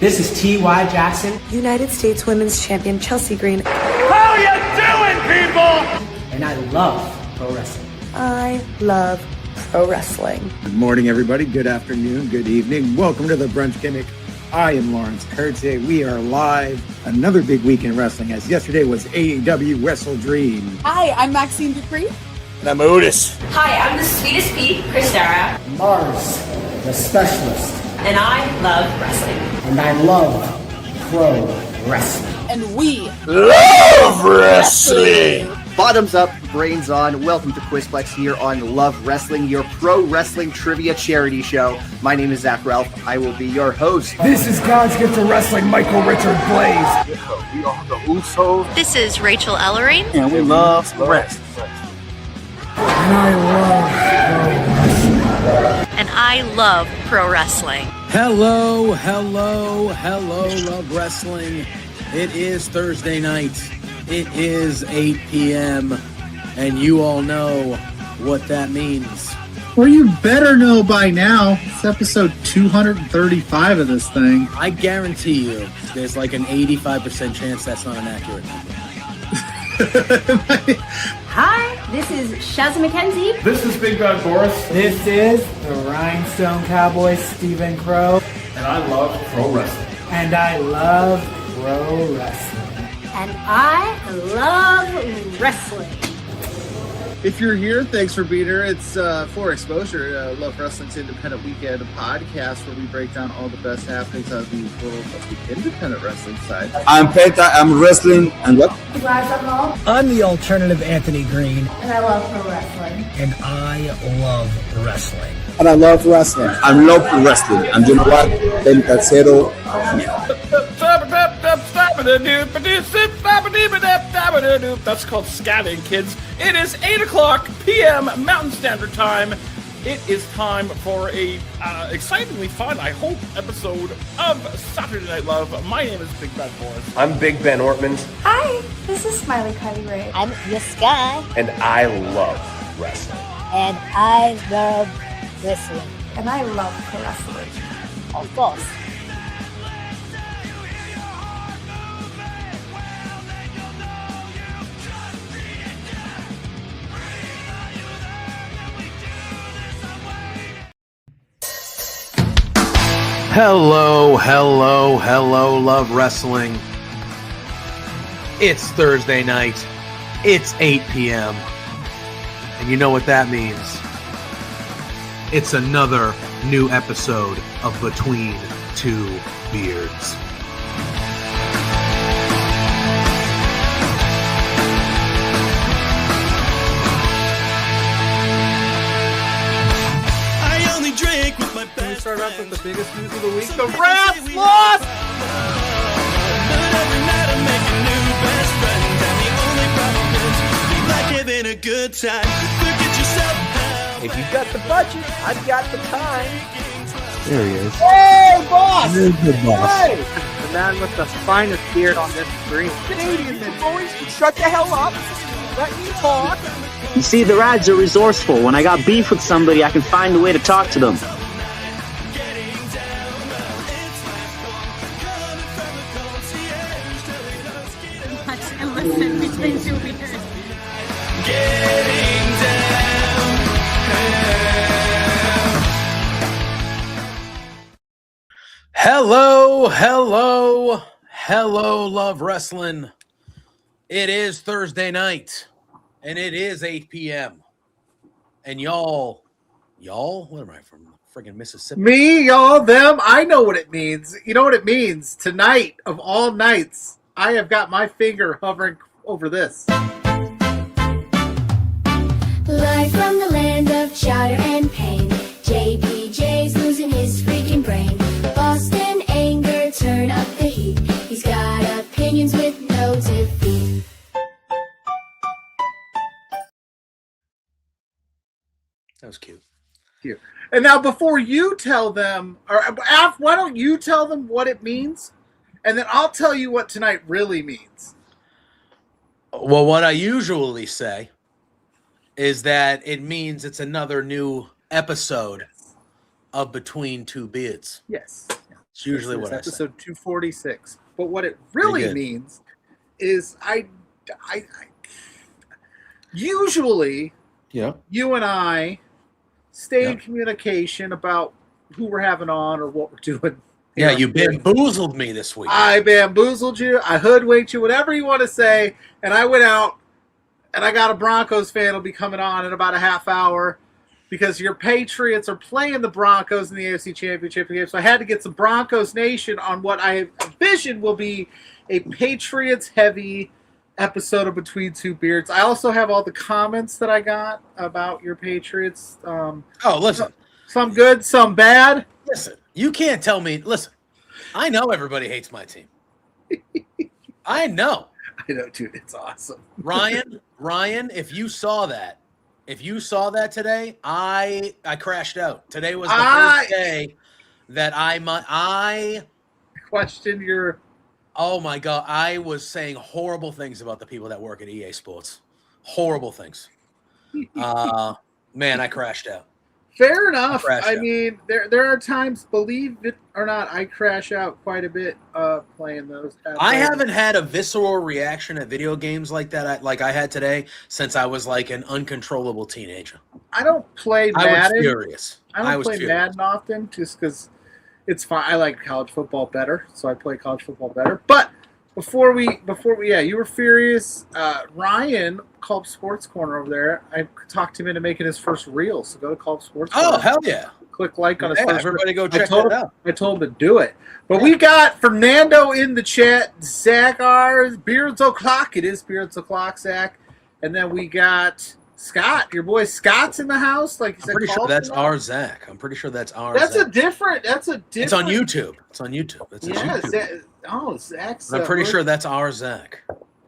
This is T.Y. Jackson. United States Women's Champion Chelsea Green. How you doing, people? And I love pro wrestling. I love pro wrestling. Good morning, everybody. Good afternoon. Good evening. Welcome to the Brunch Gimmick. I am Lawrence Kurtze. We are live. Another big week in wrestling, as yesterday was AEW Wrestle Dream. Hi, I'm Maxine Dupree. And I'm Otis. Hi, I'm the sweetest pea, Christara. Mars, the specialist. And I love wrestling. And I love pro wrestling. And we love wrestling. Bottoms up, brains on. Welcome to Quizplex here on Love Wrestling, your pro wrestling trivia charity show. My name is Zach Ralph. I will be your host. This is God's Gift to Wrestling, Michael Richard Blaze. We are the Usos. This is Rachel Ellering. And we love wrestling. And I love And I love pro wrestling. Hello, Love Wrestling. It is Thursday night. It is 8 p.m. And you all know what that means. Well, you better know by now. It's episode 235 of this thing. I guarantee you there's like an 85% chance that's not an accurate number. Hi, this is Shazza McKenzie. This is Big Bad Boris. This is the Rhinestone Cowboy, Stephen Crow. And I love pro wrestling. And I love pro wrestling. And I love wrestling. If you're here, thanks for being here. It's for Exposure, Love Wrestling's Independent Weekend podcast, where we break down all the best happenings on the world of the independent wrestling side. I'm Penta. I'm wrestling. And what? I'm the alternative Anthony Green. And I love pro wrestling. And I love wrestling. And I love wrestling. I love wrestling. And you know what? Pentacero. That's called scatting, kids. It is 8 o'clock p.m. Mountain Standard Time. It is time for a excitingly fun, I hope, episode of Saturday Night Love. My name is Big Bad Boris. I'm Big Ben Ortman. Hi, this is Smiley Cody Rhodes. I'm Sky. And I love wrestling. And I love wrestling. And I love pro wrestling. Of course. Hello, Love Wrestling. It's Thursday night. It's 8 p.m. And you know what that means. It's another new episode of Between Two Beards. Can we start off with the biggest news of the week? The Rats lost! If you've got the budget, I've got the time. There he is. Hey, boss! Very good, boss. Hey! The man with the finest beard on this screen. Canadian men, boys, shut the hell up. Let me talk. You see, the Rads are resourceful. When I got beef with somebody, I can find a way to talk to them. And listen between two beers. Hello, Love Wrestling. It is Thursday night, and it is 8 p.m. And y'all, what am I from? Friggin' Mississippi? Me, y'all, them, I know what it means. You know what it means? Tonight, of all nights, I have got my finger hovering over this. Live from the land of chowder and pain, JPJ's losing his freaking brain. Boston anger, turn up the heat. He's got opinions with no defeat. That was cute. Cute. And now, before you tell them, or why don't you tell them what it means? And then I'll tell you what tonight really means. Well, what I usually say is that it means it's another new episode of Between Two Beards. Yes. It's usually what I say. Episode 246. But what it really means is I usually you and I stay in communication about who we're having on or what we're doing. Yeah, you bamboozled me this week. I bamboozled you. I hoodwinked you, whatever you want to say. And I went out and I got a Broncos fan will be coming on in about a half hour because your Patriots are playing the Broncos in the AFC Championship game. So I had to get some Broncos Nation on what I envision will be a Patriots-heavy episode of Between Two Beards. I also have all the comments that I got about your Patriots. Listen. Some good, some bad. Listen, you can't tell me. Listen, I know everybody hates my team. I know. I know, dude. It's awesome. Ryan, if you saw that today, I crashed out. Today was the first day that I questioned your. Oh my God, I was saying horrible things about the people that work at EA Sports. Horrible things. Man, I crashed out. Fair enough. I mean, there are times, believe it or not, I crash out quite a bit playing those. I haven't had a visceral reaction at video games like that, like I had today, since I was like an uncontrollable teenager. I don't play Madden. I was furious. I don't play Madden often just because it's fine. I like college football better, so I play college football better. But before we, you were furious. Ryan, Culp Sports Corner over there, I talked him into making his first reel, so go to Culp Sports Corner. Oh, hell yeah. Click like on his first everybody reel. go check that out. I told him to do it. But we got Fernando in the chat, Zach R, Beards O'Clock. It is Beards O'Clock, Zach. And then we got Scott, your boy Scott's in the house. Like I'm pretty sure that's our Zach. I'm pretty sure that's our That's Zach. a different. It's on YouTube. It's on YouTube. It's on YouTube. Zach's. I'm pretty sure that's our Zach.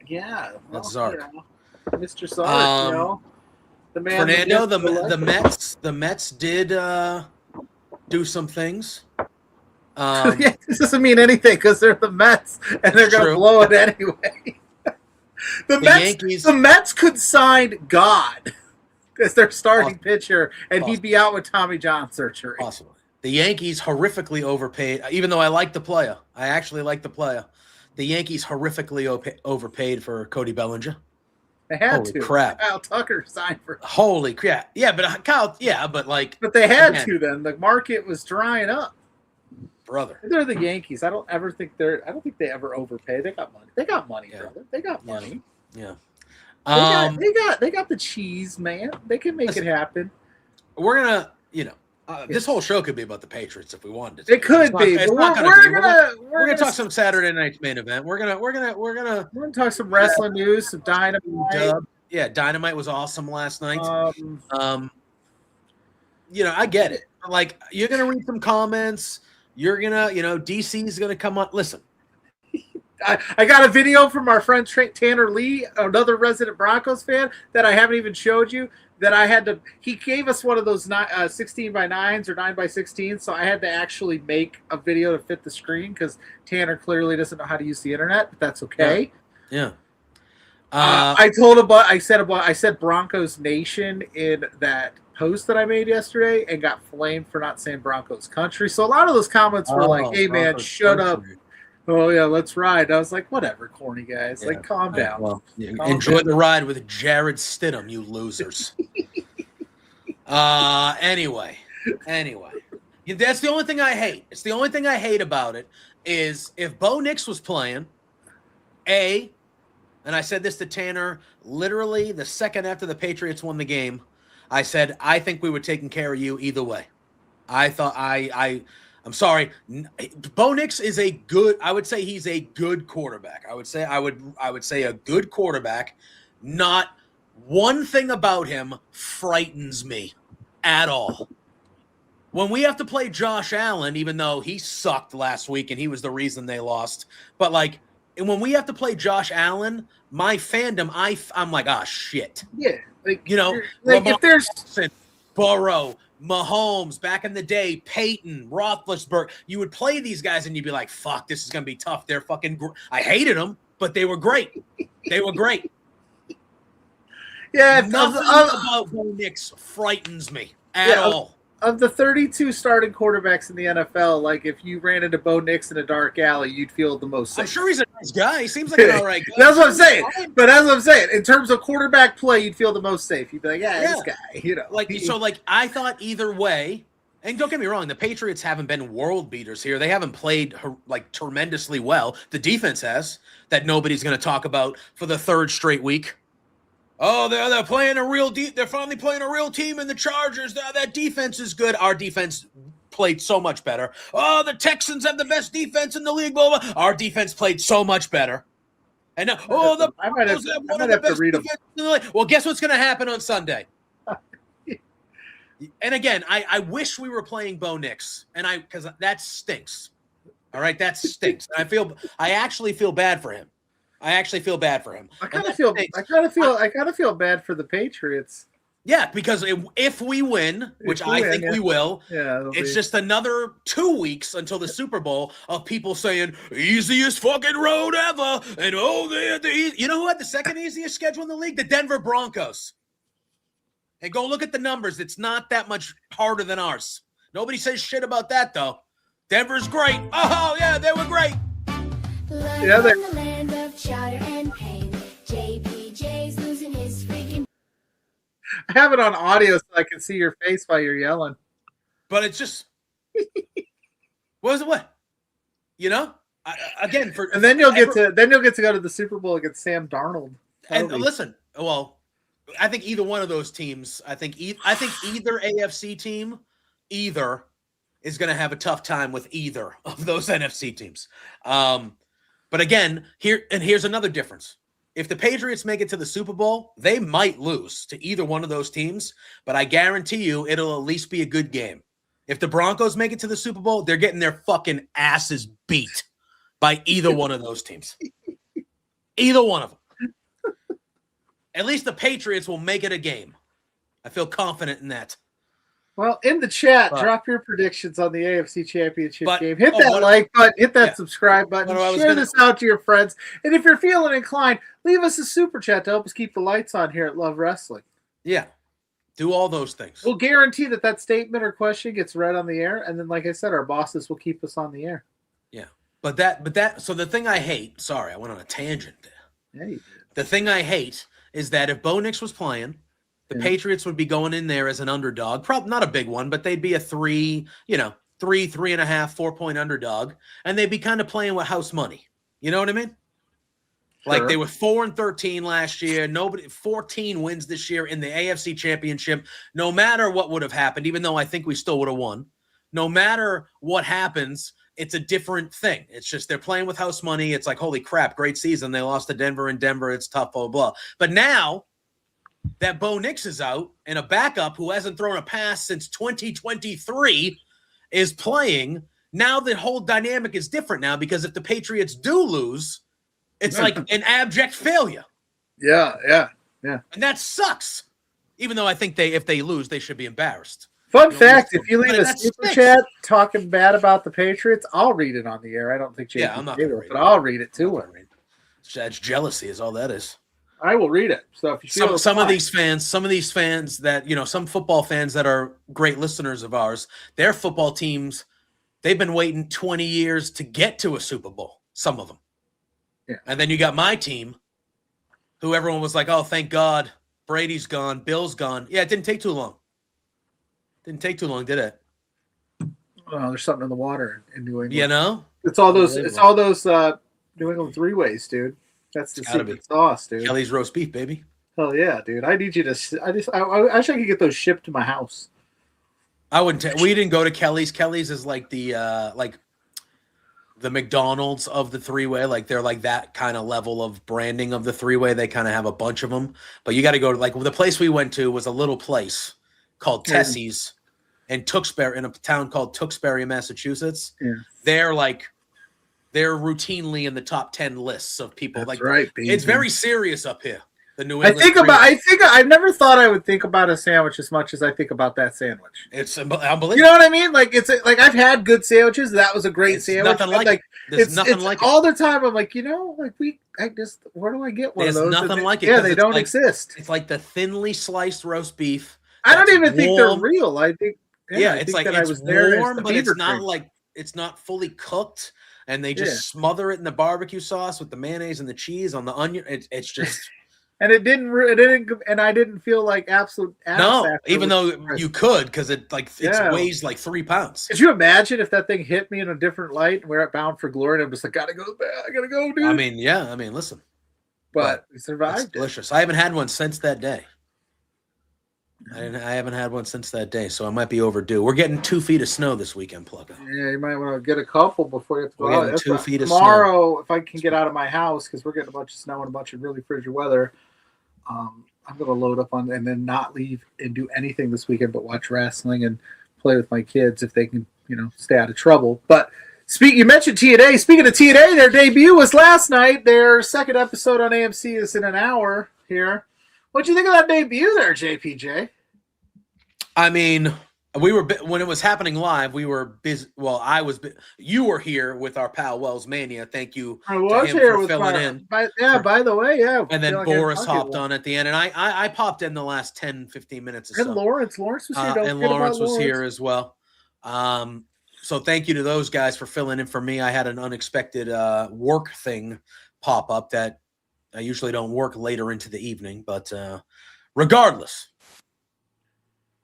Yeah. That's Zark. Mr. Zark, the man. Fernando, the Mets did do some things. This doesn't mean anything because they're the Mets and they're going to blow it anyway. The Mets could sign God as their starting pitcher, and he'd be out with Tommy John surgery. Possibly. The Yankees horrifically overpaid, even though I like the player. I actually like the player. The Yankees horrifically overpaid for Cody Bellinger. They had Holy to. crap. Kyle Tucker signed for. Holy crap! Yeah, but Kyle. Yeah, but like. But they had to. Then the market was drying up. Brother, they're the Yankees. I don't think they ever overpay. They got money. Brother. They got money. Yeah. They got the cheese, man. They can make it happen. We're gonna, this whole show could be about the Patriots if we wanted to. It could be. We're gonna talk some Saturday night's main event. We're gonna talk some wrestling news, some Dynamite. Yeah, Dynamite was awesome last night. I get it. Like, you're gonna read some comments. You're gonna, DC's gonna come on. Listen. I got a video from our friend Tanner Lee, another resident Broncos fan that I haven't even showed you. That he gave us one of those 16 by 9s or 9 by 16s, so I had to actually make a video to fit the screen because Tanner clearly doesn't know how to use the internet, but that's okay. Yeah. I said Broncos Nation in that post that I made yesterday and got flamed for not saying Broncos Country. So a lot of those comments were like, "Hey man, Broncos shut country. Up." Oh yeah, let's ride. I was like, whatever, corny guys. Yeah. Like, calm down. Well, enjoy the ride with Jared Stidham, you losers. Anyway, that's the only thing I hate. It's the only thing I hate about it is if Bo Nix was playing, and I said this to Tanner literally the second after the Patriots won the game. I said, I think we were taking care of you either way. I thought I'm sorry. Bo Nix is I would say he's a good quarterback. I would say a good quarterback. Not one thing about him frightens me at all. When we have to play Josh Allen, even though he sucked last week and he was the reason they lost, but like, and when we have to play Josh Allen, my fandom, I'm like, shit. Yeah. Like, if there's Burrow, Mahomes, back in the day, Peyton, Roethlisberger, you would play these guys and you'd be like, fuck, this is going to be tough. They're fucking I hated them, but they were great. They were great. Yeah. Nothing about Bo Nix frightens me at all. of the 32 starting quarterbacks in the NFL, like if you ran into Bo Nix in a dark alley, you'd feel the most safe. I'm sure he's a nice guy. He seems like an all right guy. That's what I'm saying. But as I'm saying, in terms of quarterback play, you'd feel the most safe. You'd be like, this guy, I thought either way, and don't get me wrong, the Patriots haven't been world beaters here. They haven't played like tremendously well. The defense has, that nobody's going to talk about for the third straight week. Oh, they're playing a real they're finally playing a real team in the Chargers. That defense is good. Our defense played so much better. Oh, the Texans have the best defense in the league. Blah, blah. Our defense played so much better. And now, the Broncos have one of the best defenses in the league. Well, guess what's going to happen on Sunday? And again, I wish we were playing Bo Nix, because that stinks. All right, that stinks. I actually feel bad for him. I kind of feel bad for the Patriots. Yeah, because if we win, which I think we will, it's just another 2 weeks until the Super Bowl of people saying easiest fucking road ever, and you know who had the second easiest schedule in the league? The Denver Broncos. And go look at the numbers. It's not that much harder than ours. Nobody says shit about that though. Denver's great. Oh yeah, they were great. Yeah, they're the land of chowder and pain. JPJ's losing his freaking. I have it on audio so I can see your face while you're yelling. But it's just, what? You know, and then you'll get to go to the Super Bowl against Sam Darnold. And listen, well, I think either one of those teams. I think either AFC team, is going to have a tough time with either of those NFC teams. But again, here's another difference. If the Patriots make it to the Super Bowl, they might lose to either one of those teams, but I guarantee you it'll at least be a good game. If the Broncos make it to the Super Bowl, they're getting their fucking asses beat by either one of those teams. Either one of them. At least the Patriots will make it a game. I feel confident in that. Well, in the chat, drop your predictions on the AFC Championship game. Hit that like button, hit that subscribe button, share this out to your friends. And if you're feeling inclined, leave us a super chat to help us keep the lights on here at Love Wrestling. Yeah. Do all those things. We'll guarantee that statement or question gets read on the air. And then, like I said, our bosses will keep us on the air. Yeah. So the thing I hate, sorry, I went on a tangent there. Yeah, you did. The thing I hate is that if Bo Nix was playing, the Patriots would be going in there as an underdog. Probably not a big one, but they'd be a 3.5, 4 point underdog. And they'd be kind of playing with house money. You know what I mean? Sure. Like they were 4-13 last year. 14 wins this year in the AFC Championship. No matter what would have happened, even though I think we still would have won. No matter what happens, it's a different thing. It's just they're playing with house money. It's like, holy crap, great season. They lost to Denver in Denver. It's tough, blah, blah. But now that Bo Nix is out and a backup who hasn't thrown a pass since 2023 is playing, now the whole dynamic is different now because if the Patriots do lose, it's like an abject failure. Yeah. And that sucks. Even though I think if they lose, they should be embarrassed. Fun fact, if you leave a super chat talking bad about the Patriots, I'll read it on the air. I don't think JP I'm not going to read it. But I'll read it too. That's jealousy is all that is. I will read it. So if you feel some of these fans that, some football fans that are great listeners of ours, their football teams, they've been waiting 20 years to get to a Super Bowl, some of them. Yeah. And then you got my team, who everyone was like, oh, thank God, Brady's gone, Bill's gone. Yeah, it didn't take too long. Didn't take too long, did it? Well, there's something in the water in New England. You know? It's all those New England three-ways, dude. That's the secret sauce, dude. Kelly's roast beef, baby. Hell yeah, dude. I need you to I wish I could get those shipped to my house. I wouldn't we didn't go to Kelly's. Kelly's is like the McDonald's of the three-way. Like they're like that kind of level of branding of the three-way. They kind of have a bunch of them. But you got to go to the place we went to was a little place called Tessie's in Tewksbury, in a town called Tewksbury, Massachusetts. Yeah. They're routinely in the top 10 lists of people. That's right. It's very serious up here. The New I England. I never thought I would think about a sandwich as much as I think about that sandwich. It's unbelievable. You know what I mean? Like I've had good sandwiches. That was a great sandwich. Nothing like it. There's nothing like it. All the time I'm like, where do I get one of those? There's nothing like it. Yeah, they don't exist. It's like the thinly sliced roast beef. I don't even think they're real. I think Yeah, I it's think like that I it's was there warm, as the but it's fever not dream. like it's not fully cooked, and they just smother it in the barbecue sauce with the mayonnaise and the cheese on the onion. It's just And it didn't, and I didn't feel like absolute ass. no, even though you could, because it weighs like 3 pounds. Could you imagine if that thing hit me in a different light and we're at Bound for Glory and I'm just like, gotta go to bed, I gotta go, dude. I mean, yeah, I mean, listen, but we survived. It's delicious. I haven't had one since that day. I haven't had one since that day, so I might be overdue. We're getting 2 feet of snow this weekend, Pluggo. Yeah, you might want to get a couple before you have to go We're out. getting 2 feet of tomorrow, if I can get out of my house, because we're getting a bunch of snow and a bunch of really frigid weather, I'm going to load up on and then not leave and do anything this weekend but watch wrestling and play with my kids if they can, stay out of trouble. But you mentioned TNA. Speaking of TNA, their debut was last night. Their second episode on AMC is in an hour here. What'd you think of that debut there, JPJ? I mean, we were when it was happening live. We were busy. Well, I was. You were here with our pal Wells Mania. Thank you. I was to him here for with filling in. By the way, yeah. And then Boris hopped on at the end, and I popped in the last 10, 15 minutes or so. And Lawrence was here. And Lawrence was here as well. So thank you to those guys for filling in for me. I had an unexpected work thing pop up that I usually don't work later into the evening, but regardless,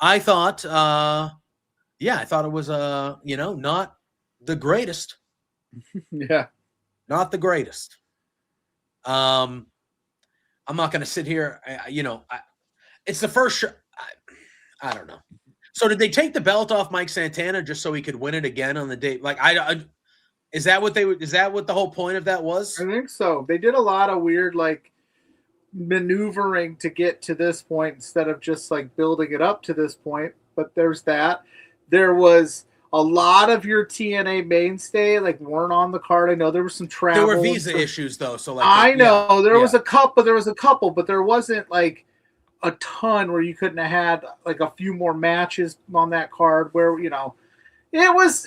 I thought, I thought it was, not the greatest. Yeah. Not the greatest. I'm not going to sit here, it's the first show. I don't know. So did they take the belt off Mike Santana just so he could win it again on the day? Like, is that what the whole point of that was? I think so. They did a lot of weird, maneuvering to get to this point instead of just building it up to this point. But there's that. There was a lot of your TNA mainstay weren't on the card. I know there was some travel. There were visa issues though, so I know there was a couple, but there wasn't a ton where you couldn't have had a few more matches on that card where it was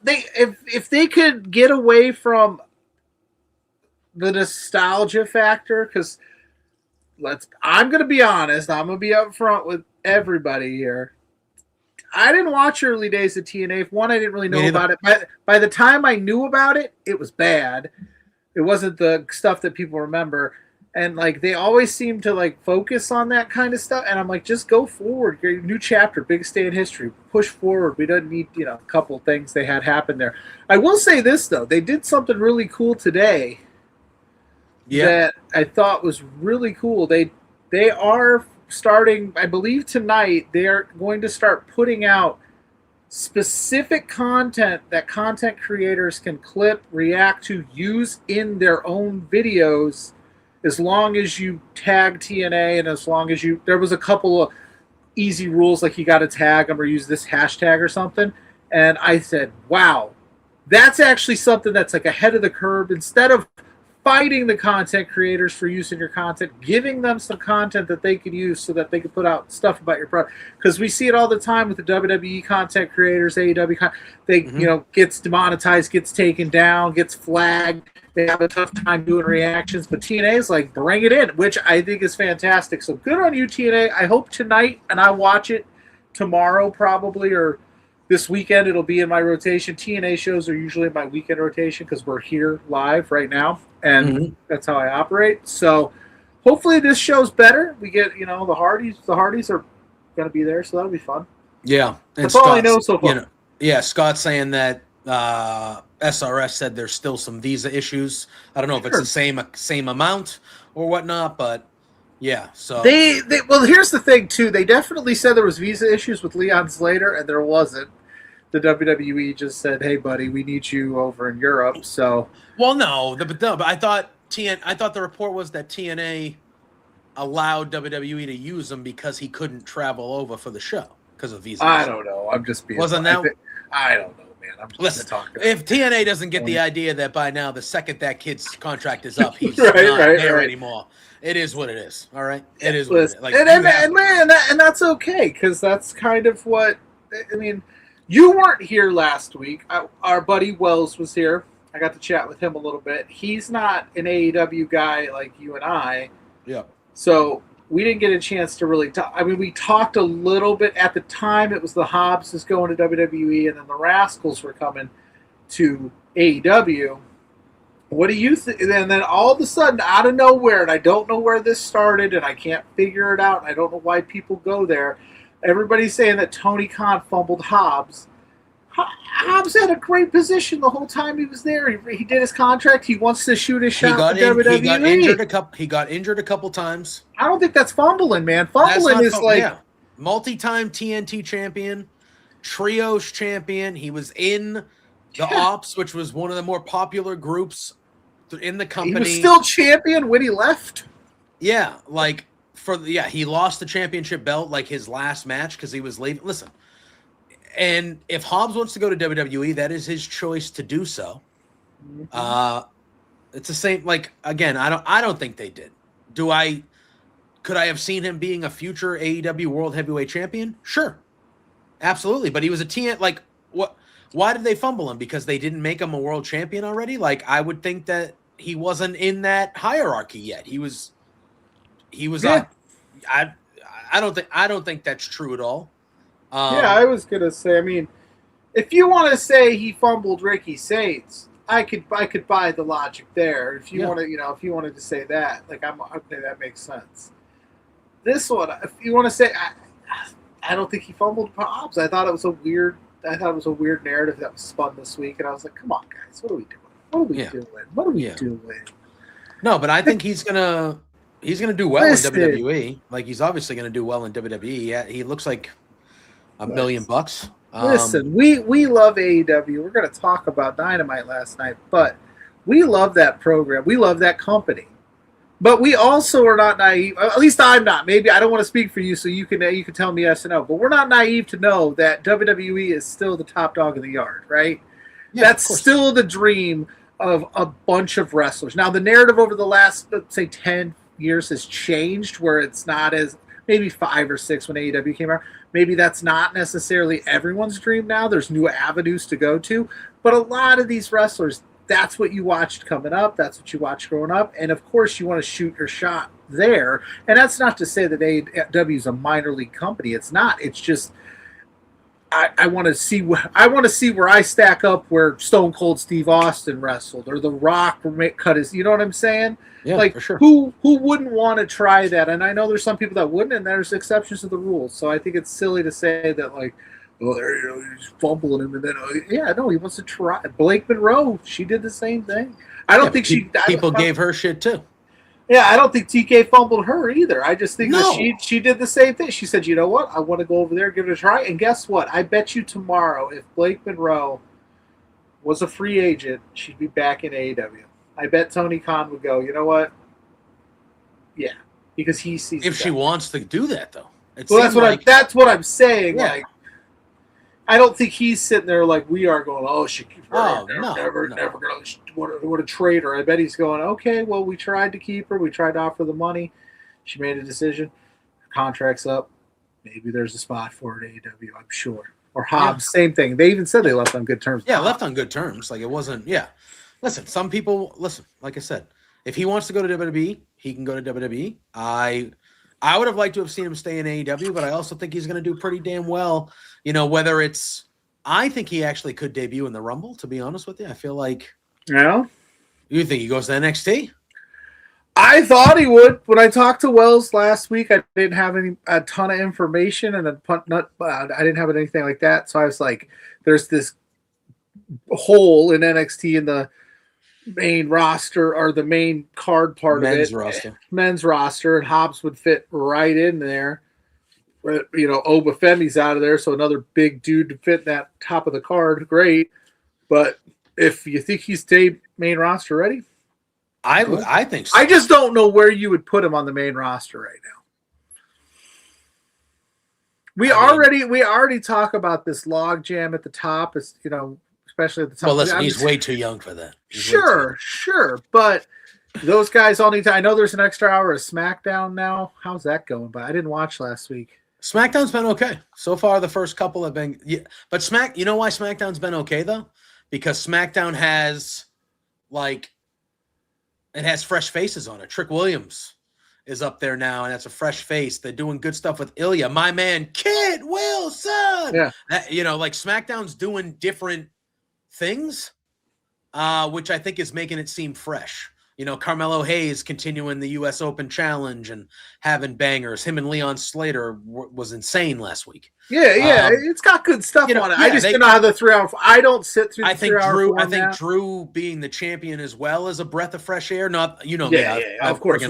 if they could get away from the nostalgia factor, because I'm going to be honest. I'm going to be upfront with everybody here. I didn't watch early days of TNA. One, I didn't really know about it. By the time I knew about it, it was bad. It wasn't the stuff that people remember. And they always seem to focus on that kind of stuff. And I'm just go forward. Your new chapter, biggest day in history. Push forward. We don't need, a couple things they had happen there. I will say this though. They did something really cool today. Yeah. That I thought was really cool. They are starting, I believe tonight, they are going to start putting out specific content that content creators can clip, react to, use in their own videos, as long as you tag TNA and as long as there was a couple of easy rules, you got to tag them or use this hashtag or something. And I said, wow, that's actually something that's ahead of the curve. Instead of fighting the content creators for using your content, giving them some content that they can use so that they can put out stuff about your product. Because we see it all the time with the WWE content creators, AEW, gets demonetized, gets taken down, gets flagged. They have a tough time doing reactions, but TNA is bring it in, which I think is fantastic. So good on you, TNA. I hope tonight, and I watch it tomorrow probably, or this weekend, it'll be in my rotation. TNA shows are usually in my weekend rotation because we're here live right now, and that's how I operate. So hopefully this show's better. We get, the Hardys. The Hardys are going to be there, so that'll be fun. Yeah. And that's all I know so far. Scott's saying that SRS said there's still some visa issues. I don't know if it's the same amount or whatnot, but yeah. So well, here's the thing too. They definitely said there was visa issues with Leon Slater, and there wasn't. The WWE just said, "Hey, buddy, we need you over in Europe." So, well, no, but I thought the report was that TNA allowed WWE to use him because he couldn't travel over for the show because of visa. I don't know. I'm just being. Wasn't that? I don't know, man. I'm just talking. If TNA doesn't get the idea that by now, the second that kid's contract is up, he's not there anymore. It is what it is. All right, it is what it is. And that's okay, because that's kind of what I mean. You weren't here last week. Our buddy Wells was here. I got to chat with him a little bit. He's not an AEW guy like you and I. Yeah. So we didn't get a chance to really talk. I mean, we talked a little bit at the time. It was the Hobbses going to WWE, and then the Rascals were coming to AEW. What do you think? And then all of a sudden, out of nowhere, and I don't know where this started, and I can't figure it out, and I don't know why people go there. Everybody's saying that Tony Khan fumbled Hobbs. Hobbs had a great position the whole time he was there. He did his contract. He wants to shoot his shot. WWE. He got injured a couple times. I don't think that's fumbling, man. Fumbling is multi-time TNT champion, trios champion. He was in the Ops, which was one of the more popular groups in the company. He was still champion when he left. Yeah, he lost the championship belt like his last match because he was leaving. Listen. And if Hobbs wants to go to WWE, that is his choice to do so. It's the same. Again, I don't think they did. Could I have seen him being a future AEW World Heavyweight Champion? Sure, absolutely. But he was a TN. What? Why did they fumble him? Because they didn't make him a world champion already. I would think that he wasn't in that hierarchy yet. He was. Yeah. I don't think that's true at all. I was gonna say. I mean, if you want to say he fumbled Ricky Saints, I could buy the logic there. If you want to, if you wanted to say that, okay, that makes sense. This one, if you want to say, I don't think he fumbled Hobbs. I thought it was a weird narrative that was spun this week, and I was like, come on, guys, what are we doing? What are we doing? No, but I think he's gonna do well in WWE. He's obviously gonna do well in WWE. Yeah, he looks like $1 million. Listen, we love AEW. We're going to talk about Dynamite last night, but we love that program. We love that company. But we also are not naive. At least I'm not. Maybe I don't want to speak for you, so you can tell me yes or no. But we're not naive to know that WWE is still the top dog in the yard, right? Yeah, that's still the dream of a bunch of wrestlers. Now, the narrative over the last, let's say, 10 years has changed, where it's not as maybe 5 or 6 when AEW came out. Maybe that's not necessarily everyone's dream now. There's new avenues to go to. But a lot of these wrestlers, that's what you watched coming up. That's what you watched growing up. And, of course, you want to shoot your shot there. And that's not to say that AEW is a minor league company. It's not. It's just I want to see where I stack up where Stone Cold Steve Austin wrestled or The Rock cut his – you know what I'm saying? Yeah, for sure. Who wouldn't want to try that? And I know there's some people that wouldn't, and there's exceptions to the rules. So I think it's silly to say that, he's fumbling him, and then he wants to try. Blake Monroe, she did the same thing. I don't think people gave her shit too. Yeah, I don't think TK fumbled her either. I just think that she did the same thing. She said, you know what? I want to go over there, give it a try. And guess what? I bet you tomorrow, if Blake Monroe was a free agent, she'd be back in AEW. I bet Tony Khan would go, you know what? Yeah, because he sees. If she wants to do that, though. That's what I'm saying. Yeah. I don't think he's sitting there like we are going, oh, she never going to what a traitor. I bet he's going, okay, well, we tried to keep her. We tried to offer the money. She made a decision. Her contract's up. Maybe there's a spot for her at AEW, I'm sure. Or Hobbs, same thing. They even said they left on good terms. Yeah, left on good terms. It wasn't, Listen, some people, like I said, if he wants to go to WWE, he can go to WWE. I would have liked to have seen him stay in AEW, but I also think he's going to do pretty damn well. Whether it's, I think he actually could debut in the Rumble, to be honest with you. I feel like. Yeah. You think he goes to NXT? I thought he would. When I talked to Wells last week, I didn't have a ton of information, and I didn't have anything like that. So I was like, there's this hole in NXT in the main roster or the main card part men's of it. Roster. Men's roster, and Hobbs would fit right in there. Obafemi's out of there, so another big dude to fit in that top of the card. Great. But if you think he's main roster ready, I think so. I just don't know where you would put him on the main roster right now. We already talk about this log jam at the top. It's especially at the top. Well, listen, he's way too young for that. Sure, but those guys all need to. I know there's an extra hour of SmackDown now. How's that going? But I didn't watch last week. SmackDown's been okay so far. The first couple have been, but you know why SmackDown's been okay though? Because SmackDown has it has fresh faces on it. Trick Williams is up there now, and that's a fresh face. They're doing good stuff with Ilya. My man, Kid Wilson. Yeah. Like SmackDown's doing different things, which I think is making it seem fresh. Carmelo Hayes continuing the U.S. Open Challenge and having bangers. Him and Leon Slater was insane last week. Yeah, it's got good stuff on it. I just didn't know how the 3 hour. I don't sit through. I think Drew being the champion as well is a breath of fresh air. Not me. Of course.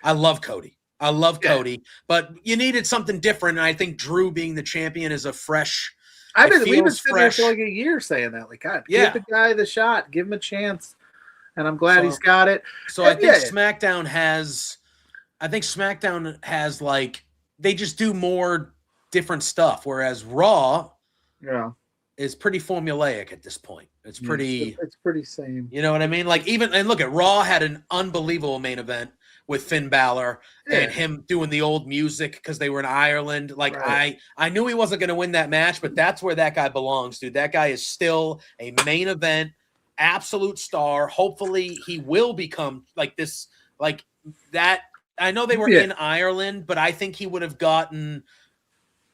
I love Cody. I love Cody, but you needed something different. And I think Drew being the champion is a fresh. We've been sitting there for like a year saying that. Like, God, give the guy the shot, give him a chance. And I'm glad he's got it. So I think SmackDown has like, they just do more different stuff, whereas Raw is pretty formulaic at this point. It's pretty same. You know what I mean? Like and look at Raw had an unbelievable main event with Finn Balor and him doing the old music because they were in Ireland. Like I knew he wasn't going to win that match, but that's where that guy belongs, dude. That guy is still a main event absolute star. Hopefully he will become like this, like that. I know they were in Ireland, but I think he would have gotten,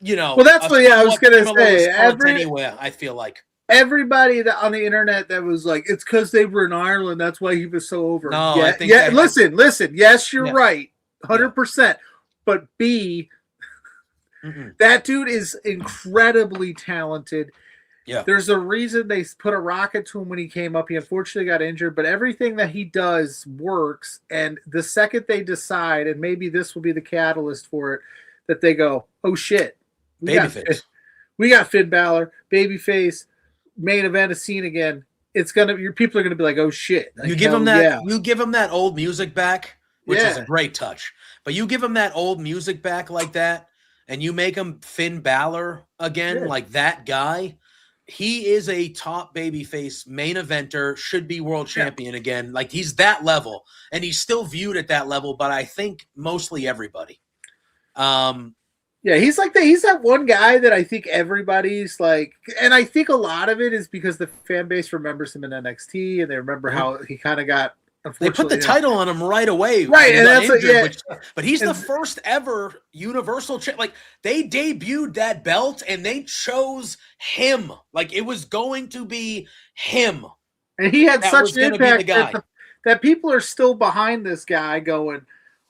well, that's what I was going to say. Anywhere, I feel like everybody on the internet that was like, it's because they were in Ireland, that's why he was so over. No, I think listen. Yes, you're right, 100%. But that dude is incredibly talented. Yeah. There's a reason they put a rocket to him when he came up. He unfortunately got injured, but everything that he does works. And the second they decide, and maybe this will be the catalyst for it, that they go, oh shit, we got Finn Balor, babyface, main event is seen again. Your people are gonna be like, oh shit. Like, you give him that. You give him that old music back, which is a great touch. But you give him that old music back like that, and you make him Finn Balor again, like that guy. He is a top babyface main eventer, should be world champion again. Like he's that level, and he's still viewed at that level. But I think mostly everybody. He's that one guy that I think everybody's like, and I think a lot of it is because the fan base remembers him in NXT, and they remember how he kind of got. They put the title on him right away, right? And that's injured, but he's the first ever Universal champ. Like they debuted that belt, and they chose him. Like it was going to be him, and he had such an impact that people are still behind this guy. Going,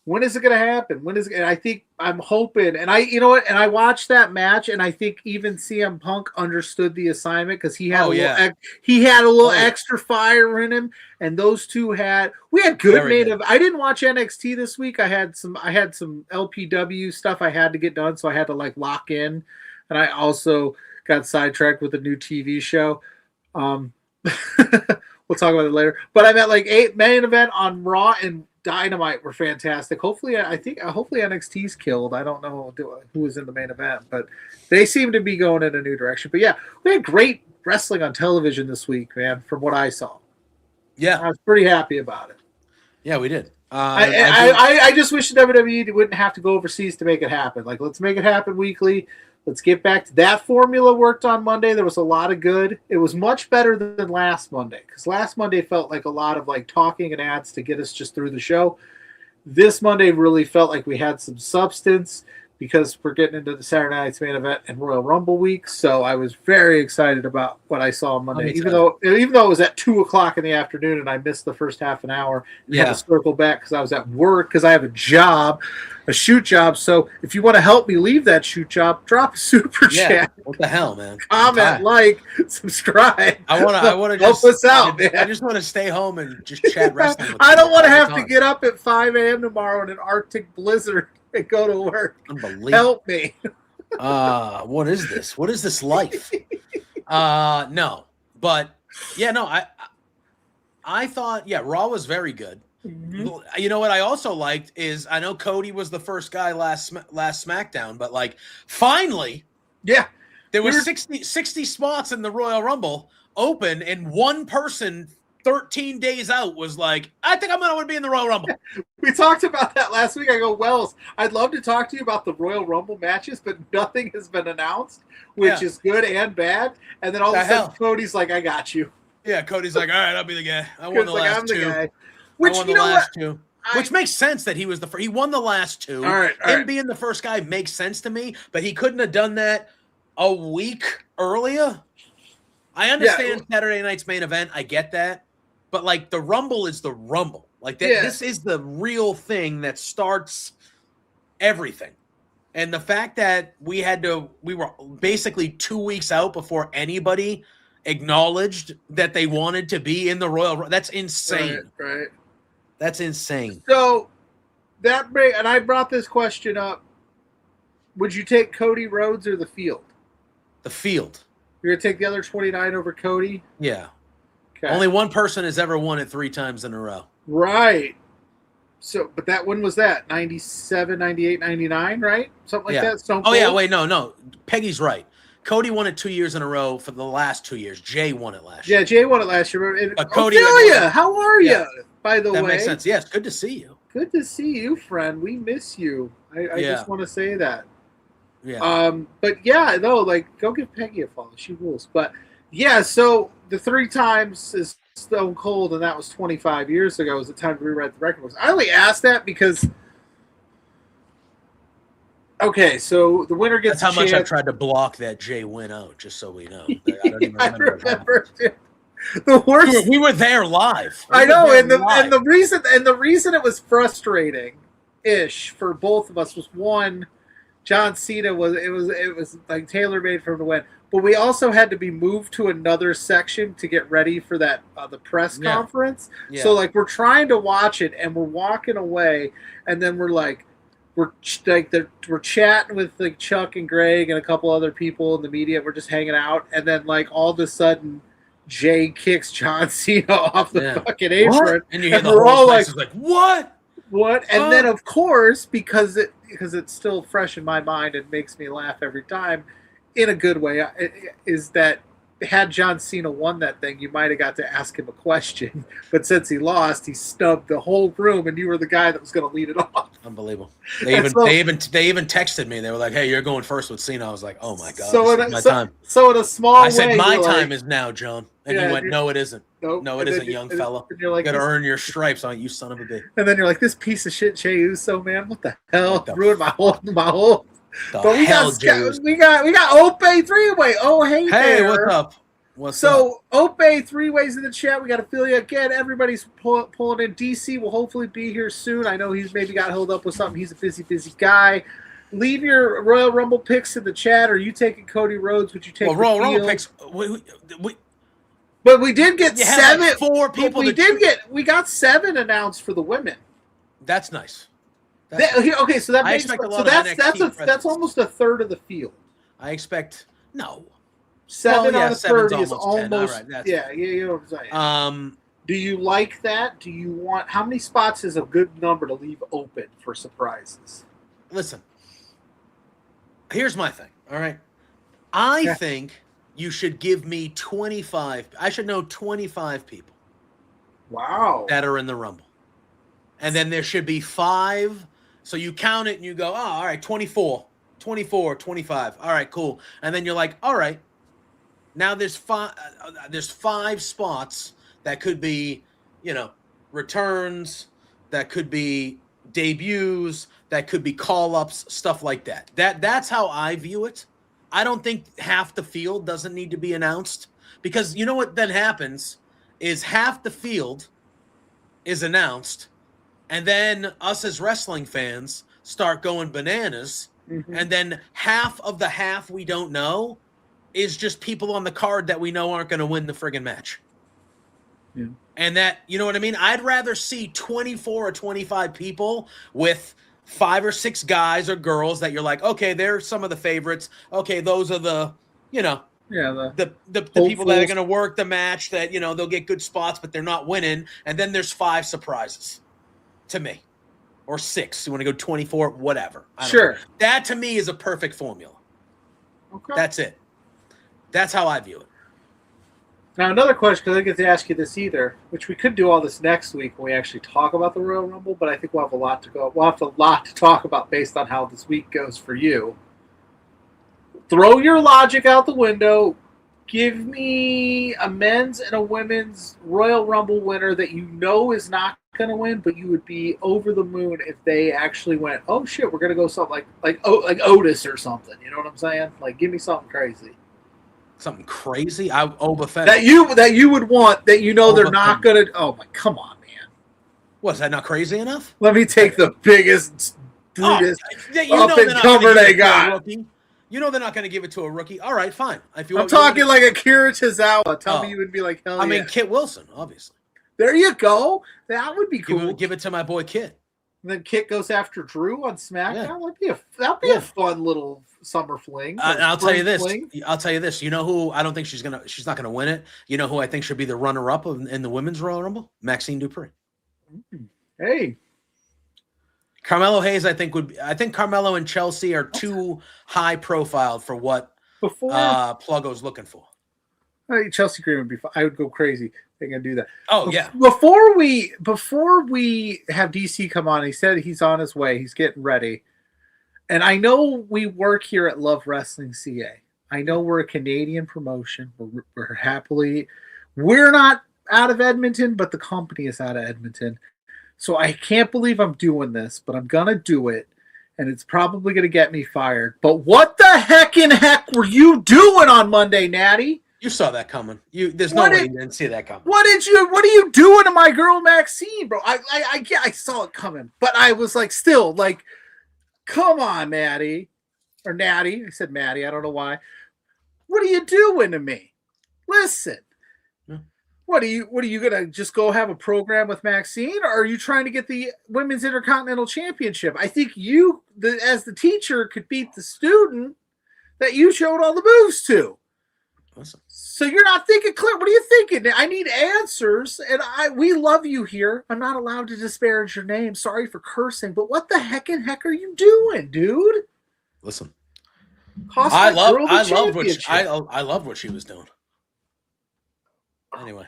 when is it going to happen? When is it? And I think I'm hoping, and I watched that match, and I think even CM Punk understood the assignment because he had a little extra fire in him, and those two we had good main event. I didn't watch NXT this week. I had some LPW stuff I had to get done, so I had to like lock in, and I also got sidetracked with a new TV show. We'll talk about it later. But I meant like 8 main event on Raw and Dynamite were fantastic. Hopefully NXT's killed. I don't know who was in the main event, but they seem to be going in a new direction. But we had great wrestling on television this week, man, from what I saw. Yeah. I was pretty happy about it. Yeah, we did. I just wish WWE wouldn't have to go overseas to make it happen. Like, let's make it happen weekly. Let's get back to that formula. Worked on Monday. There was a lot of good. It was much better than last Monday, because last Monday felt like a lot of like talking and ads to get us just through the show. This Monday really felt like we had some substance, because we're getting into the Saturday Night's main event and Royal Rumble week. So I was very excited about what I saw on Monday, even though it was at 2:00 in the afternoon and I missed the first half an hour. And had to circle back because I was at work, because I have a job, a shoot job. So if you want to help me leave that shoot job, drop a super chat. What the hell, man? Comment, like, subscribe. I want to help us out, man. I just want to stay home and just chat wrestling. I don't want to have to get up at 5 a.m. tomorrow in an Arctic blizzard and go to work. Unbelievable. Help me. What is this? What is this life? No. But I thought Raw was very good. Mm-hmm. You know what I also liked is, I know Cody was the first guy last SmackDown, but like finally, there were 60 spots in the Royal Rumble open, and one person 13 days out was like, I think I'm going to want to be in the Royal Rumble. We talked about that last week. I go, Wells, I'd love to talk to you about the Royal Rumble matches, but nothing has been announced, which is good and bad. And then all of a sudden, Cody's like, I got you. Yeah, Cody's like, all right, I'll be the guy. I won the last two. Which, you know what? Which makes sense that he was he won the last two. All right. Him being the first guy makes sense to me, but he couldn't have done that a week earlier. I understand Saturday night's main event. I get that. But, like, the Rumble is the Rumble. Like, this is the real thing that starts everything. And the fact that we were basically 2 weeks out before anybody acknowledged that they wanted to be in the Royal, that's insane. Right. That's insane. So, and I brought this question up. Would you take Cody Rhodes or the Field? The Field. You're going to take the other 29 over Cody? Yeah. Okay. Only one person has ever won it 3 times in a row. Right. So, but when was that? 97, 98, 99, right? Something like that? Stone Cold? Yeah, wait, no. Peggy's right. Cody won it 2 years in a row for the last 2 years. Jay won it last year. Yeah, Jay won it last year. But Cody, Ophelia, how are you? By the way, that makes sense. Yes, good to see you. Good to see you, friend. We miss you. I just want to say that. Yeah. But yeah, no, like, go give Peggy a follow. She rules. But yeah, so the 3 times is Stone Cold, and that was 25 years ago. Was the time to rewrite the record books. I only asked that because. Okay, so the winner gets. That's how much I tried to block that Jay win out, just so we know. I don't even remember. The worst. We were there live. I know, and the reason it was frustrating-ish for both of us was, one, John Cena was like tailor-made for him to win, but we also had to be moved to another section to get ready for that the press conference. Yeah. So like we're trying to watch it, and we're walking away, and then we're chatting with like Chuck and Greg and a couple other people in the media. We're just hanging out, and then like all of a sudden, Jay kicks John Cena off the fucking apron, what? And you hear the we're whole all place is like, "What? What?" And then of course, because it's still fresh in my mind and makes me laugh every time, in a good way, is that had John Cena won that thing, you might have got to ask him a question. But since he lost, he snubbed the whole room, and you were the guy that was going to lead it off. Unbelievable. They even texted me. They were like, "Hey, you're going first with Cena." I was like, "Oh my god, my time." So in a small way, I said, "My time is now, John." And he went, "No, it isn't. Nope. No, it isn't, young fella. You're like, you got to earn your stripes on you, son of a bitch." And then you're like, "This piece of shit, Jey Uso, man. What the hell? Ruined my whole." But we got Ope 3-way. Oh, hey there. What's up? Ope 3-ways in the chat. We got Ophelia again. Everybody's pulling in. DC will hopefully be here soon. I know he's maybe got held up with something. He's a busy guy. Leave your Royal Rumble picks in the chat. Are you taking Cody Rhodes? Would you take Royal Rumble picks? But we did get 7. Like 4 people. We got 7 announced for the women. That's nice. Okay, so that makes that's almost a third of the field. I expect 7 out of 30 is almost 10. Right, you know what I'm saying. Do you like that? Do you want how many spots is a good number to leave open for surprises? Listen, here's my thing. All right, I think you should give me 25. I should know 25 people. Wow, that are in the Rumble, and then there should be 5. So you count it and you go, oh, all right, 24, 25. All right, cool. And then you're like, all right, now there's 5 spots that could be, returns, that could be debuts, that could be call-ups, stuff like that. That's how I view it. I don't think half the field doesn't need to be announced, because you know what then happens is half the field is announced, and then us as wrestling fans start going bananas, and then half of the half we don't know is just people on the card that we know aren't going to win the friggin' match. Yeah. And that, you know what I mean? I'd rather see 24 or 25 people with 5 or 6 guys or girls that you're like, okay, they're some of the favorites. Okay, those are the, the people that are going to work the match, that, they'll get good spots, but they're not winning. And then there's 5 surprises to me, or 6. You want to go 24, whatever. Sure. That to me is a perfect formula. Okay. That's it. That's how I view it. Now, another question, because I didn't get to ask you this either, which we could do all this next week when we actually talk about the Royal Rumble, but I think we'll have a lot to go. We'll have a lot to talk about based on how this week goes for you. Throw your logic out the window. Give me a men's and a women's Royal Rumble winner that you know is not going to win, but you would be over the moon if they actually went, oh shit, we're going to go something like Otis or something. You know what I'm saying? Like, give me something crazy. Something crazy? Boba Fett. That you would want, that you know Boba they're not Fett. going to. Oh my, come on, man. Was that not crazy enough? Let me take the biggest, brutest up and comer they got. You know they're not going to give it to a rookie. All right, fine. If you, I'm talking like Akira Tozawa. Tell me you would be like, hell yeah. I mean, Kit Wilson, obviously. There you go. That would be cool. Give it to my boy Kit. And then Kit goes after Drew on SmackDown. Yeah. That'd be a fun little summer fling. I'll tell you this. You know who I don't think she's not gonna win it. You know who I think should be the runner-up in the women's Royal Rumble? Maxine Dupree. Hey. Carmelo Hayes, I think Carmelo and Chelsea are too high profiled for what Pluggo's looking for. Chelsea Green would be fun. I would go crazy. They're gonna do that. Oh yeah. Before we have DC come on, he said he's on his way. He's getting ready. And I know we work here at Love Wrestling CA. I know we're a Canadian promotion. We're not out of Edmonton, but the company is out of Edmonton. So I can't believe I'm doing this, but I'm going to do it, and it's probably going to get me fired. But what the heck were you doing on Monday, Natty? You saw that coming. There's no way you didn't see that coming. What are you doing to my girl Maxine, bro? I saw it coming, but I was like, still, like, come on, Maddie. Or Natty. I said Maddie. I don't know why. What are you doing to me? Listen. What are you gonna just go have a program with Maxine, or are you trying to get the Women's Intercontinental Championship? I think you, as the teacher, could beat the student that you showed all the moves to. Listen. So you're not thinking clear. What are you thinking? I need answers, and we love you here. I'm not allowed to disparage your name. Sorry for cursing, but what the heck are you doing, dude? Listen, I love what she was doing. Anyway.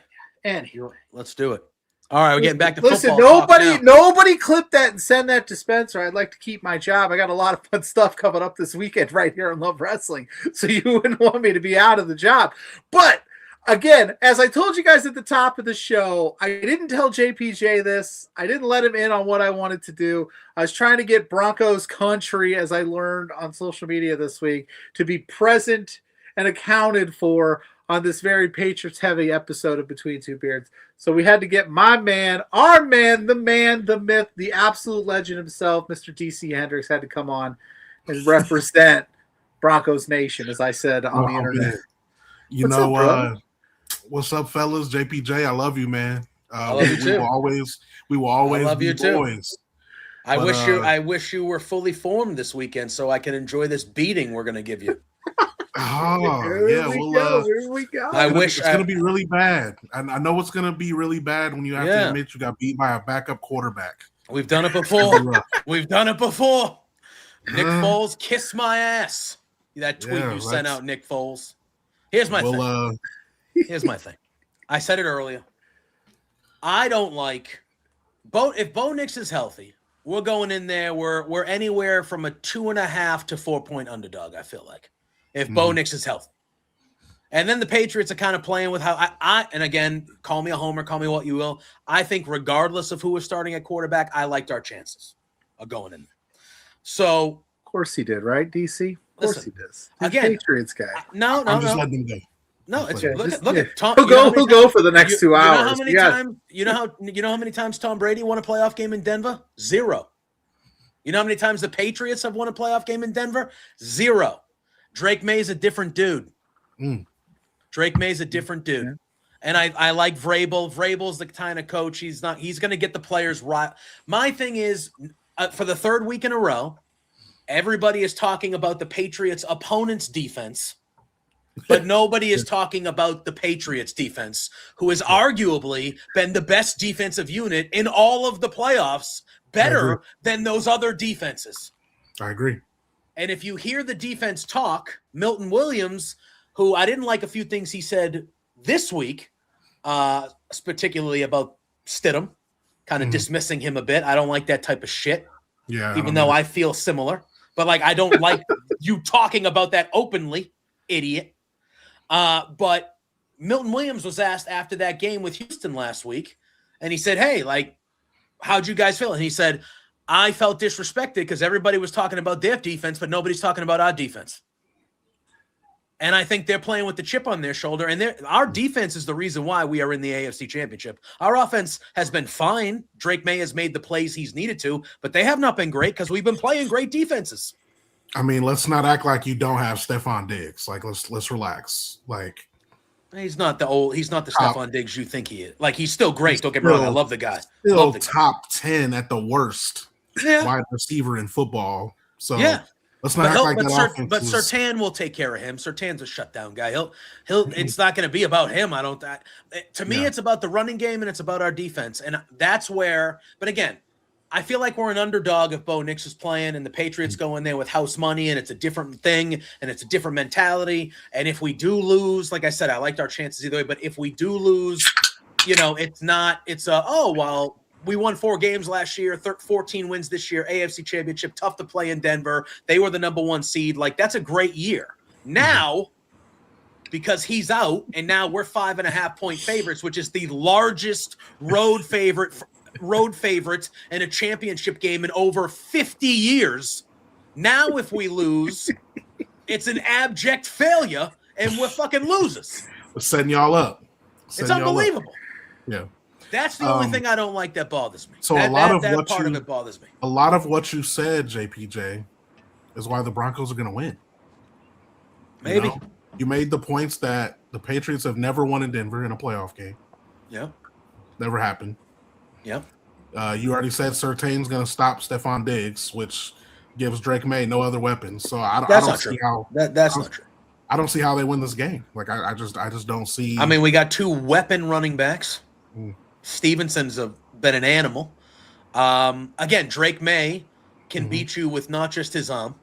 Let's do it. All right, we're getting back to football. Listen, nobody clip that and send that to Spencer. I'd like to keep my job. I got a lot of fun stuff coming up this weekend right here on Love Wrestling, so you wouldn't want me to be out of the job. But again, as I told you guys at the top of the show, I didn't tell JPJ this. I didn't let him in on what I wanted to do. I was trying to get Broncos country, as I learned on social media this week, to be present and accounted for on this very Patriots-heavy episode of Between Two Beards. So we had to get my man, our man, the myth, the absolute legend himself, Mr. DC Hendrix, had to come on and represent Broncos Nation, as I said on the internet. Man. What's up, fellas? JPJ, I love you, man. I love you too. We will always love be you too. boys. I wish you were fully formed this weekend so I can enjoy this beating we're going to give you. Here we go. I wish it's going to be really bad. I know it's going to be really bad when you have to admit you got beat by a backup quarterback. We've done it before. Nick Foles, kiss my ass. That tweet you sent out, Nick Foles. Here's my thing. Here's my thing. I said it earlier. I don't like if Bo Nix is healthy. We're going in there. We're anywhere from a 2.5 to 4 point underdog. I feel like. If Bo Nix is healthy. And then the Patriots are kind of playing with how and again, call me a homer, call me what you will. I think regardless of who was starting at quarterback, I liked our chances of going in there. So. Of course he did, right, DC? Of course he does. Again, Patriots guy. No. I'm just letting him go. No, it's look at Tom. He'll go for the next 2 hours. You know how many times Tom Brady won a playoff game in Denver? 0. You know how many times the Patriots have won a playoff game in Denver? 0. Drake May's a different dude. Drake May's a different dude. Yeah. And I like Vrabel. Vrabel's the kind of coach. He's going to get the players right. My thing is, for the 3rd week in a row, everybody is talking about the Patriots' opponent's defense, but nobody is talking about the Patriots' defense, who has arguably been the best defensive unit in all of the playoffs, better than those other defenses. I agree. And if you hear the defense talk, Milton Williams, who I didn't like a few things he said this week, particularly about Stidham, kind of dismissing him a bit. I don't like that type of shit. Yeah. Even though I feel similar. But I don't like you talking about that openly, idiot. But Milton Williams was asked after that game with Houston last week, and he said, hey, how'd you guys feel? And he said, I felt disrespected because everybody was talking about their defense, but nobody's talking about our defense. And I think they're playing with the chip on their shoulder. And our defense is the reason why we are in the AFC Championship. Our offense has been fine. Drake May has made the plays he's needed to, but they have not been great because we've been playing great defenses. I mean, let's not act like you don't have Stephon Diggs. Like, let's relax. Like, he's not the Stephon Diggs you think he is. Like, he's still great. Don't get me wrong. I love the guy. Still top 10 at the worst wide receiver in football. So let's not act like that offense. But Surtain will take care of him. Surtain's a shutdown guy. He'll. It's not going to be about him. I don't. To me, it's about the running game and it's about our defense, and that's where. But again, I feel like we're an underdog if Bo Nix is playing and the Patriots go in there with house money and it's a different thing and it's a different mentality. And if we do lose, like I said, I liked our chances either way. But if we do lose, we won 4 games last year, 14 wins this year, AFC Championship, tough to play in Denver. They were the number 1 seed. Like, that's a great year. Now, because he's out and now we're 5.5-point favorites, which is the largest road favorite in a championship game in over 50 years. Now, if we lose, it's an abject failure and we're fucking losers. We're setting y'all up. It's unbelievable. Yeah. That's the only thing I don't like that bothers me. So that part of it bothers me. A lot of what you said, JPJ, is why the Broncos are going to win. Maybe. You made the points that the Patriots have never won in Denver in a playoff game. Yeah. Never happened. Yeah. You already said Surtain's going to stop Stephon Diggs, which gives Drake May no other weapons. So I don't see how that's not true. I don't see how they win this game. Like I just don't see. I mean, we got 2 weapon running backs. Stevenson's been an animal. Again, Drake May can beat you with not just his arm.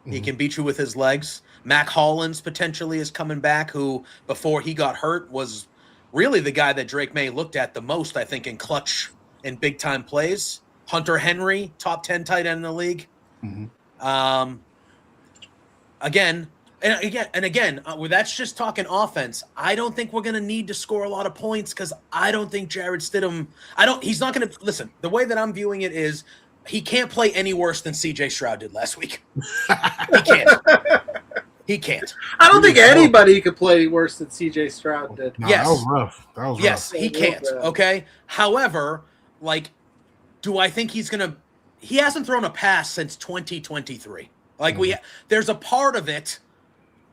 He can beat you with his legs. Mac Hollins potentially is coming back, who before he got hurt was really the guy that Drake May looked at the most, I think, in clutch and big time plays. Hunter Henry, top 10 tight end in the league. Again, that's just talking offense. I don't think we're going to need to score a lot of points because I don't think Jared Stidham. He's not going to listen. The way that I'm viewing it is he can't play any worse than CJ Stroud did last week. He can't. He can't. I don't think anybody could play worse than CJ Stroud did. No, that was rough. Yes, he can't. Okay. However, do I think he's going to? He hasn't thrown a pass since 2023. There's a part of it.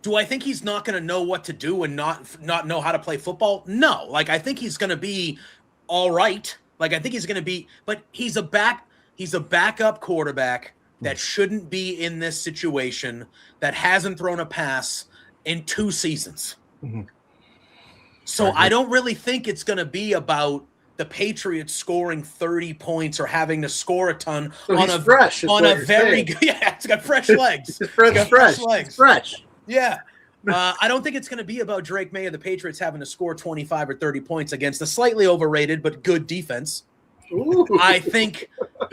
Do I think he's not going to know what to do and not know how to play football? No. I think he's going to be all right. I think he's going to be, but he's a backup quarterback that shouldn't be in this situation, that hasn't thrown a pass in 2 seasons. So I don't really think it's going to be about the Patriots scoring 30 points or having to score a ton it's got fresh legs. It's fresh. Yeah. I don't think it's going to be about Drake May or the Patriots having to score 25 or 30 points against a slightly overrated but good defense. Ooh. I think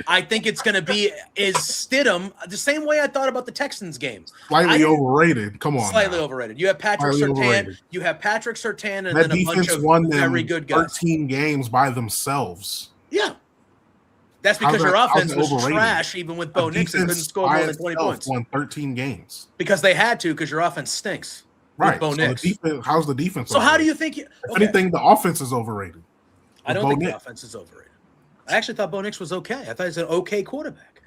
it's going to be Stidham the same way I thought about the Texans game. Slightly overrated. Come on. Slightly overrated. You have Patrick Surtain. You have Patrick Surtain and that then a bunch of very good guys. 13 games by themselves. Yeah. That's because your offense was trash even with Bo Nix and couldn't score more than 20 points. Won 13 games. Because they had to because your offense stinks. Right. Bo Nix. How's the defense? So how do you think If anything, the offense is overrated. I don't think the offense is overrated. I actually thought Bo Nix was okay. I thought he's an okay quarterback.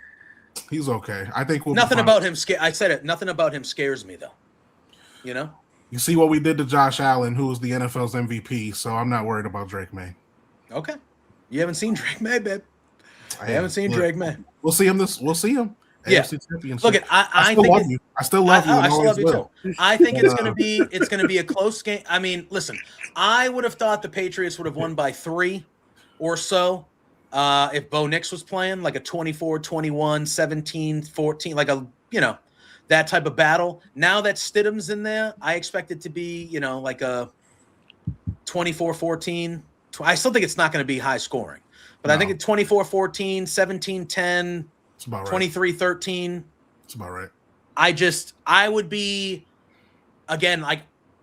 He's okay. I think nothing about him. I said it. Nothing about him scares me, though. You know. You see what we did to Josh Allen, who was the NFL's MVP. So I'm not worried about Drake May. Okay. You haven't seen Drake May, babe. I haven't seen Drake May. We'll see him. We'll see him. Yeah. Look, I still love you. I still love you. I still love you too. I think it's going to be a close game. I mean, listen. I would have thought the Patriots would have won by 3 or so. If Bo Nix was playing like a 24-21, 17-14, like that type of battle. Now that Stidham's in there, I expect it to be, like a 24-14. I still think it's not going to be high scoring, but I think it's 24-14, 17-10, 23-13. That's about right. I would be, again,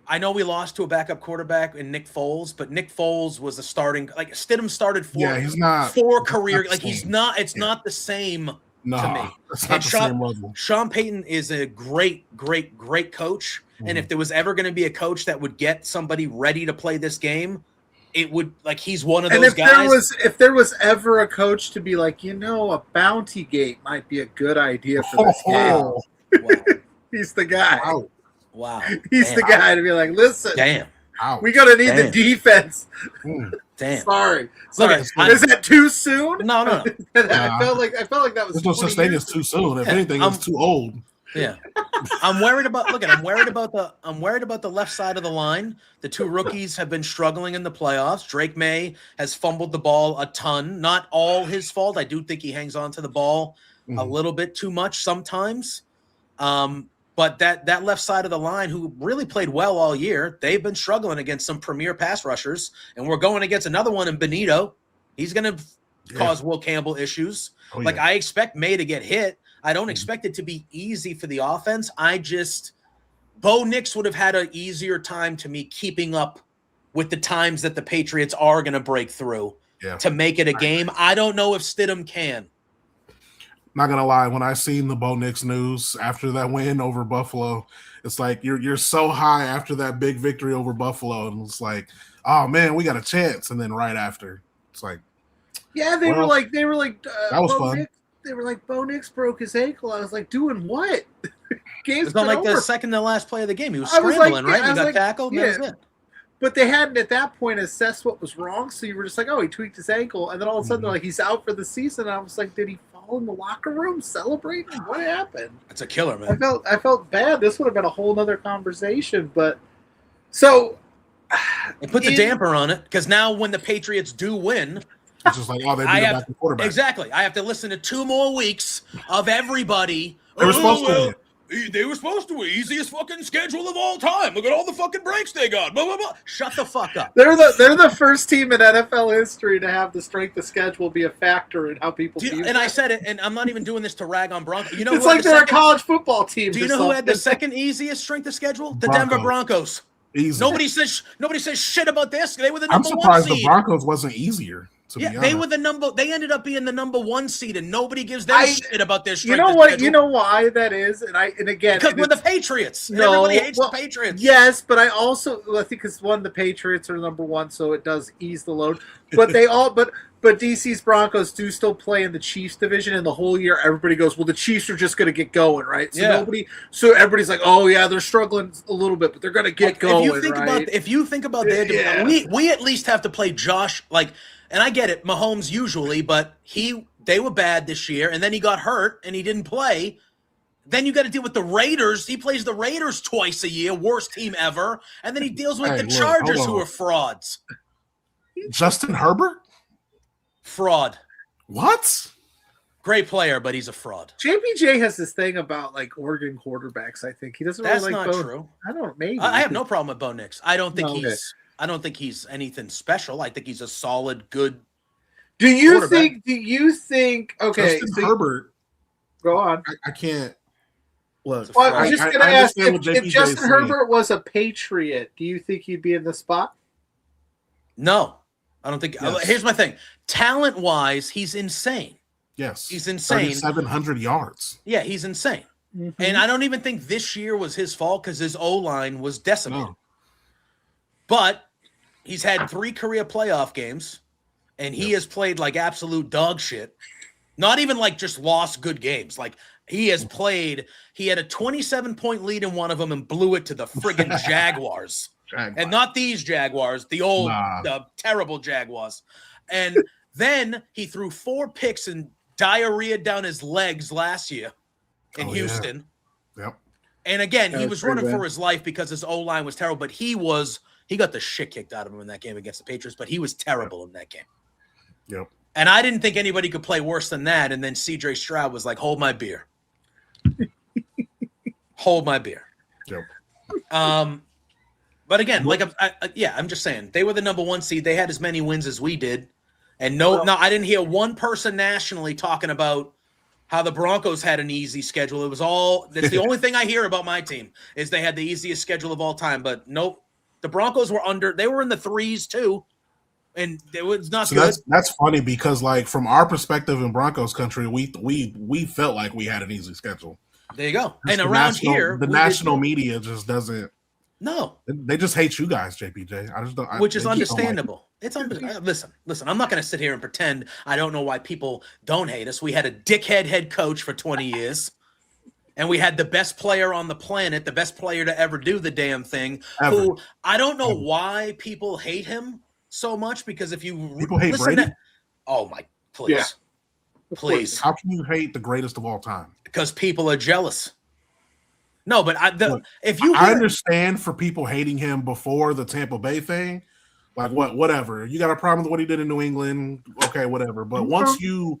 I know we lost to a backup quarterback in Nick Foles, but Nick Foles was a starting. Like Stidham started he's not four career. not like he's not. It's not the same to me. It's not the same level. Sean Payton is a great coach, and if there was ever going to be a coach that would get somebody ready to play this game, it would he's one of those guys. If there was ever a coach to be like, a bounty gate might be a good idea for this game. Wow. He's the guy. Wow. He's the guy to be like, listen. Damn. We're going to need the defense. Damn. Sorry. Look, is that too soon? No. I felt like that was. There's no such thing as too soon. If anything, it's too old. Yeah. I'm worried about the left side of the line. The two rookies have been struggling in the playoffs. Drake May has fumbled the ball a ton. Not all his fault. I do think he hangs on to the ball a little bit too much sometimes. But that left side of the line, who really played well all year, they've been struggling against some premier pass rushers. And we're going against another one in Benito. He's going to cause Will Campbell issues. I expect May to get hit. I don't expect it to be easy for the offense. Bo Nix would have had an easier time to me keeping up with the times that the Patriots are going to break through to make it a game. I don't know if Stidham can. Not gonna lie, when I seen the Bo Nix news after that win over Buffalo, it's like you're so high after that big victory over Buffalo, and it's like, oh man, we got a chance. And then right after, it's like, they were like, that was Bo fun. Nix, they were like, Bo Nix broke his ankle. I was like, doing what? Game's It's not like over. the second to last play of the game. He was scrambling, right? He got tackled. Yeah. That was it. But they hadn't at that point assessed what was wrong, so you were just like, oh, he tweaked his ankle, and then all of a sudden they're like, he's out for the season. And I was like, did he fall in the locker room celebrating? What happened? It's a killer, man. I felt bad. This would have been a whole other conversation, but so it puts a damper on it because now when the Patriots do win, it's just like, oh, they beat a backup quarterback. Exactly. I have to listen to 2 more weeks of everybody. They were supposed to. They were supposed to. Easiest fucking schedule of all time. Look at all the fucking breaks they got. Blah, blah, blah. Shut the fuck up. They're the first team in NFL history to have the strength of schedule be a factor in how people view and I said it, and I'm not even doing this to rag on Broncos. You know, it's like they're a college football team. Do you know who had the second easiest strength of schedule? The Denver Broncos. Easy. Nobody says shit about this. They were the number 1 seed. I'm surprised the Broncos wasn't easier. They were They ended up being the number 1 seed, and nobody gives them shit about their strength. You know what? Schedule. You know why that is, and again, because we're the Patriots. And everybody hates the Patriots. Yes, but I think it's the Patriots are number 1, so it does ease the load. But but DC's Broncos do still play in the Chiefs division, and the whole year everybody goes, well, the Chiefs are just going to get going, right? So everybody's like, oh yeah, they're struggling a little bit, but they're going to get going. If you think about their division, we at least have to play Josh and I get it, Mahomes usually, but they were bad this year, and then he got hurt and he didn't play. Then you got to deal with the Raiders. He plays the Raiders twice a year, worst team ever, and then he deals with the Chargers, who are frauds. Justin Herbert? Fraud. What? Great player, but he's a fraud. JPJ has this thing about Oregon quarterbacks. I think he doesn't. That's really not true. I don't. Maybe I have no problem with Bo Nix. I don't think he's anything special. I think he's a solid, good. Do you think? Okay, Justin Herbert. Go on. I can't. Look, I'm just going to ask if Justin Herbert was a Patriot. Do you think he'd be in the spot? No, I don't think. Yes. Here's my thing. Talent-wise, he's insane. Yes, he's insane. 700 yards. Yeah, he's insane. Mm-hmm. And I don't even think this year was his fault because his O-line was decimated. No. But he's had 3 career playoff games, and he has played like absolute dog shit. Not even just lost good games. He has played. He had a 27-point lead in one of them and blew it to the friggin' Jaguars. And not these Jaguars, the old, the terrible Jaguars. And then he threw 4 picks and diarrhea down his legs last year in Houston. Yeah. Yep. And again, he was running for his life because his O-line was terrible, but he got the shit kicked out of him in that game against the Patriots, but he was terrible in that game. Yep. And I didn't think anybody could play worse than that. And then CJ Stroud was like, hold my beer. Hold my beer. Yep. But again, I'm just saying, they were the number 1 seed. They had as many wins as we did. And no, I didn't hear one person nationally talking about how the Broncos had an easy schedule. That's the only thing I hear about my team is they had the easiest schedule of all time. But nope, the Broncos were they were in the 3s too. And it was not good. That's funny because, like, from our perspective in Broncos country, we felt like we had an easy schedule. There you go. Just and around here, the national media just doesn't. No, they just hate you guys, JPJ. I just don't. Which is understandable. It's listen. I'm not going to sit here and pretend I don't know why people don't hate us. We had a dickhead head coach for 20 years. And we had the best player on the planet, the best player to ever do the damn thing, who I don't know why people hate him so much, because if you people hate Brady, please. How can you hate the greatest of all time? Because people are jealous. No, but I understand for people hating him before the Tampa Bay thing, like whatever. You got a problem with what he did in New England, okay, whatever. But once you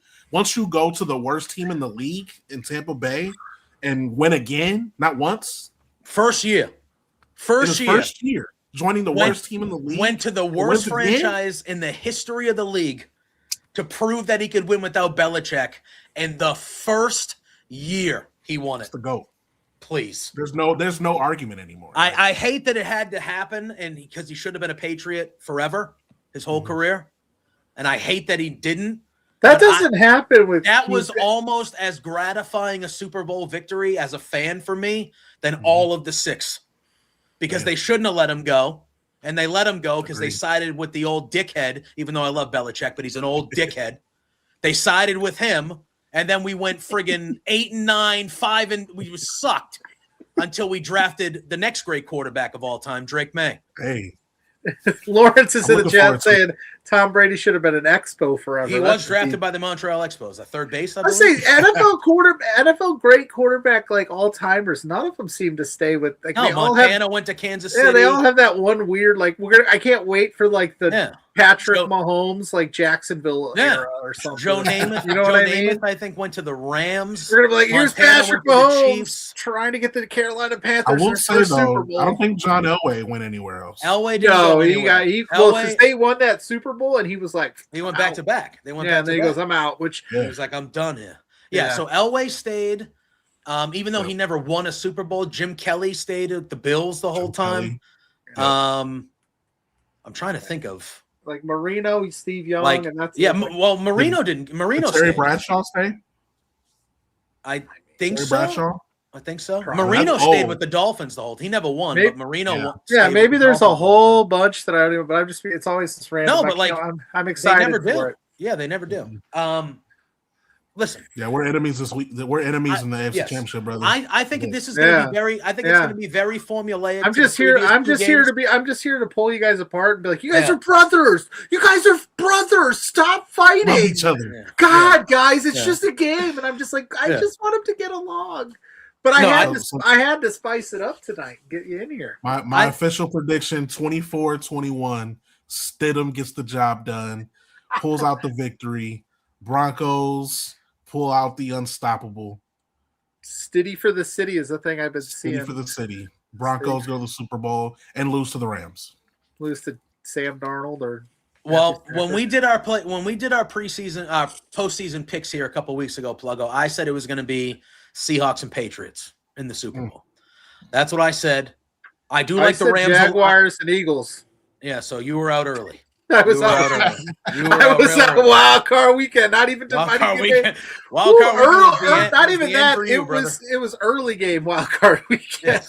go to the worst team in the league in Tampa Bay and win again, not once, first year, joining the worst team in the league. Went to the worst franchise in the history of the league to prove that he could win without Belichick. And the first year he won it. It's the GOAT. Please. There's no argument anymore. I hate that it had to happen, and because he should have been a Patriot forever, his whole career. And I hate that he didn't. That doesn't happen with that was almost as gratifying a Super Bowl victory as a fan for me than all of the 6. Because they shouldn't have let him go. And they let him go because they sided with the old dickhead, even though I love Belichick, but he's an old dickhead. They sided with him, and then we went friggin' 8-9, 5, and we sucked until we drafted the next great quarterback of all time, Drake May. Hey. Lawrence is in the chat saying Tom Brady should have been an Expo forever. He was drafted by the Montreal Expos, a third base. I say NFL great quarterback, like all timers. None of them seem to stay with. Like, no, Montana went to Kansas City. Yeah, they all have that one weird. Like I can't wait for like the Patrick Mahomes, like Jacksonville era or something. Joe Namath, you know what I mean? I think went to the Rams. We're gonna be like, here's Patrick Mahomes trying to get the Carolina Panthers. I will say though, I don't think John Elway went anywhere else. Elway didn't. Because they won that Super Bowl and he was like, he went back to back. They went back and then he goes, I'm out. Which he was like, I'm done here. Yeah. So Elway stayed, even though he never won a Super Bowl. Jim Kelly stayed at the Bills the whole time. I'm trying to think of like Marino, Steve Young, and that's Marino didn't. Marino Terry Bradshaw stay. I think Terry so. Bradshaw? I think so. Marino stayed with the Dolphins the whole. He never won, but Marino won. Yeah, maybe there's a whole bunch that I don't even. But it's always just random. No, but like I'm excited. They never do. For it. Yeah, they never do. Listen. Yeah, we're enemies this week. We're enemies in the AFC Championship, brother. I think this is going to be very. I think it's going to be very formulaic. I'm just here to pull you guys apart and be like, you guys are brothers. You guys are brothers. Stop fighting each other. God, guys, it's just a game, and I'm just like, I just want them to get along. But I had to spice it up tonight and get you in here. My official prediction, 24-21. Stidham gets the job done, pulls out the victory. Broncos pull out the unstoppable. Stiddy for the city is the thing I've been seeing. Stiddy for the city. Broncos go to the Super Bowl and lose to the Rams. Lose to Sam Darnold or when we did our postseason picks here a couple weeks ago, Pluggo, I said it was going to be Seahawks and Patriots in the Super Bowl. That's what I said. I like the Rams. Jaguars and Eagles. Yeah, so you were out early. I was out wild card weekend. Not even wild card weekend. Not even that. It was early game wild card weekend.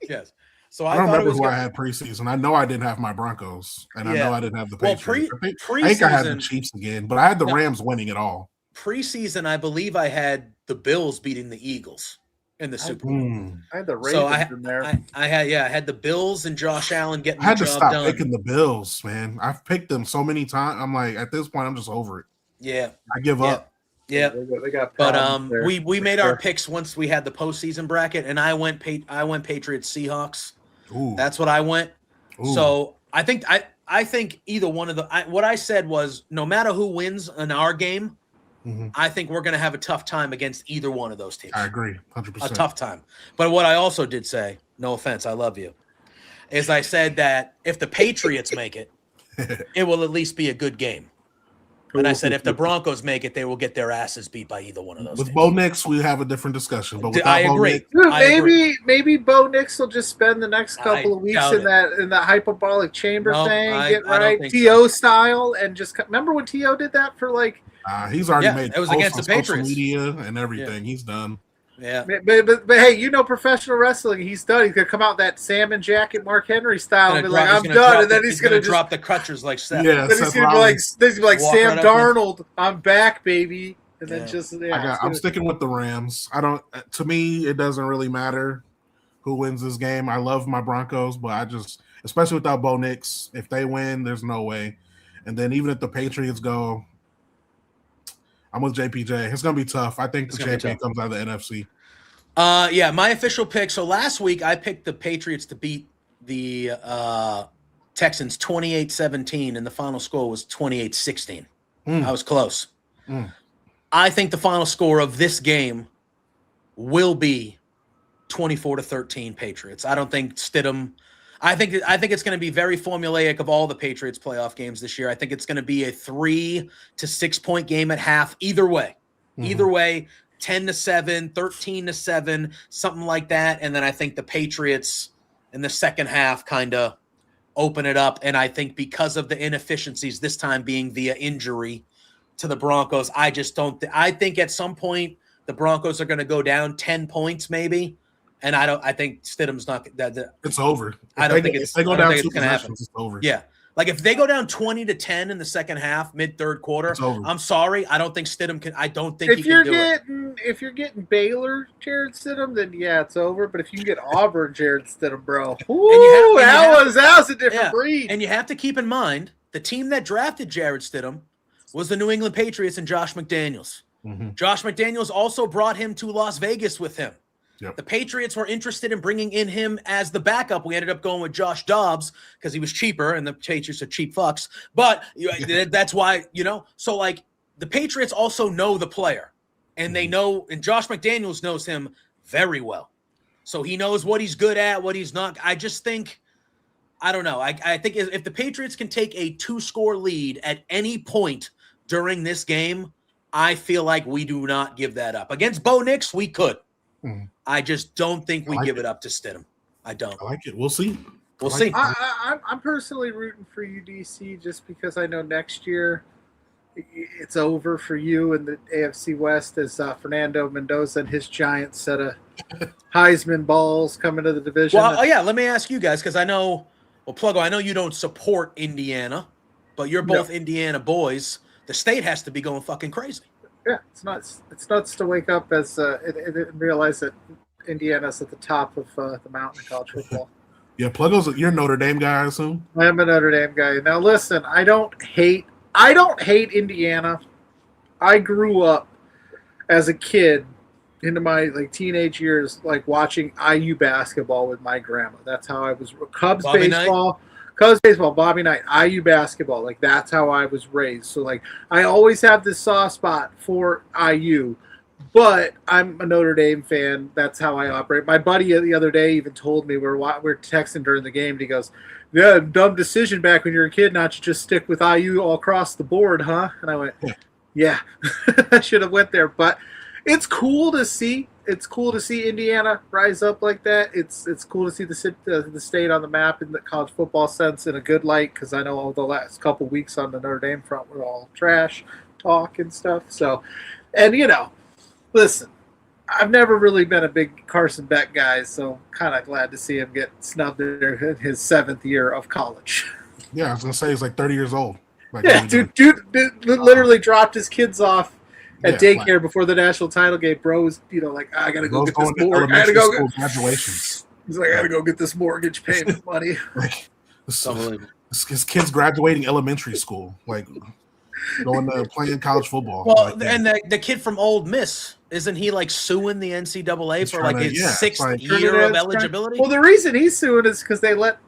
Yes. So I don't remember who I had preseason. I know I didn't have my Broncos, and I know I didn't have the Patriots. I think I had the Chiefs again, but I had the Rams winning it all. Preseason, I believe I had the Bills beating the Eagles in the Super Bowl. I had the Ravens in there. I had the Bills and Josh Allen getting the job done. I had to stop picking the Bills, man. I've picked them so many times. I'm like, at this point, I'm just over it. Yeah. I give up. Yeah. They got but we made our picks once we had the postseason bracket, and I went Patriots Seahawks. Ooh. That's what I went. Ooh. So I think either one of what I said was no matter who wins in our game, I think we're going to have a tough time against either one of those teams. I agree, 100%. A tough time. But what I also did say, no offense, I love you, is I said that if the Patriots make it, it will at least be a good game. And I said, if the Broncos make it, they will get their asses beat by either one of those. With Bo Nix, we have a different discussion. But I agree. Maybe Bo Nix will just spend the next couple of weeks in that hyperbolic chamber thing, get right, TO style, and just remember when TO did that for like. He's already made. It was against the Patriots. Media and everything. He's done. Yeah, but hey, professional wrestling. He's done. He's gonna come out that salmon jacket, Mark Henry style, and be like, "I'm done," and then he's gonna drop the crutchers like Seth. Yeah, then he's gonna be like Sam Darnold. I'm back, baby. And then I'm sticking with the Rams. I don't. To me, it doesn't really matter who wins this game. I love my Broncos, but especially without Bo Nix, if they win, there's no way. And then even if the Patriots go. I'm with JPJ. It's going to be tough. I think the champion comes out of the NFC. My official pick. So last week I picked the Patriots to beat the Texans 28-17, and the final score was 28-16. I was close. I think the final score of this game will be 24-13 Patriots. I don't think Stidham. I think it's going to be very formulaic of all the Patriots playoff games this year. I think it's going to be a 3 to 6 point game at half. Either way, 10-7, 13-7, something like that. And then I think the Patriots in the second half kind of open it up. And I think because of the inefficiencies, this time being via injury to the Broncos, I just don't. I think at some point the Broncos are going to go down 10 points, maybe. And I think Stidham's not that. It's over. I don't think it's going to happen. It's over. Yeah. Like if they go down 20-10 in the second half, mid-third quarter, I'm sorry. I don't think Stidham can. I don't think he can do it. If you're getting Baylor, Jared Stidham, then yeah, it's over. But if you can get Auburn, Jared Stidham, bro, that was a different breed. And you have to keep in mind the team that drafted Jared Stidham was the New England Patriots and Josh McDaniels. Josh McDaniels also brought him to Las Vegas with him. Yep. The Patriots were interested in bringing in him as the backup. We ended up going with Josh Dobbs because he was cheaper, and the Patriots are cheap fucks. But that's why, So, like, the Patriots also know the player, and they know – and Josh McDaniels knows him very well. So he knows what he's good at, what he's not. I just think – I don't know. I think if the Patriots can take a 2-score lead at any point during this game, I feel like we do not give that up. Against Bo Nix, we could. I just don't think we give it up to Stidham. I don't. I like it. We'll see. We'll see. I'm personally rooting for you, DC, just because I know next year it's over for you in the AFC West as Fernando Mendoza and his giant set of Heisman balls come into the division. Well, let me ask you guys, because I know, Pluggo, I know you don't support Indiana, but you're both Indiana boys. The state has to be going fucking crazy. Yeah, it's nuts. It's nuts to wake up and realize that Indiana's at the top of the mountain in college football. Yeah, Pluggo's you're a Notre Dame guy, I assume. I am a Notre Dame guy. Now, listen, I don't hate Indiana. I grew up as a kid into my teenage years, watching IU basketball with my grandma. That's how I was. Cubs baseball. Cubs baseball, Bobby Knight, IU basketball, that's how I was raised. So, I always have this soft spot for IU, but I'm a Notre Dame fan. That's how I operate. My buddy the other day even told me, we're texting during the game, and he goes, yeah, dumb decision back when you were a kid not to just stick with IU all across the board, huh? And I went, yeah, I should have went there. But it's cool to see. It's cool to see Indiana rise up like that. It's cool to see the state on the map in the college football sense in a good light, because I know the last couple weeks on the Notre Dame front were all trash talk and stuff. So, and listen, I've never really been a big Carson Beck guy, so kind of glad to see him get snubbed in his 7th year of college. Yeah, I was gonna say he's 30 years old. Dude literally dropped his kids off at daycare before the national title game. Bros, I gotta go get this mortgage. I gotta go graduations. He's like, I gotta go get this mortgage payment money. His kid's graduating elementary school, going to playing college football. Well, and the kid from Ole Miss, isn't he suing the NCAA for his 6th year of eligibility? Well, the reason he's suing is because they let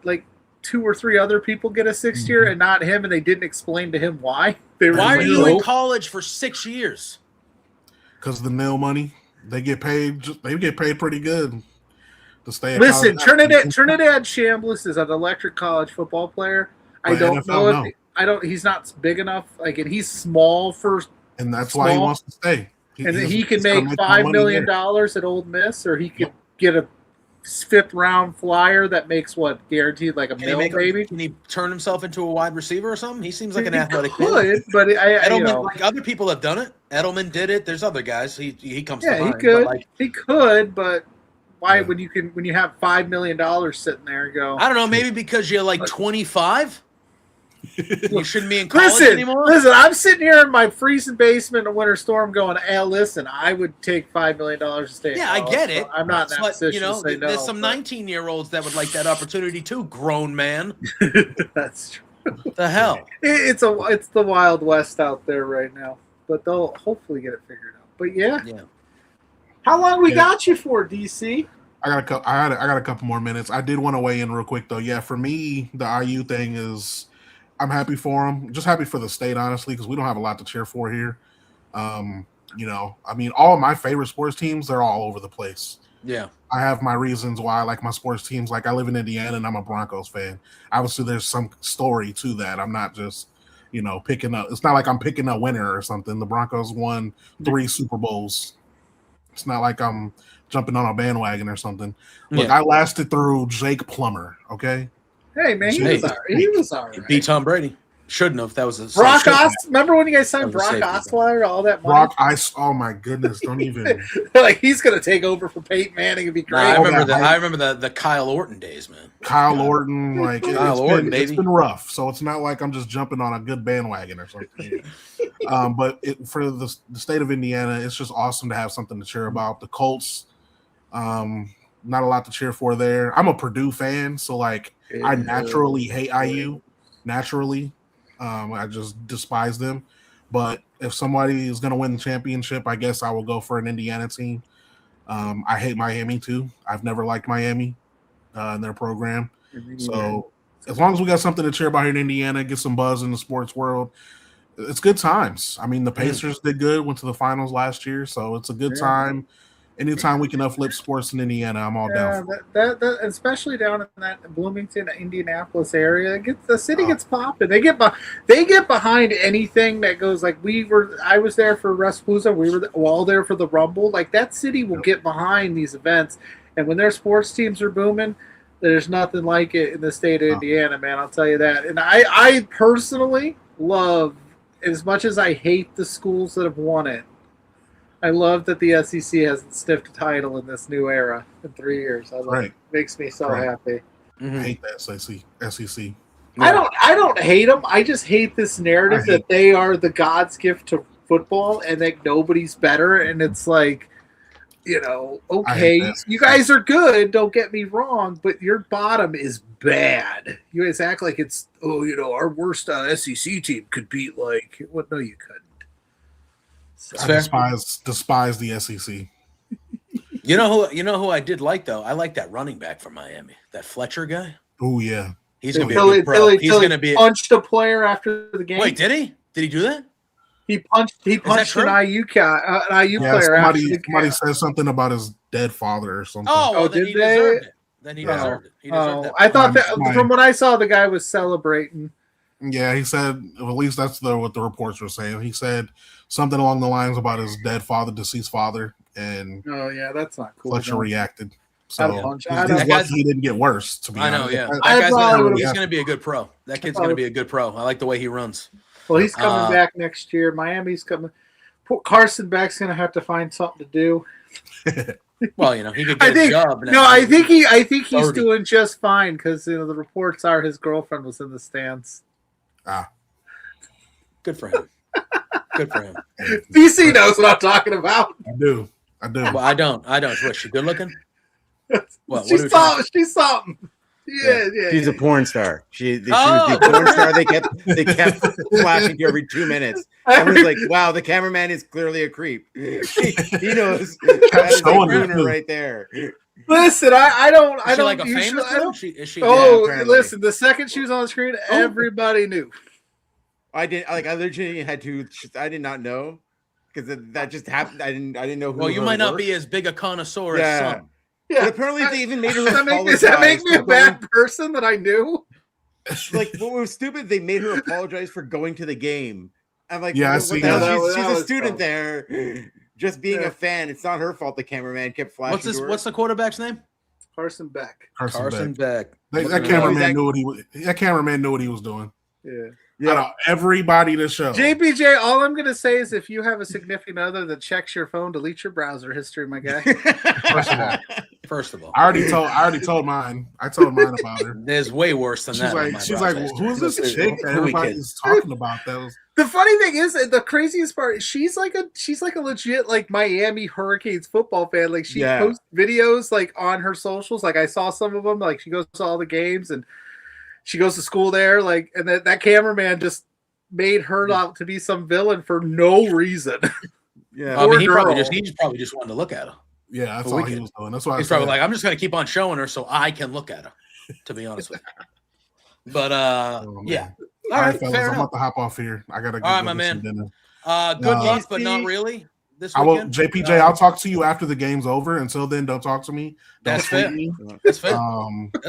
2 or 3 other people get a 6th year and not him, and they didn't explain to him why. Why are you in college for 6 years? Because the nil money, they get paid. They get paid pretty good to stay. Listen, Trinidad Chambliss is an electric college football player. I don't know He's not big enough. Like, and he's small for. And that's why he wants to stay. He can make $5 million at Ole Miss, or he could get a 5th round flyer that makes what guaranteed like $1 million, maybe. Can he turn himself into a wide receiver or something? He seems like an athletic kid. But Edelman, like other people have done it. Edelman did it. There's other guys. He comes to mind. He could, but why when you have $5 million sitting there, go? I don't know. Maybe because you're like 25. You shouldn't be in college anymore. Listen, I'm sitting here in my freezing basement in a winter storm going, hey, listen, I would take $5 million to stay in college. I get it. So I'm not in that position to say no. There's some 19-year-olds that would like that opportunity too, grown man. That's true. The hell? It's the Wild West out there right now. But they'll hopefully get it figured out. But yeah. How long we got you for, DC? I got a couple more minutes. I did want to weigh in real quick though. Yeah, for me, the IU thing is I'm happy for him. Just happy for the state, honestly, because we don't have a lot to cheer for here. I mean, all of my favorite sports teams, they're all over the place. Yeah. I have my reasons why I like my sports teams. Like, I live in Indiana, and I'm a Broncos fan. Obviously, there's some story to that. I'm not just, picking up. It's not like I'm picking a winner or something. The Broncos won 3 Super Bowls. It's not like I'm jumping on a bandwagon or something. Look, I lasted through Jake Plummer, okay? Hey, man, he was all right. He beat Tom Brady. Shouldn't have. That was a Brock Remember when you guys signed Brock Osweiler, all that money? Oh my goodness, don't even. Like, he's going to take over for Peyton Manning and be great. I remember the Kyle Orton days, man. Kyle Orton, it's been rough. So it's not like I'm just jumping on a good bandwagon or something. But for the state of Indiana, it's just awesome to have something to cheer about. The Colts, not a lot to cheer for there. I'm a Purdue fan, so I naturally hate IU. Naturally, I just despise them. But if somebody is going to win the championship, I guess I will go for an Indiana team. I hate Miami too. I've never liked Miami in their program. So as long as we got something to cheer about here in Indiana, get some buzz in the sports world, it's good times. I mean, the Pacers did good, went to the finals last year, so it's a good time. Anytime we can uplift sports in Indiana, I'm all down for it. That especially down in that Bloomington, Indianapolis area, the city gets popping. They get behind anything that goes like I was there for Wrestlepalooza. We were all there for the Rumble. Like, that city will get behind these events, and when their sports teams are booming, there's nothing like it in the state of Indiana, man. I'll tell you that. And I personally love, as much as I hate the schools that have won it, I love that the SEC hasn't sniffed a title in this new era in 3 years. I love it. It makes me so happy. I hate the SEC. Yeah. I don't hate them. I just hate this narrative that they are the God's gift to football and that nobody's better. And it's like, okay, you guys are good. Don't get me wrong, but your bottom is bad. You guys act like it's our worst SEC team could beat what? No, you couldn't. So, I despise the SEC. You know who I did like though? I like that running back from Miami, that Fletcher guy. Oh yeah, he's gonna be a good pro. He's gonna be punched a player after the game. Wait, did he? Did he do that? He punched an IU player. Somebody said something about his dead father or something. Oh, then he deserved it. Then he deserved it. He deserved that. I thought that from what I saw, the guy was celebrating. Yeah, he said, at least that's what the reports were saying. He said something along the lines about his dead father, deceased father, and that's not cool. Fletcher reacted. So he's lucky he didn't get worse, to be honest. I know, yeah. He's going to be a good pro. That kid's going to be a good pro. I like the way he runs. Well, he's coming back next year. Miami's coming. Carson Beck's going to have to find something to do. Well, he could get a job. No, I think he's doing just fine because the reports are his girlfriend was in the stands. Good for him. Good for him. DC knows what I'm talking about. I do. Well, I don't. Was she good looking? What? She's something. Yeah. She's a porn star. She was the porn star. They kept flashing to every 2 minutes. Everyone's like, "Wow, the cameraman is clearly a creep." He knows. That's right there. Listen, I don't. Is she like a famous girl? Is she? Listen. The second she was on the screen, everybody knew. I literally had to. I did not know because that just happened. I didn't know who. Well, you might not be as big a connoisseur as some. Yeah. But apparently they even made her. Does that make me a bad person that I knew? Like, what was stupid? They made her apologize for going to the game. I'm like, Yeah, I what see the hell? that. She's That a was student fun. there, just being a fan. It's not her fault. The cameraman kept flashing. to her. What's the quarterback's name? Carson Beck. Carson Beck. That cameraman knew what he was. That cameraman knew what he was doing. Yeah. Out of everybody to show. JPJ, all I'm going to say is if you have a significant other that checks your phone, delete your browser history, my guy. First of all, I already told mine. I told mine about her. There's way worse than that. She's like, well, who's this chick that everybody's talking about? That was The funny thing is, the craziest part, she's like a legit like Miami Hurricanes football fan. Like she posts videos like on her socials. Like I saw some of them. Like she goes to all the games and she goes to school there. Like, and that cameraman just made her out to be some villain for no reason. Yeah, I mean, he probably just wanted to look at her. Yeah, that's all he was doing. That's why he's probably like, I'm just going to keep on showing her so I can look at her. To be honest with you, but yeah. All right, fellas, I'm about to hop off here. I gotta go. All right, my man. Good luck, but not really. This I will, weekend? JPJ. I'll talk to you after the game's over. Until then, don't talk to me. Don't That's tweet fair. me. That's fair.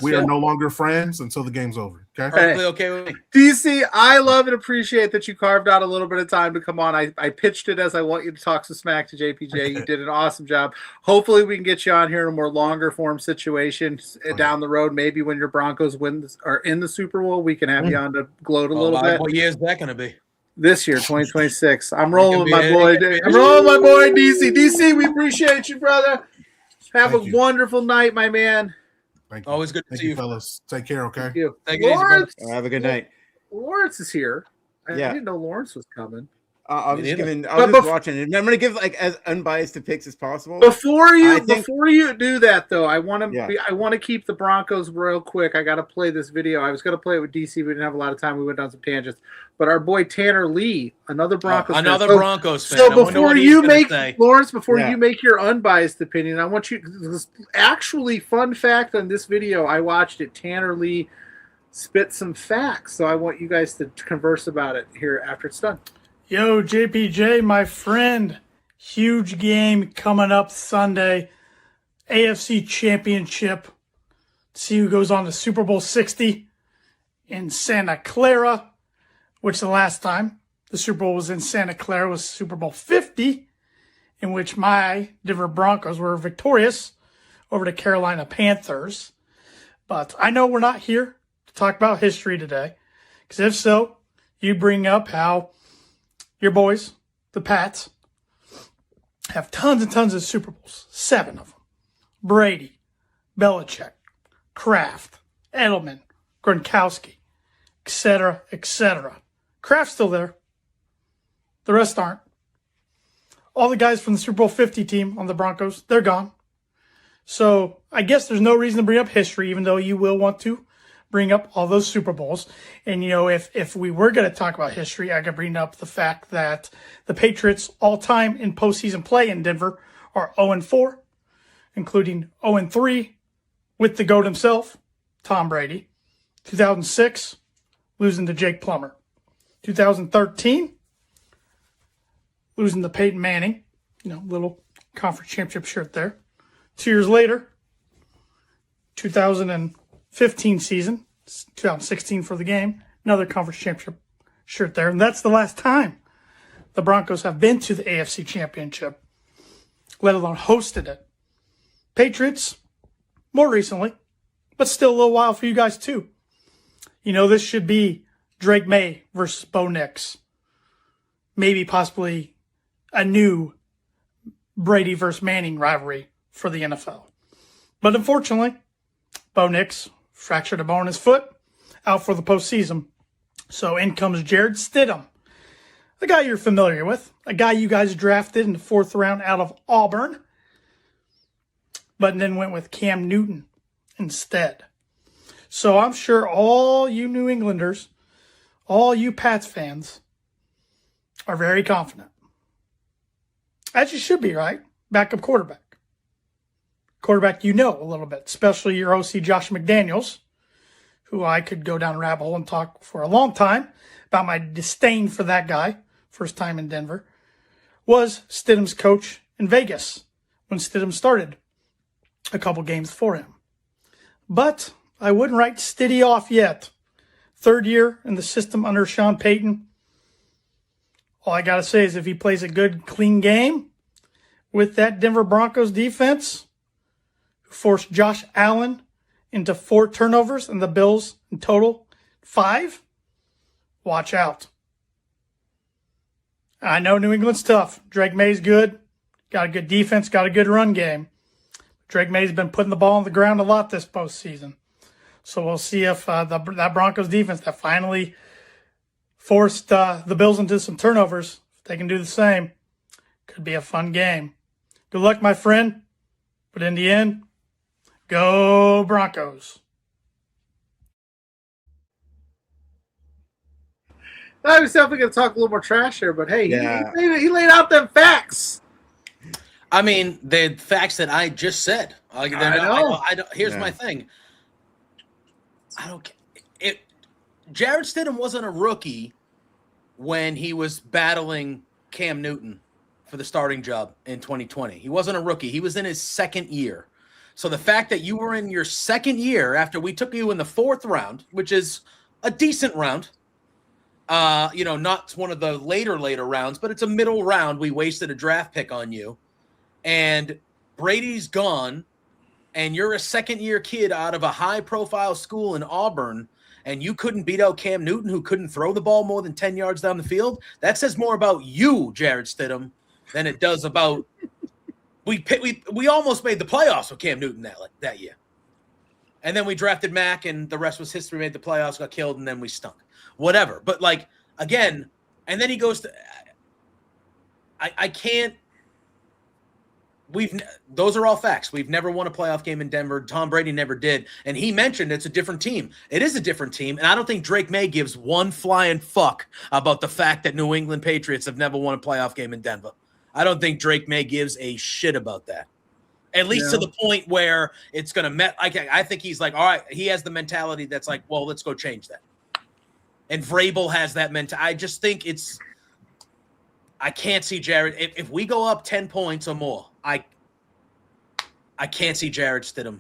We are no longer friends until the game's over. Okay. Perfectly okay with me. DC, I love and appreciate that you carved out a little bit of time to come on. I pitched it as I want you to talk some smack to JPJ. You did an awesome job. Hopefully, we can get you on here in a more longer form situation down the road. Maybe when your Broncos are in the Super Bowl, we can have you on to gloat a little bit. What year is that going to be? This year, 2026. I'm rolling with my boy. I'm rolling with my boy, DC. DC, we appreciate you, brother. Have a wonderful night, my man. Thank you. Always good to see you, fellas. Take care, okay? Thank you. Take it easy, brother. Have a good night. Lawrence is here. I Yeah. didn't know Lawrence was coming. I was just watching it. I'm going to give like as unbiased a picks as possible. Before you do that though, I want to keep the Broncos real quick. I got to play this video. I was going to play it with DC. We didn't have a lot of time. We went down some tangents. But our boy Tanner Lee, another Broncos fan. Broncos fan. So before you make Lawrence, Yeah. you make your unbiased opinion, I want you. Actually, fun fact on this video, I watched it. Tanner Lee spit some facts, so I want you guys to converse about it here after it's done. Yo, JPJ, my friend. Huge game coming up Sunday. AFC Championship. See who goes on to Super Bowl 60 in Santa Clara, which the last time the Super Bowl was in Santa Clara was Super Bowl 50, in which my Denver Broncos were victorious over the Carolina Panthers. But I know we're not here to talk about history today, because if so, you bring up how your boys, the Pats, have tons and tons of Super Bowls. 7 of them. Brady, Belichick, Kraft, Edelman, Gronkowski, etc., etc. Kraft's still there. The rest aren't. All the guys from the Super Bowl 50 team on the Broncos, they're gone. So I guess there's no reason to bring up history, even though you will want to bring up all those Super Bowls. And, you know, if we were going to talk about history, I could bring up the fact that the Patriots all-time in postseason play in Denver are 0-4, including 0-3 with the GOAT himself, Tom Brady. 2006, losing to Jake Plummer. 2013, losing to Peyton Manning. You know, little conference championship shirt there. 2 years later, 2015 season, 2016 for the game, another conference championship shirt there. And that's the last time the Broncos have been to the AFC Championship, let alone hosted it. Patriots, more recently, but still a little while for you guys too. You know, this should be Drake May versus Bo Nix. Maybe possibly a new Brady versus Manning rivalry for the NFL. But unfortunately, Bo Nix fractured a bone in his foot, out for the postseason. So in comes Jared Stidham, a guy you're familiar with, a guy you guys drafted in the 4th round out of Auburn, but then went with Cam Newton instead. So I'm sure all you New Englanders, all you Pats fans, are very confident. As you should be, right? Backup quarterback. Quarterback you know a little bit, especially your OC Josh McDaniels, who I could go down a rabbit hole and talk for a long time about my disdain for that guy, first time in Denver, was Stidham's coach in Vegas when Stidham started a couple games for him. But I wouldn't write Stiddy off yet. third year in the system under Sean Payton. All I got to say is if he plays a good, clean game with that Denver Broncos defense, who forced Josh Allen into 4 turnovers and the Bills in total 5, watch out. I know New England's tough. Drake May's good. Got a good defense, got a good run game. Drake May's been putting the ball on the ground a lot this postseason. So we'll see if that Broncos defense that finally forced the Bills into some turnovers, if they can do the same, could be a fun game. Good luck, my friend. But in the end, go Broncos. I was definitely going to talk a little more trash here, but hey, Yeah. he laid out them facts. I mean, the facts that I just said. I know. Here's my thing. I don't. Jared Stidham wasn't a rookie when he was battling Cam Newton for the starting job in 2020. He wasn't a rookie. He was in his second year. So the fact that you were in your second year after we took you in the 4th round, which is a decent round, not one of the later rounds, but it's a middle round. We wasted a draft pick on you. And Brady's gone, and you're a second-year kid out of a high-profile school in Auburn, and you couldn't beat out Cam Newton, who couldn't throw the ball more than 10 yards down the field. That says more about you, Jared Stidham, than it does about we almost made the playoffs with Cam Newton that year. And then we drafted Mac, and the rest was history. Made the playoffs, got killed, and then we stunk. Whatever. But, again, and then he goes to – I can't – those are all facts. We've never won a playoff game in Denver. Tom Brady never did. And he mentioned it's a different team. It is a different team. And I don't think Drake May gives one flying fuck about the fact that New England Patriots have never won a playoff game in Denver. I don't think Drake May gives a shit about that. At least to the point where it's going to I think he's like, all right, he has the mentality that's like, well, let's go change that. And Vrabel has that mentality. I just think I can't see Jared. If we go up 10 points or more, I can't see Jared Stidham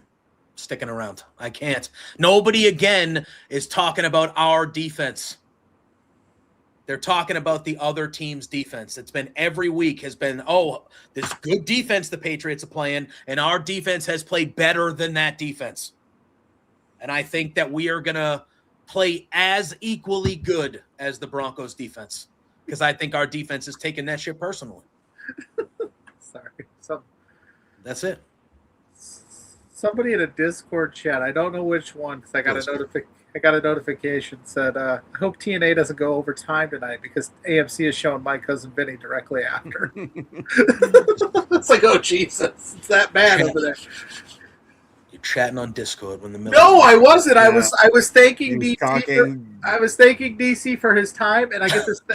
sticking around. I can't. Nobody, again, is talking about our defense. They're talking about the other team's defense. It's been every week has been, this good defense the Patriots are playing, and our defense has played better than that defense. And I think that we are going to play as equally good as the Broncos defense, because I think our defense is taking that shit personally. Sorry. That's it. Somebody in a Discord chat, I don't know which one, because I got a notification said, I hope TNA doesn't go over time tonight because AMC is showing My Cousin Vinny directly after. It's like, oh Jesus, it's that bad over there. You're chatting on Discord when the middle. No, I wasn't. Yeah. I was thanking DC. I was thanking DC for his time, and I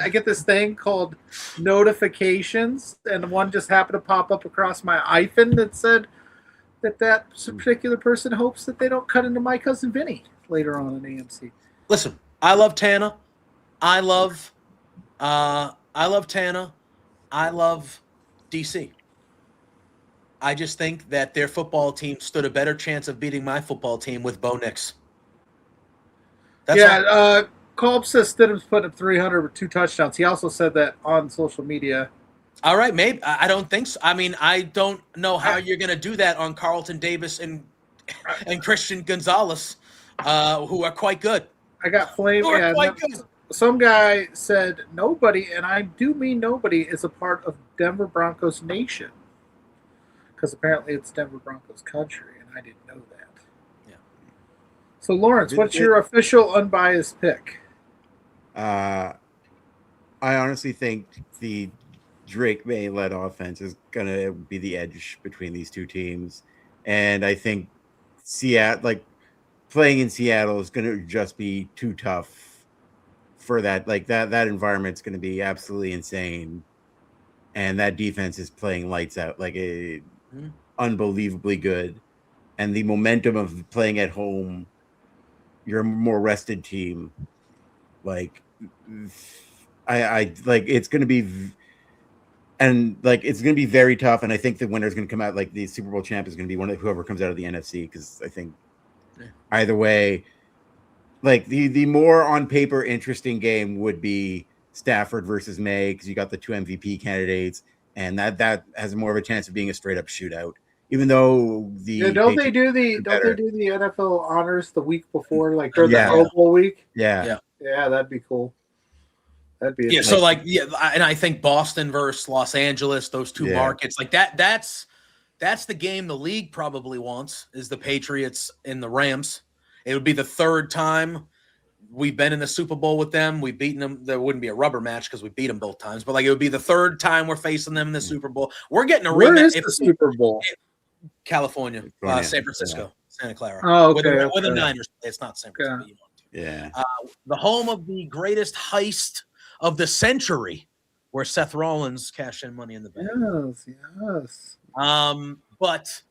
get this thing called notifications, and one just happened to pop up across my iPhone that said that particular person hopes that they don't cut into My Cousin Vinny later on in AMC. Listen, I love Tana. I love Tana. I love DC. I just think that their football team stood a better chance of beating my football team with Bo Nix. Kolb says Stidham's putting up 300 with 2 touchdowns. He also said that on social media. All right, maybe. I don't think so. I mean, I don't know how you're going to do that on Carlton Davis and Christian Gonzalez, who are quite good. I got flamed. Some guy said nobody, and I do mean nobody, is a part of Denver Broncos Nation. Because apparently it's Denver Broncos country, and I didn't know that. Yeah. So, Lawrence, what's your official unbiased pick? I honestly think the Drake May-led offense is going to be the edge between these two teams. And I think playing in Seattle is going to just be too tough for that. That environment's going to be absolutely insane. And that defense is playing lights out, unbelievably good. And the momentum of playing at home, you're a more rested team. It's going to be, it's going to be very tough. And I think the winner's going to come out, the Super Bowl champ is going to be whoever comes out of the NFC. Because I think either way, like the more on paper interesting game would be Stafford versus May, because you got the 2 MVP candidates, and that has more of a chance of being a straight up shootout. Even though don't they do the NFL honors the week before, like during the Pro Bowl week? Yeah, that'd be cool. That'd be So like and I think Boston versus Los Angeles, those two markets, like that's the game the league probably wants, is the Patriots and the Rams. It would be the third time we've been in the Super Bowl with them. We've beaten them. There wouldn't be a rubber match because we beat them both times, but like it would be the third time we're facing them in the Super Bowl. We're getting a rematch. Where is the Super Bowl? California, San Francisco, Santa Clara. Oh, okay. Where the Niners play. It's not San Francisco. Yeah. The home of the greatest heist of the century, where Seth Rollins cashed in Money in the Bank. Yes. But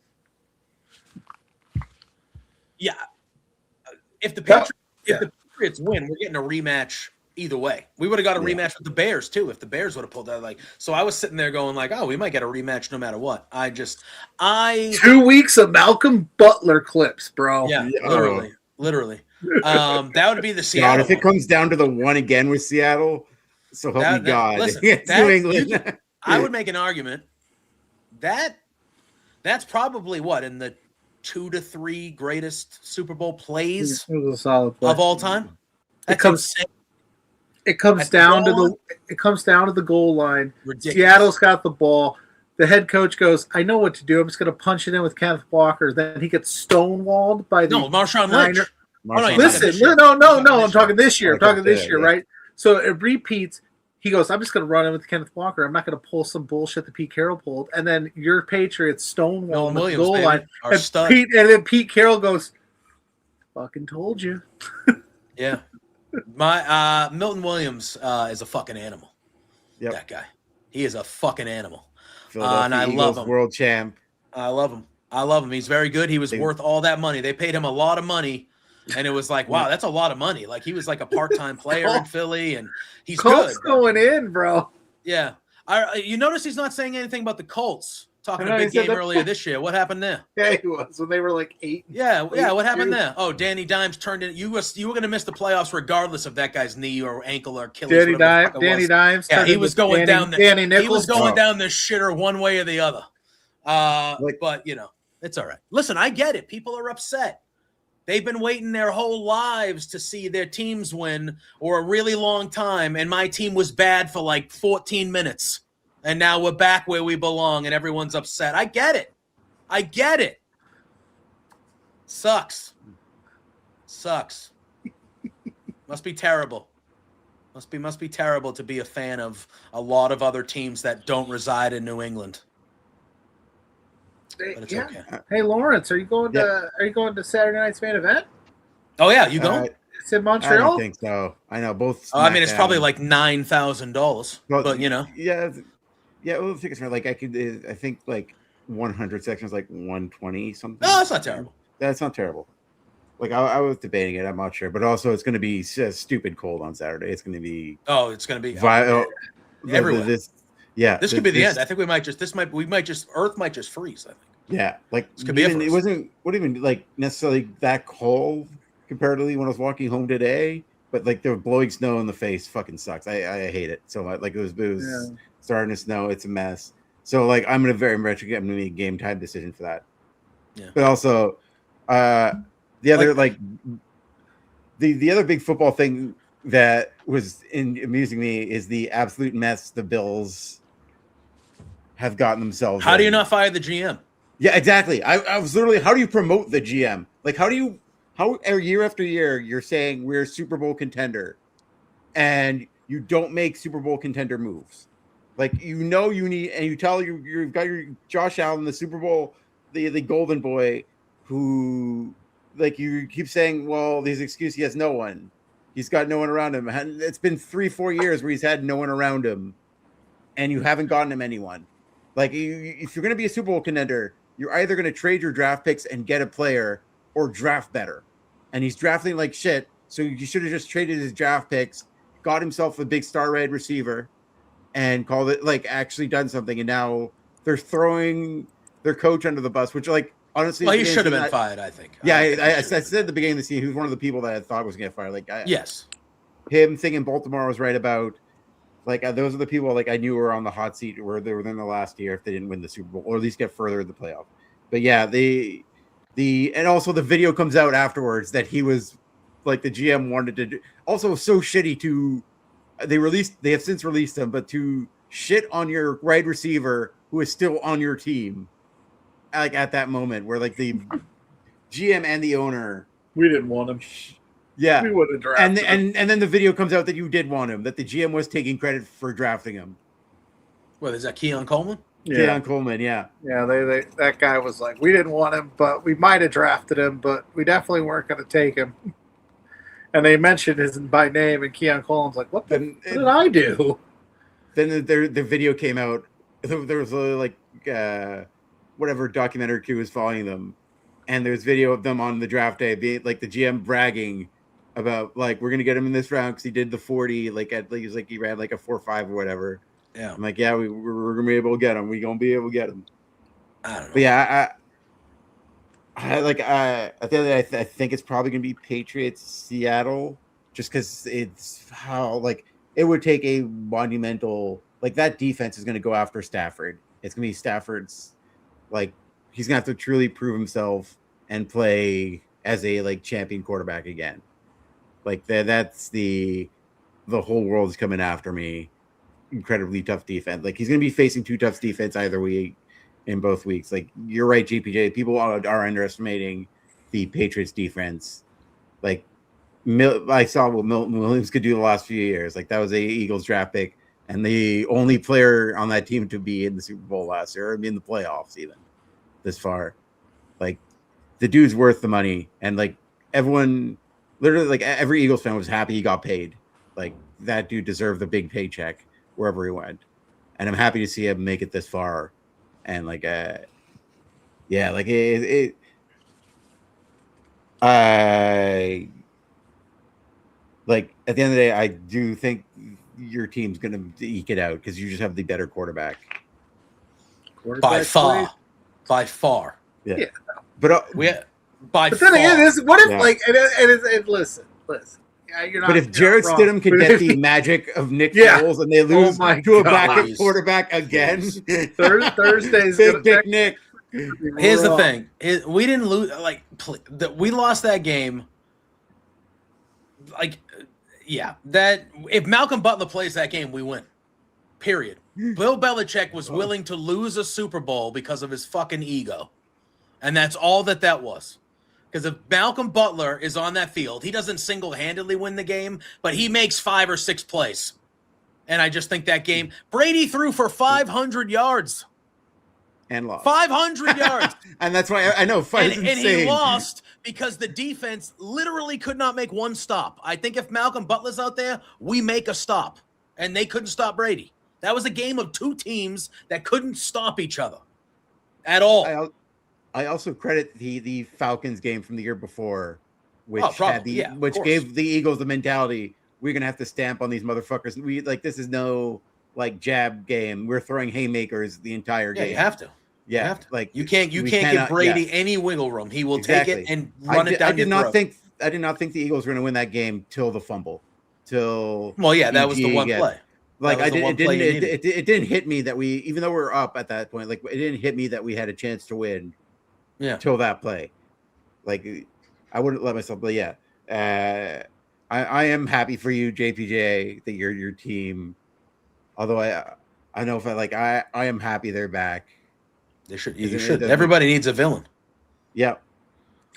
yeah, if the Patriots win, we're getting a rematch either way. We would have got a rematch with the Bears too if the Bears would have pulled that. Like, so I was sitting there going like, oh, we might get a rematch no matter what. 2 weeks of Malcolm Butler clips, bro. Yeah, literally. That would be the Seattle. God, if it comes down to the one again with Seattle, so help me God. Listen, New England. I would make an argument that that's probably what in the 2 to 3 greatest Super Bowl plays It was a solid play. of all time. It comes down to the goal line. Ridiculous. Seattle's got the ball. The head coach goes, I know what to do. I'm just going to punch it in with Kenneth Walker. Then he gets stonewalled by the Marshawn Lynch. Listen, no. I'm talking this year. Right? So it repeats. He goes, I'm just going to run in with Kenneth Walker. I'm not going to pull some bullshit that Pete Carroll pulled. And then your Patriots stonewall on the goal line. And then Pete Carroll goes, fucking told you. Yeah. My Milton Williams is a fucking animal. Yep. That guy. He is a fucking animal. And I love him. World champ. I love him. He's very good. He was worth all that money. They paid him a lot of money. And it was like, wow, that's a lot of money. Like he was like a part-time player in Philly, and he's Colts good. Going in, bro. Yeah. You notice he's not saying anything about the Colts. Talking a big game earlier this year. What happened there? Yeah, he was when they were like 8. Yeah. What happened there? Oh, Danny Dimes turned in. You were going to miss the playoffs regardless of that guy's knee or ankle or Achilles. Danny Dimes. Yeah, he was going down. Danny Nichols. He was going down the shitter one way or the other. But it's all right. Listen, I get it. People are upset. They've been waiting their whole lives to see their teams win or a really long time, and my team was bad for like 14 minutes. And now we're back where we belong, and everyone's upset. I get it. Sucks. Must be terrible. Must be terrible to be a fan of a lot of other teams that don't reside in New England. But it's okay. Hey Lawrence, are you going to Saturday night's main event? Oh yeah, you going? It's in Montreal. I don't think so. I know both. I mean, it's probably like $9,000, but Yeah, well, the tickets are like I think like 100 sections, like 120 something. No, that's not terrible. That's not terrible. Like I was debating it. I'm not sure, but also it's going to be stupid cold on Saturday. It's going to be. Oh, it's going to be everywhere. This could be the end. I think Earth might just freeze. I think. Yeah, like this could be it wasn't even like necessarily that cold comparatively when I was walking home today, but like the blowing snow in the face fucking sucks. I hate it so much. Like it was starting to snow. It's a mess. So like I'm gonna make a game time decision for that. Yeah. But also, the other the other big football thing that was amusing me is the absolute mess the Bills have gotten themselves. How do you not fire the GM? Yeah, exactly. I was literally, how do you promote the GM? Like, how year after year you're saying we're a Super Bowl contender, and you don't make Super Bowl contender moves? Like, you need, and you tell you've got your Josh Allen, the Super Bowl, the golden boy, who, like, you keep saying, well, his excuse, he has no one. He's got no one around him. And it's been 3-4 years where he's had no one around him, and you haven't gotten him anyone. Like, if you're going to be a Super Bowl contender, you're either going to trade your draft picks and get a player or draft better. And he's drafting like shit, so you should have just traded his draft picks, got himself a big star red receiver, and called it, like, actually done something. And now they're throwing their coach under the bus, which, like, honestly, well, he should have been fired. I think. Yeah, I said at the beginning of the season, he was one of the people that I thought was going to get fired. Like, yes, him thinking Baltimore was right about. Like those are the people like I knew were on the hot seat where they were in the last year if they didn't win the Super Bowl or at least get further in the playoff. But yeah, and also the video comes out afterwards that he was like the GM wanted to do. Also, so shitty to they have since released him, but to shit on your wide receiver who is still on your team, like at that moment where like the GM and the owner, we didn't want him. Yeah, we would have drafted him. And then the video comes out that you did want him, that the GM was taking credit for drafting him. Well, is that Keon Coleman? Keon Coleman, yeah. Yeah, they that guy was like, we didn't want him, but we might have drafted him, but we definitely weren't going to take him. And they mentioned his by name, and Keon Coleman's like, what did I do? Then the video came out. There was whatever documentary crew was following them, and there's video of them on the draft day, being like the GM bragging about like we're gonna get him in this round because he did the 40, he ran like a 4.5 or whatever. Yeah, I'm like, yeah, we're gonna be able to get him. We're gonna be able to get him. I don't know. But yeah, at the end of the day, I think it's probably gonna be Patriots Seattle, just because it's how like it would take a monumental like that defense is gonna go after Stafford. It's gonna be Stafford's like he's gonna have to truly prove himself and play as a like champion quarterback again. Like that's the whole world is coming after me. Incredibly tough defense. Like he's going to be facing two tough defense either week in both weeks. Like you're right, JPJ. People are underestimating the Patriots defense. Like I saw what Milton Williams could do the last few years. Like that was a Eagles draft pick and the only player on that team to be in the Super Bowl last year, or in the playoffs even this far. Like the dude's worth the money, and like everyone. Literally, like every Eagles fan was happy he got paid. Like that dude deserved the big paycheck wherever he went, and I'm happy to see him make it this far. And like, yeah, like I like at the end of the day, I do think your team's gonna eke it out because you just have the better quarterback. By far. Yeah. But But then again, what if and listen. You're not, but if Jarrett Stidham could get the magic of Nick Foles and they lose to a backup quarterback again, Thursday's big Nick. Here's the thing: we didn't lose. We lost that game. That if Malcolm Butler plays that game, we win. Period. Bill Belichick was willing to lose a Super Bowl because of his fucking ego, and that's all that was. Because if Malcolm Butler is on that field, he doesn't single-handedly win the game, but he makes 5 or 6 plays. And I just think that game, Brady threw for 500 yards. And lost. 500 yards. And that's why I know. And he lost because the defense literally could not make one stop. I think if Malcolm Butler's out there, we make a stop. And they couldn't stop Brady. That was a game of two teams that couldn't stop each other at all. I also credit the Falcons game from the year before, which gave the Eagles the mentality we're gonna have to stamp on these motherfuckers. We like this is no like jab game. We're throwing haymakers the entire game. You have to. Yeah, you have to. Like you can't give Brady any wiggle room. He will take it and run it down I did not think the Eagles were gonna win that game till the fumble. That was the one play. Like it didn't hit me that we, even though we were up at that point, like it didn't hit me that we had a chance to win. Yeah. Till that play, like I wouldn't let myself. But yeah, I am happy for you, JPJ, that your team. Although I know if I am happy they're back. They should. You should. Everybody needs a villain. Yeah.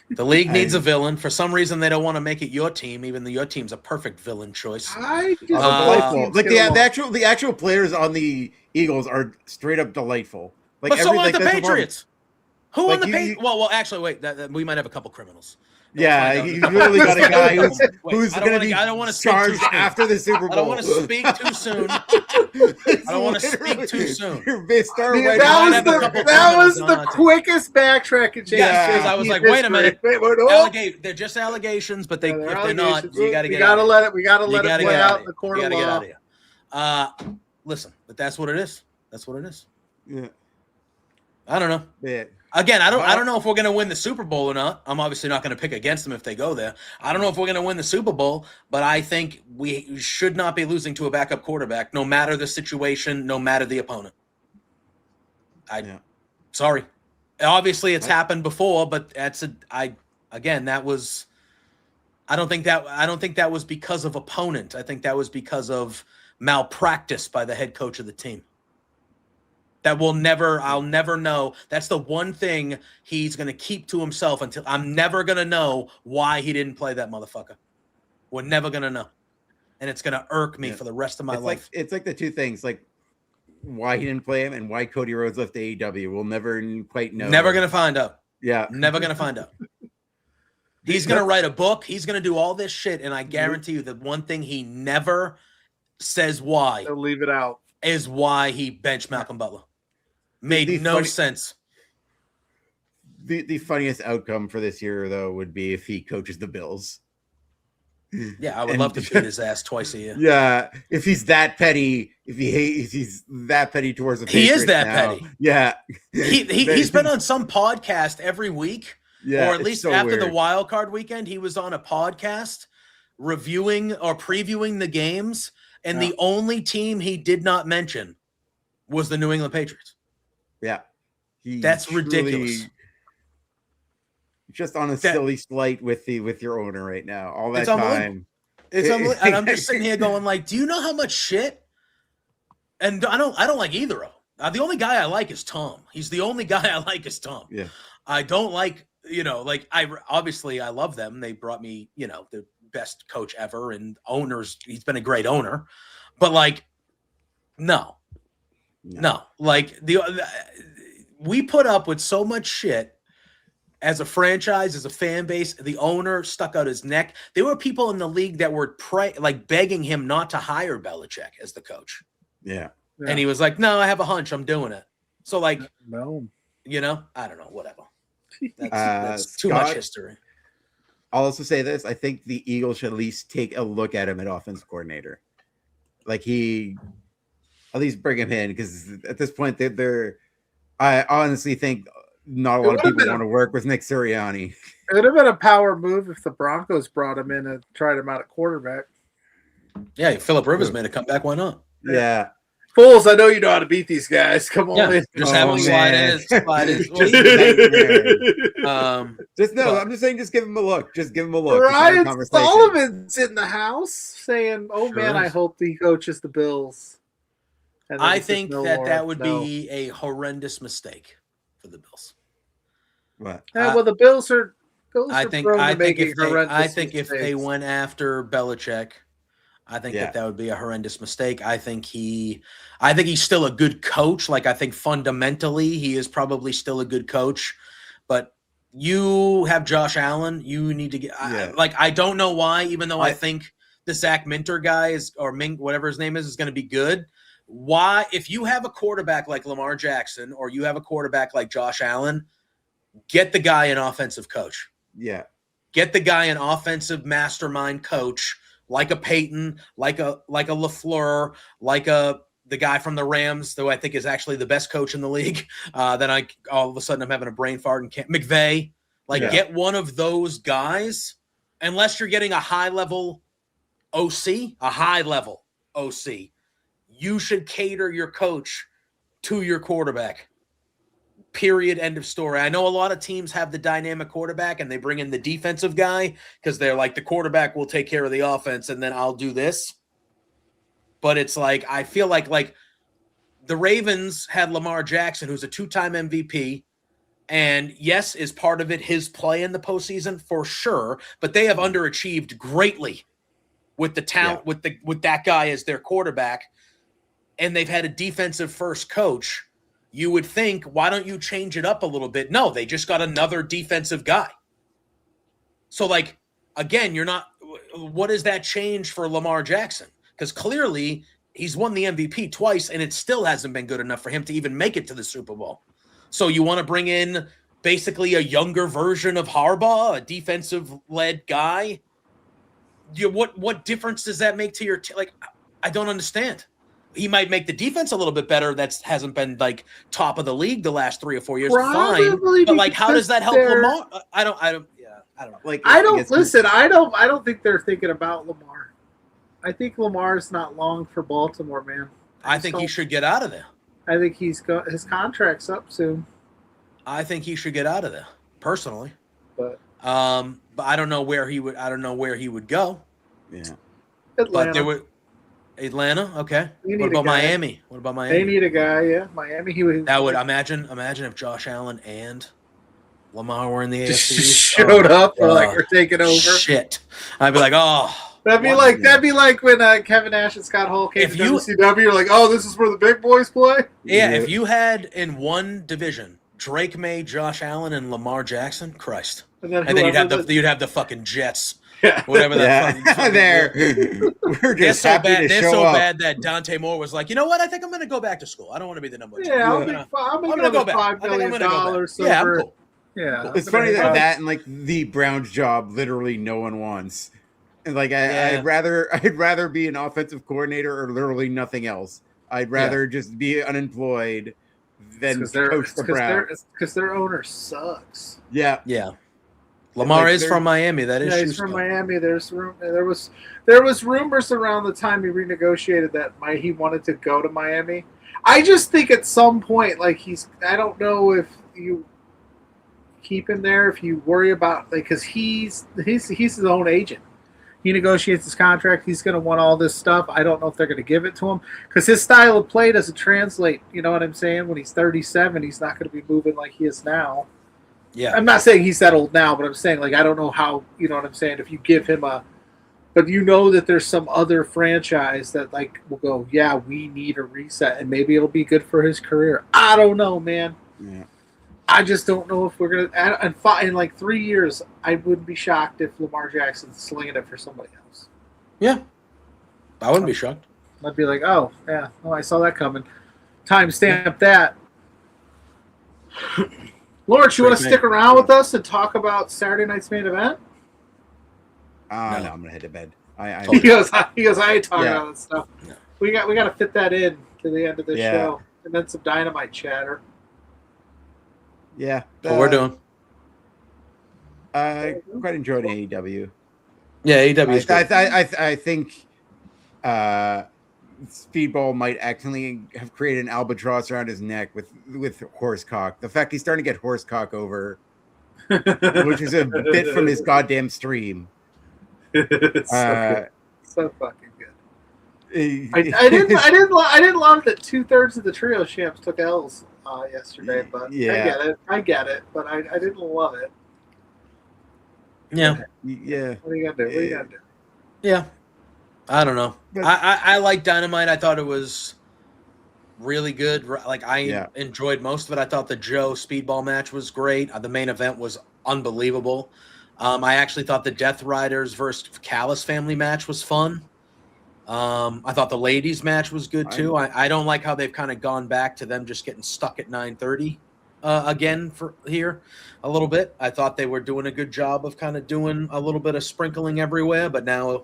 The league needs a villain. For some reason, they don't want to make it your team, even though your team's a perfect villain choice. The actual players on the Eagles are straight up delightful. Like, but so aren't the Patriots. Who on the Patriots? Well, actually, wait. We might have a couple criminals. Yeah, you literally got a guy who's going to be charged after the Super Bowl. I don't want to speak too soon. That was the quickest backtrack. Yeah, I was like, wait a minute. They're just allegations, but if they're not, you got to get out. We got to let it play out in the court of law. Listen, but that's what it is. That's what it is. Yeah. I don't know. Yeah. Again, I don't know if we're going to win the Super Bowl or not. I'm obviously not going to pick against them if they go there. I don't know if we're going to win the Super Bowl, but I think we should not be losing to a backup quarterback, no matter the situation, no matter the opponent. Sorry. Obviously, it's happened before, but I don't think that was because of opponent. I think that was because of malpractice by the head coach of the team. I'll never know. That's the one thing he's going to keep to himself until I'm never going to know why he didn't play that motherfucker. We're never going to know. And it's going to irk me for the rest of my life. It's like the two things, like why he didn't play him and why Cody Rhodes left AEW. We'll never quite know. Never going to find out. Yeah. Never going to find out. He's going to write a book. He's going to do all this shit. And I guarantee you that one thing he never says why. He'll leave it out. Is why he benched Malcolm Butler. Made no sense. The funniest outcome for this year, though, would be if he coaches the Bills. Yeah, I would love to beat his ass twice a year. Yeah, if he's that petty, if he's that petty towards the Patriots, he is that now, petty. Yeah, he's been on some podcast every week, yeah, or at least so after weird. the wild card weekend, he was on a podcast reviewing or previewing the games, and the only team he did not mention was the New England Patriots. Yeah, that's ridiculous. Just on a silly slight with your owner right now. All that it's time, it's unbelievable. And I'm just sitting here going, like, do you know how much shit? And I don't like either of them. The only guy I like is Tom. He's the only guy I like is Tom. Yeah, I don't like I obviously I love them. They brought me the best coach ever and owners. He's been a great owner, but no. Like we put up with so much shit as a franchise, as a fan base. The owner stuck out his neck. There were people in the league that were begging him not to hire Belichick as the coach. Yeah. And he was like, "No, I have a hunch. I'm doing it." So no, I don't know. Whatever. That's too much history. I'll also say this: I think the Eagles should at least take a look at him at offensive coordinator. At least bring him in, because at this point, I honestly think not a lot of people want to work with Nick Sirianni. It would have been a power move if the Broncos brought him in and tried him out at quarterback. Yeah, Phillip Rivers made a comeback. Why not? Yeah. Fools, I know you know how to beat these guys. Come on in. Just have them slide in. I'm just saying, just give him a look. Just give him a look. Ryan Sullivan's in the house saying, "Oh Sure man, is. I hope he coaches the Bills." And then I it's just think no that more. that would No. be a horrendous mistake for the Bills. What? Yeah, well, the Bills are. I think if they went after Belichick, I think that would be a horrendous mistake. I think he's still a good coach. I think fundamentally he is probably still a good coach, but you have Josh Allen. You need to get I don't know why, even though I think the Zach Minter guy whatever his name is going to be good. Why, if you have a quarterback like Lamar Jackson or you have a quarterback like Josh Allen, get the guy an offensive coach. Yeah. Get the guy an offensive mastermind coach, like a Peyton, like a LaFleur, the guy from the Rams, though I think is actually the best coach in the league. Then all of a sudden I'm having a brain fart and McVay. Get one of those guys, unless you're getting a high-level OC, you should cater your coach to your quarterback. Period. End of story. I know a lot of teams have the dynamic quarterback and they bring in the defensive guy because they're like, the quarterback will take care of the offense and then I'll do this. But it's I feel like the Ravens had Lamar Jackson, who's a 2-time MVP. And yes, is part of it his play in the postseason? For sure. But they have underachieved greatly with the talent, with that guy as their quarterback. And they've had a defensive first coach. You would think, why don't you change it up a little bit? No, they just got another defensive guy. So, again, what does that change for Lamar Jackson? Because clearly he's won the MVP twice, and it still hasn't been good enough for him to even make it to the Super Bowl. So you want to bring in basically a younger version of Harbaugh, a defensive-led guy? What difference does that make to your I don't understand. he might make the defense a little bit better. That hasn't been like top of the league the last 3 or 4 years. Probably Fine, but like, how does that help Lamar? I don't know. Like, I don't think they're thinking about Lamar. I think Lamar's not long for Baltimore, man. I think he should get out of there. I think his contract's up soon. I think he should get out of there personally. But I don't know where he would. I don't know where he would go. Yeah. Atlanta. But there would Atlanta. Okay. What about Miami? What about Miami? They need a guy. Yeah, Miami. He would. That would imagine if Josh Allen and Lamar were in the just AFC showed up like we're taking over. Shit. I'd be like, oh. That'd be like when Kevin Nash and Scott Hall came to WCW. You're like, oh, this is where the big boys play. Yeah, if you had in one division Drake May, Josh Allen, and Lamar Jackson, Christ, and then you'd have the fucking Jets, whatever that. Fucking there, we're just happy to they're show so up. bad that Dante Moore was like, you know what? I think I'm going to go back to school. I don't want to be the number 2. Yeah, I'm going to go back. $5 million. Yeah, I'm cool. Yeah, it's funny that and like the Browns job, literally no one wants. And like I'd rather be an offensive coordinator or literally nothing else. I'd rather just be unemployed than coach the Browns because their owner sucks. Yeah. Lamar is from Miami. That is. Yeah, he's from Miami. There was rumors around the time he renegotiated that he wanted to go to Miami. I just think at some point, like I don't know if you keep him there if you worry about because he's his own agent. He negotiates his contract. He's going to want all this stuff. I don't know if they're going to give it to him because his style of play doesn't translate. You know what I'm saying? When he's 37, he's not going to be moving like he is now. Yeah. I'm not saying he's that old now, but I'm saying like I don't know how. You know what I'm saying? If you give him but you know that there's some other franchise that like will go, yeah, we need a reset, and maybe it'll be good for his career. I don't know, man. Yeah. I just don't know if we're gonna. In like 3 years, I wouldn't be shocked if Lamar Jackson's slinging it for somebody else. Yeah, I wouldn't be shocked. I'd be like, oh yeah, I saw that coming. Timestamp that. Lawrence, you want to stick around with us and talk about Saturday night's main event? No, I'm gonna head to bed. He goes. I ain't talking about that stuff. No. We got to fit that in to the end of the show, and then some Dynamite chatter. Yeah, what we're doing. I quite enjoyed AEW. Yeah, AEW is good. I think Speedball might actually have created an albatross around his neck with horsecock. The fact he's starting to get horsecock over, which is a bit from his goddamn stream. So fucking good. I didn't love that 2/3 of the trio champs took L's yesterday, but I get it, but I didn't love it. Yeah. What are you gonna do? Yeah. I don't know. I like Dynamite. I thought it was really good. Like I enjoyed most of it. I thought the Joe Speedball match was great. The main event was unbelievable. I actually thought the Death Riders versus Callis family match was fun. I thought the ladies match was good too. I don't like how they've kind of gone back to them just getting stuck at 9:30 again for here a little bit. I thought they were doing a good job of kind of doing a little bit of sprinkling everywhere, but now,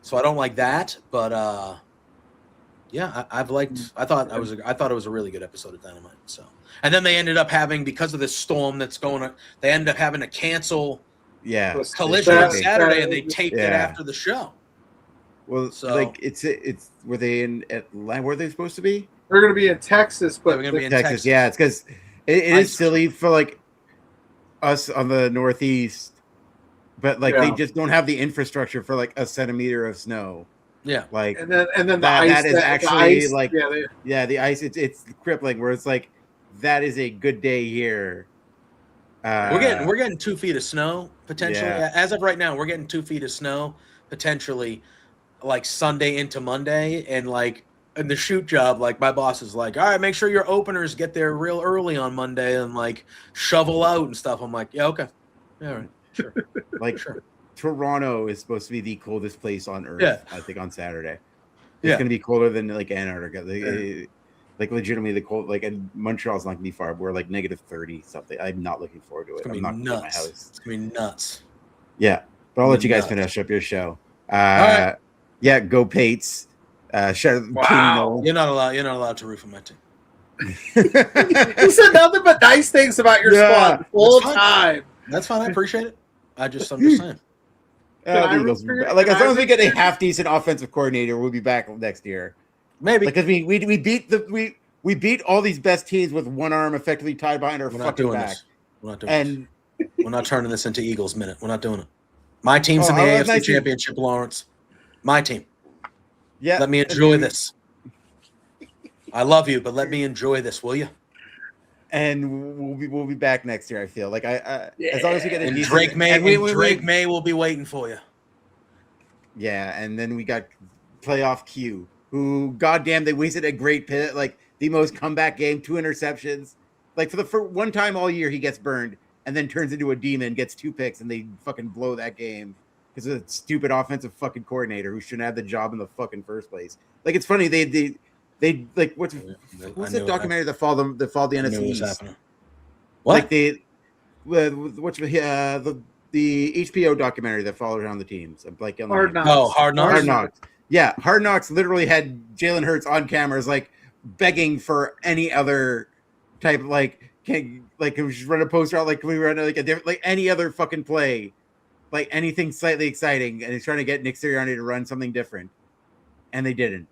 so I don't like that. But I thought it was a really good episode of Dynamite. So, and then they ended up having, because of this storm that's going on, they ended up having to cancel Collision on Saturday, and they taped it after the show. Well, like it's were they in Atlanta? Where they supposed to be? They're going to be in Texas, but we're going to be in Texas. Yeah, it's because it is silly for like us on the Northeast, but like they just don't have the infrastructure for like a centimeter of snow. Yeah, like and then the that, ice, that is actually like the ice. It's crippling. Where it's like that is a good day here. We're getting 2 feet of snow potentially. As of right now, we're getting 2 feet of snow potentially, like Sunday into Monday, and like in the shoot job, like my boss is like, all right, make sure your openers get there real early on Monday and like shovel out and stuff. I'm like, yeah, okay, all right, sure. Like sure. Toronto is supposed to be the coldest place on earth. Yeah. I think on Saturday it's going to be colder than like Antarctica. Like legitimately the cold. Like, and Montreal's not going to be far. We're like -30 something. I'm not looking forward to it. I'm not nuts. My house. It's gonna be nuts. Yeah, but I'll let you guys finish up your show. All right. Yeah, go Pates. Wow. You're not allowed to root for my team. You said nothing but nice things about your squad the whole time. That's fine. I appreciate it. I'm just saying. Like as long as we get a half decent offensive coordinator, we'll be back next year. Maybe because we beat all these best teams with one arm effectively tied behind our fucking back. We're not doing this. We're not turning this into Eagles minute. We're not doing it. My team's in the AFC Championship, Lawrence. My team. Yeah. Let me enjoy this. I love you, but let me enjoy this, will you? And we'll be back next year. I feel like as long as we get a decent, Drake May will be waiting for you. Yeah, and then we got playoff Q, who goddamn they wasted a great pit, like the most comeback game, 2 interceptions. Like for one time all year he gets burned and then turns into a demon, gets 2 picks, and they fucking blow that game because of the stupid offensive fucking coordinator who shouldn't have the job in the fucking first place. Like it's funny they like what's the documentary that followed the NFC? What? Like the HBO documentary that followed around the teams. I'm like Hard Knocks. Oh, Hard Knocks. Hard Knocks. Yeah, Hard Knocks literally had Jalen Hurts on cameras like begging for any other type of can we just run a poster out, like can we run like a different, like any other fucking play, like anything slightly exciting, and he's trying to get Nick Sirianni to run something different, and they didn't.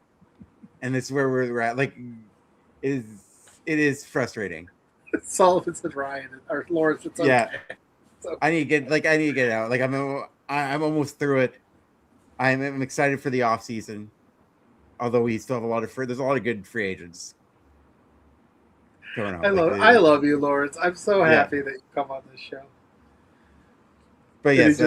And this is where we're at. Like, it is frustrating. Sullivan said Ryan or Lawrence. It's okay. Yeah, It's okay. I need to get it out. Like I'm almost through it. I'm excited for the off season. Although we still have there's a lot of good free agents going on. I love you, Lawrence. I'm so happy that you come on this show. But yes,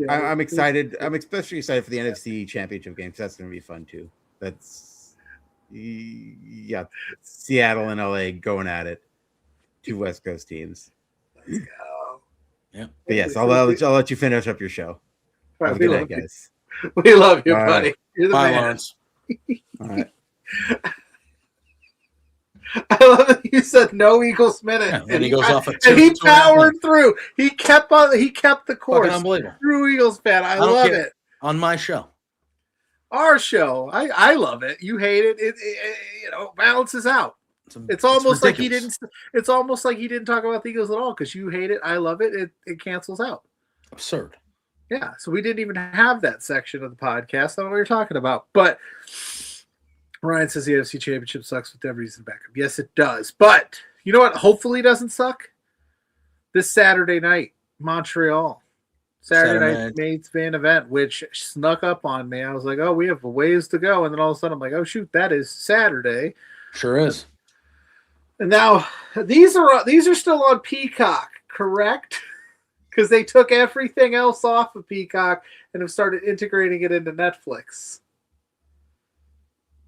I'm excited. I'm especially excited for the NFC Championship game because that's going to be fun too. That's Seattle and LA going at it. 2 West Coast teams. Let's go. Yeah. But yes, I'll let you finish up your show. Right, Have a good night, guys. We love you, All buddy. right. You're the Bye, man. Lawrence. All right. I love that you said no Eagles minute, Yeah, and he goes off at and he 2.5 powered through. He kept the course. Fucking unbelievable. True Eagles fan. I don't love care. it. On my show. Our show. I love it. You hate it. It balances out. It's almost like he didn't. It's almost like he didn't talk about the Eagles at all because you hate it. I love it. It cancels out. Absurd. Yeah. So we didn't even have that section of the podcast. I don't know what you're talking about. But Ryan says the NFC Championship sucks with Devries in backup. Yes, it does. But you know what? Hopefully, it doesn't suck. This Saturday night, Montreal. Saturday night main event, which snuck up on me. I was like, oh, we have a ways to go. And then all of a sudden I'm like, oh, shoot, that is Saturday. Sure is. And now these are still on Peacock, correct? Because they took everything else off of Peacock and have started integrating it into Netflix.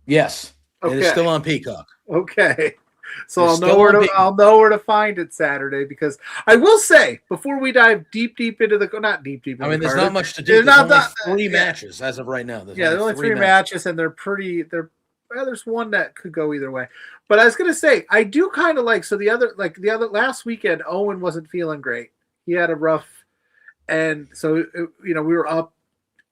Yes. Okay. It is still on Peacock. Okay. So It's I'll know where to find it Saturday, because I will say before we dive deep into the not deep. I mean, there's card, not much to do. There's only 3 matches as of right now. There's only 3 matches, and they're pretty. There's one that could go either way. But I was gonna say I do kind of like. So the other last weekend, Owen wasn't feeling great. He had a rough, and so we were up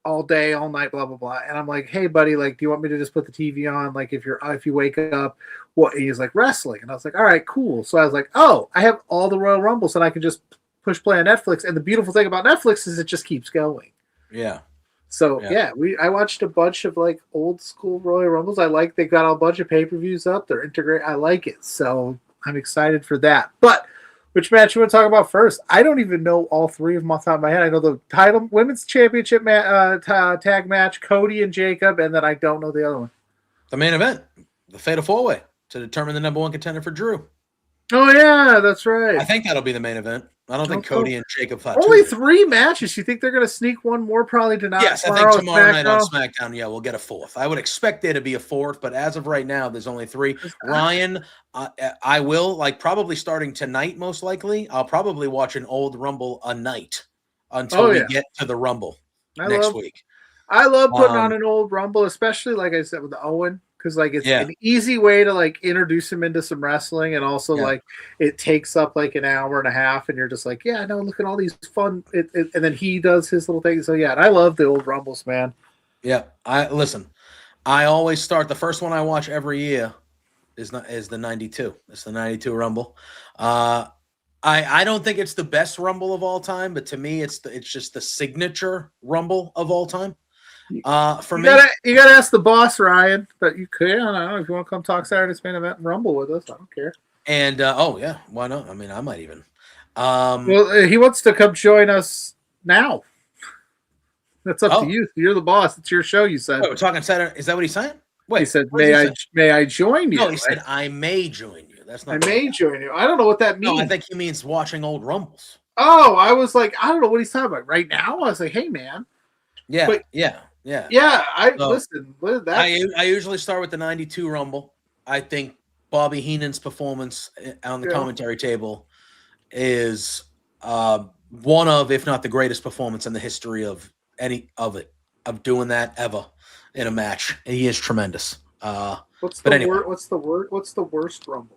all day, all night, blah blah blah. And I'm like, hey buddy, like, do you want me to just put the TV on? Like, if you wake up, what? And he's like, wrestling. And I was like, all right, cool. So I was like, oh, I have all the Royal Rumbles, and I can just push play on Netflix. And the beautiful thing about Netflix is it just keeps going. Yeah. So I watched a bunch of like old school Royal Rumbles. They got a bunch of pay-per-views up. They're integrated. I like it. So I'm excited for that. But which match you want to talk about first? I don't even know all 3 of them off the top of my head. I know the title women's championship tag match, Cody and Jacob, and then I don't know the other one. The main event, the Fatal 4-Way to determine the #1 contender for Drew. Oh yeah, that's right. I think that'll be the main event. I don't think Cody and Jacob Fatu. Only 3 matches. You think they're going to sneak one more probably tonight? Yes, I think tomorrow night on SmackDown, we'll get a 4th. I would expect there to be a 4th, but as of right now, there's only 3. Ryan, I will, probably starting tonight, most likely, I'll probably watch an old Rumble a night until we get to the Rumble next week. I love putting on an old Rumble, especially, like I said, with Owen. Because it's an easy way to introduce him into some wrestling, and also it takes up an hour and a half, and you're just like, yeah, no, look at all these fun. And then he does his little thing. So yeah, and I love the old Rumbles, man. Yeah, I'm I always start the first one I watch every year is the 92. It's the 92 Rumble. I don't think it's the best Rumble of all time, but to me, it's just the signature Rumble of all time. For me, you gotta ask the boss, Ryan. But you can. I don't know if you want to come talk Saturday's main event and Rumble with us. I don't care. And yeah, why not? I mean, I might even. Well, he wants to come join us now. That's up to you. You're the boss. It's your show. You said. Wait, we're talking Saturday. Is that what he's saying? Wait, he said, "May I join you?" No, he said, "I may join you." That's not. I may join you. I don't know what that means. No, I think he means watching old Rumbles. Oh, I was like, I don't know what he's talking about right now. I was like, hey, man. Yeah, but, yeah. Listen. I usually start with the 92 Rumble. I think Bobby Heenan's performance on the commentary table is one of, if not the greatest performance in the history of doing that ever in a match. He is tremendous. What's the worst Rumble?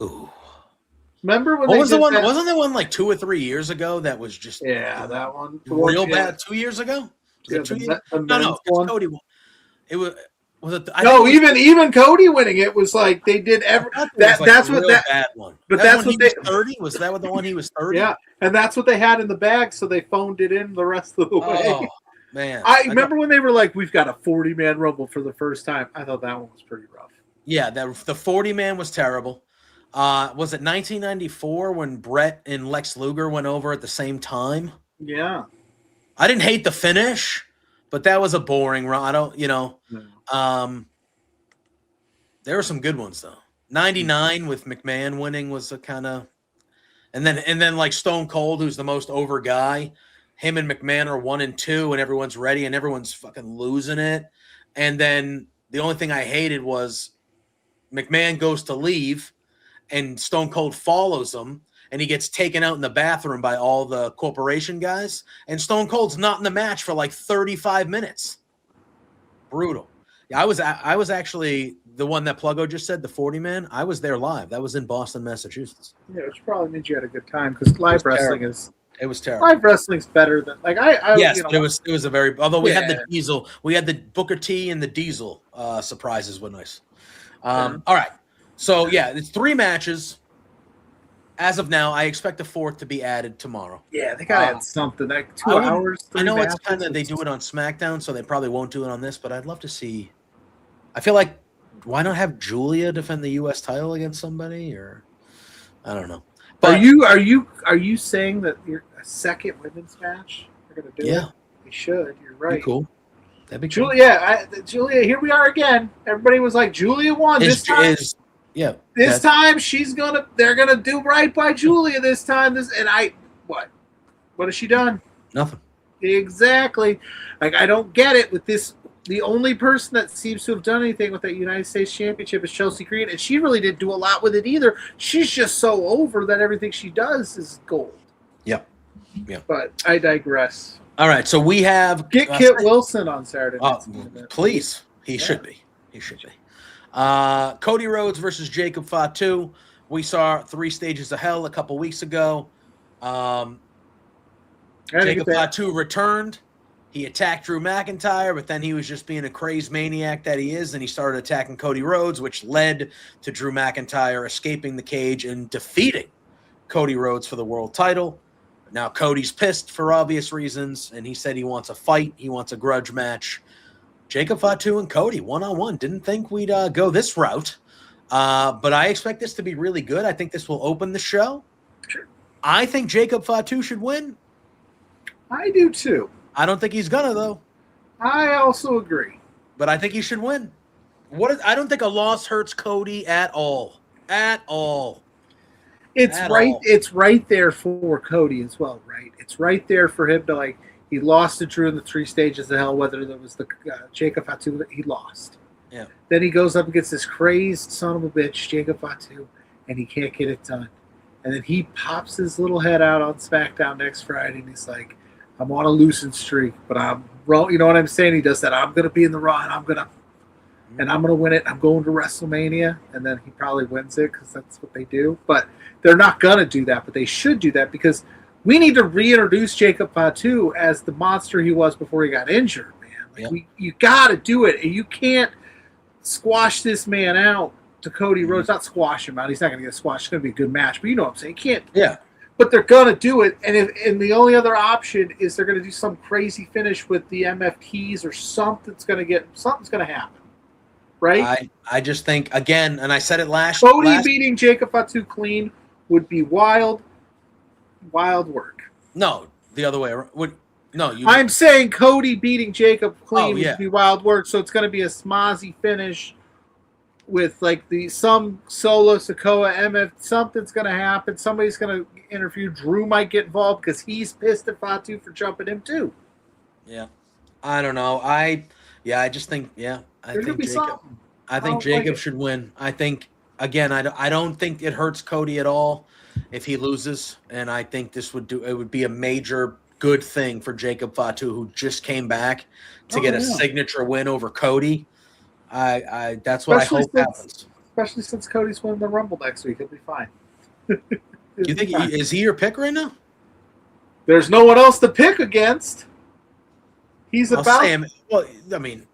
Ooh. Remember when was the one? Wasn't there one like 2 or 3 years ago that was just that one real bad? 2 years ago? No, Cody won. It was it? Even Cody winning it was like they did that's what that bad one. But that's what they 30 was that what the one he was 30? Yeah, and that's what they had in the bag, so they phoned it in the rest of the way. Oh man, I remember when they were like, "We've got a 40-man Rumble for the first time." I thought that one was pretty rough. Yeah, the 40-man was terrible. Was it 1994 when Brett and Lex Luger went over at the same time? Yeah. I didn't hate the finish, but that was a boring run. I don't, there were some good ones though. 99 with McMahon winning was a kind of, and then like Stone Cold, who's the most over guy, him and McMahon are 1 and 2, and everyone's ready, and everyone's fucking losing it. And then the only thing I hated was McMahon goes to leave, and Stone Cold follows him, and he gets taken out in the bathroom by all the corporation guys, and Stone Cold's not in the match for like 35 minutes. Brutal. Yeah, I was actually the one that Pluggo just said, the 40-man. I was there live. That was in Boston, Massachusetts. Yeah, which probably means you had a good time because live wrestling it was terrible. Live wrestling's better than but it was a very, although we had the Diesel, we had the Booker T and the Diesel surprises were nice. All right. So, it's 3 matches. As of now, I expect a 4th to be added tomorrow. Yeah, they got to add something. Like 2 hours, 3 I know matches. it's kind of, they do it on SmackDown, so they probably won't do it on this, but I'd love to see. I feel like, why not have Julia defend the U.S. title against somebody? Or, I don't know. But are you saying that you're a second women's match? They're going to do it? Yeah. They should. You're right. Be cool. That'd be cool. Julia, here we are again. Everybody was like, Julia won this time. This time they're gonna do right by Julia this time. What has she done? Nothing. Exactly. Like, I don't get it with this. The only person that seems to have done anything with that United States Championship is Chelsea Green, and she really didn't do a lot with it either. She's just so over that everything she does is gold. Yep. But I digress. All right, so we have Kit Wilson on Saturday. Please. He should be. Cody Rhodes versus Jacob Fatu. We saw 3 Stages of Hell a couple weeks ago. Jacob Fatu returned. He attacked Drew McIntyre, but then he was just being a crazed maniac that he is, and he started attacking Cody Rhodes, which led to Drew McIntyre escaping the cage and defeating Cody Rhodes for the world title. Now Cody's pissed for obvious reasons, and he said he wants a fight. He wants a grudge match. Jacob Fatu and Cody, 1-on-1. Didn't think we'd go this route, but I expect this to be really good. I think this will open the show. Sure. I think Jacob Fatu should win. I do too. I don't think he's gonna though. I also agree, but I think he should win. I don't think a loss hurts Cody at all. At all. It's right there for Cody as well, right? It's right there for him to he lost to Drew in the 3 Stages of Hell, whether there was the Jacob Fatu, he lost. Yeah. Then he goes up against this crazed son of a bitch, Jacob Fatu, and he can't get it done. And then he pops his little head out on SmackDown next Friday, and he's like, I'm on a losing streak, but I'm wrong. You know what I'm saying? He does that. I'm going to be in the Raw, and I'm going to win it. I'm going to WrestleMania, and then he probably wins it because that's what they do. But they're not going to do that, but they should do that because we need to reintroduce Jacob Fatu as the monster he was before he got injured, man. Like you got to do it, and you can't squash this man out to Cody Rhodes. Not squash him out. He's not going to get squashed. It's going to be a good match, but you know what I'm saying. You can't. Yeah. But they're going to do it, and the only other option is they're going to do some crazy finish with the MFTs or something's going to happen, right? I just think again, and I said it last. Cody beating Jacob Fatu clean would be wild work. No, the other way around. I'm saying Cody beating Jacob clean yeah. would be wild work. So it's going to be a smozzy finish with like some solo Sikoa MF. Something's going to happen. Somebody's going to interview. Drew might get involved because he's pissed at Fatu for jumping him too. Yeah, I don't know. I just think I think Jacob. I think Jacob should win. I think again. I don't think it hurts Cody at all if he loses, and I think it would be a major good thing for Jacob Fatu, who just came back to get a signature win over Cody. That's what I hope happens. Especially since Cody's winning the Rumble next week, he'll be fine. You think is he your pick right now? There's no one else to pick against. He's about. Well, I mean,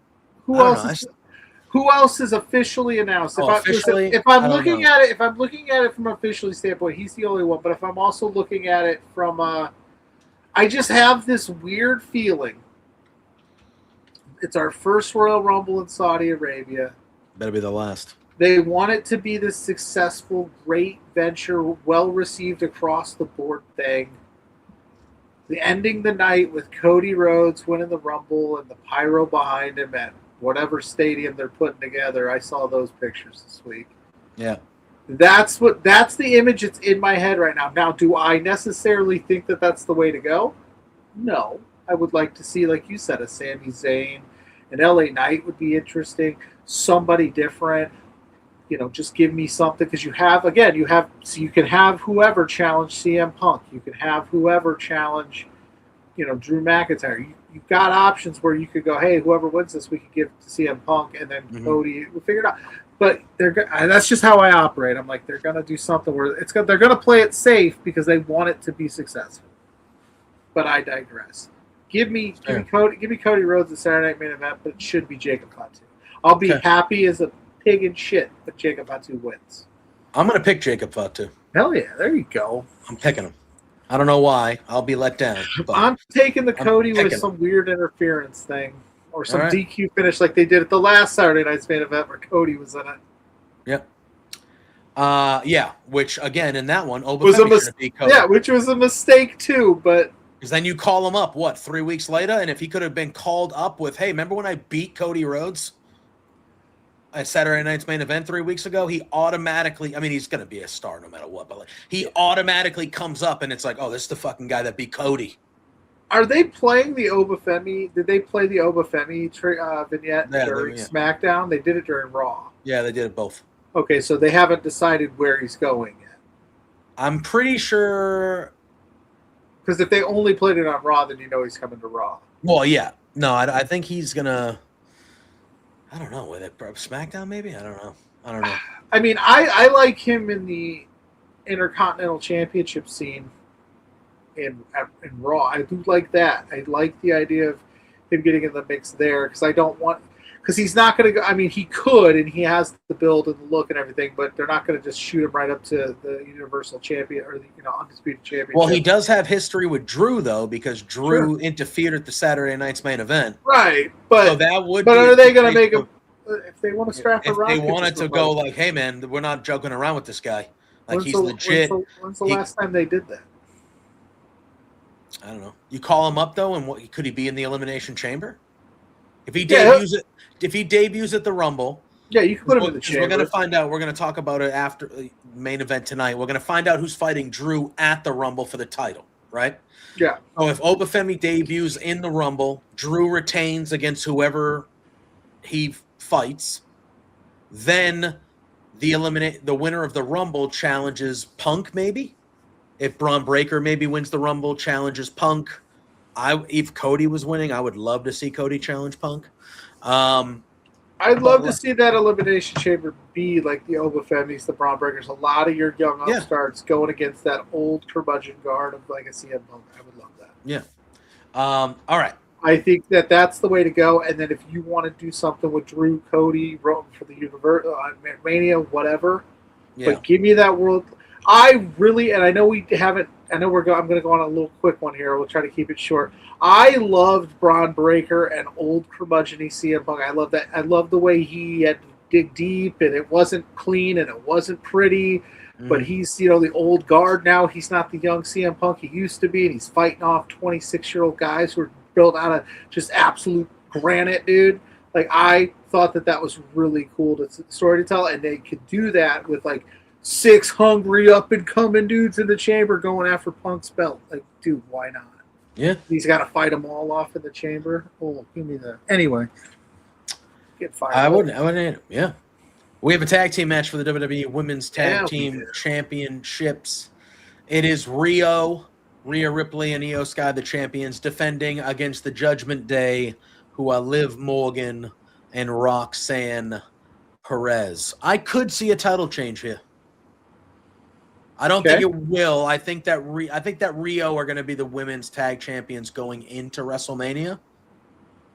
who else is officially announced? If I'm looking at it from an officially standpoint, he's the only one. But if I'm also looking at it from I just have this weird feeling. It's our first Royal Rumble in Saudi Arabia. Better be the last. They want it to be this successful, great venture, well-received across the board thing. The ending the night with Cody Rhodes winning the Rumble and the pyro behind him at whatever stadium they're putting together. I saw those pictures this week. Yeah. That's the image that's in my head right now. Now, do I necessarily think that that's the way to go? No. I would like to see, like you said, a Sami Zayn. An LA Knight would be interesting. Somebody different. Just give me something. Because you can have whoever challenge CM Punk. You can have whoever challenge, Drew McIntyre. You've got options where you could go, hey, whoever wins this, we could give to CM Punk, and then Cody. We'll figure it out. But that's just how I operate. I'm like, they're going to do something where they're going to play it safe because they want it to be successful. But I digress. Give me Cody Rhodes the Saturday Night Main Event, but it should be Jacob Fatu. I'll be happy as a pig in shit if Jacob Fatu wins. I'm going to pick Jacob Fatu. Hell yeah, there you go. I'm picking him. I don't know why. I'll be let down. I'm taking the Cody with some weird interference thing or some DQ finish like they did at the last Saturday Night's Main Event where Cody was in it. Yep. Yeah, which again in that one, was which was a mistake too, but because then you call him up 3 weeks later, and if he could have been called up with, hey, remember when I beat Cody Rhodes at Saturday Night's Main Event 3 weeks ago? He automatically, I mean, he's going to be a star no matter what, but he automatically comes up, and it's like, oh, this is the fucking guy that beat Cody. Are they playing the Obafemi? Did they play the Obafemi vignette during SmackDown? They did it during Raw. Yeah, they did it both. Okay, so they haven't decided where he's going yet. I'm pretty sure. Because if they only played it on Raw, then he's coming to Raw. Well, yeah. No, I think he's going to. I don't know. With it, SmackDown, maybe? I don't know. I mean, I like him in the Intercontinental Championship scene in Raw. I do like that. I like the idea of him getting in the mix there because I don't want. Because he's not going to go. I mean, he could, and he has the build and the look and everything, but they're not going to just shoot him right up to the Universal Champion or the Undisputed Championship. Well, he does have history with Drew though, because Drew interfered at the Saturday Night's Main Event. Right, but so that would. But are they going to make him? If they want to strap a rocket? If they wanted to go like, hey man, we're not joking around with this guy. Like he's legit. When's the last time they did that? I don't know. You call him up though, and could he be in the Elimination Chamber? If he debuts at the Rumble, yeah, you can put him in the chamber. We're going to find out. We're going to talk about it after the main event tonight. We're going to find out who's fighting Drew at the Rumble for the title, right? Yeah. So if Obafemi debuts in the Rumble, Drew retains against whoever he fights, then the winner of the Rumble challenges Punk, maybe. If Braun Breaker maybe wins the Rumble, challenges Punk. If Cody was winning, I would love to see Cody challenge Punk. I'd love to see that Elimination Chamber be like the Obafemis, the Braun Breakers, a lot of your young upstarts going against that old curmudgeon guard of like a CM Punk. I would love that. Yeah. All right. I think that that's the way to go. And then if you want to do something with Drew, Cody, Rowan for the Mania, whatever, but give me that world. I really, and I know we haven't. I know I'm going to go on a little quick one here. We'll try to keep it short. I loved Braun Breaker and old curmudgeon CM Punk. I love that. I love the way he had to dig deep, and it wasn't clean and it wasn't pretty. But he's, the old guard now. He's not the young CM Punk he used to be, and he's fighting off 26-year-old guys who are built out of just absolute granite, dude. Like, I thought that was really cool story to tell, and they could do that with, like, 6 hungry up-and-coming dudes in the chamber going after Punk's belt. Like, dude, why not? Yeah. He's got to fight them all off in the chamber. Oh, give me that. Anyway. Get fired. I wouldn't. Yeah. We have a tag team match for the WWE Women's Tag Team Championships. It is Rhea Ripley and Io Sky, the champions, defending against the Judgment Day, who are Liv Morgan and Roxanne Perez. I could see a title change here. I don't think it will. I think that Rio are going to be the women's tag champions going into WrestleMania,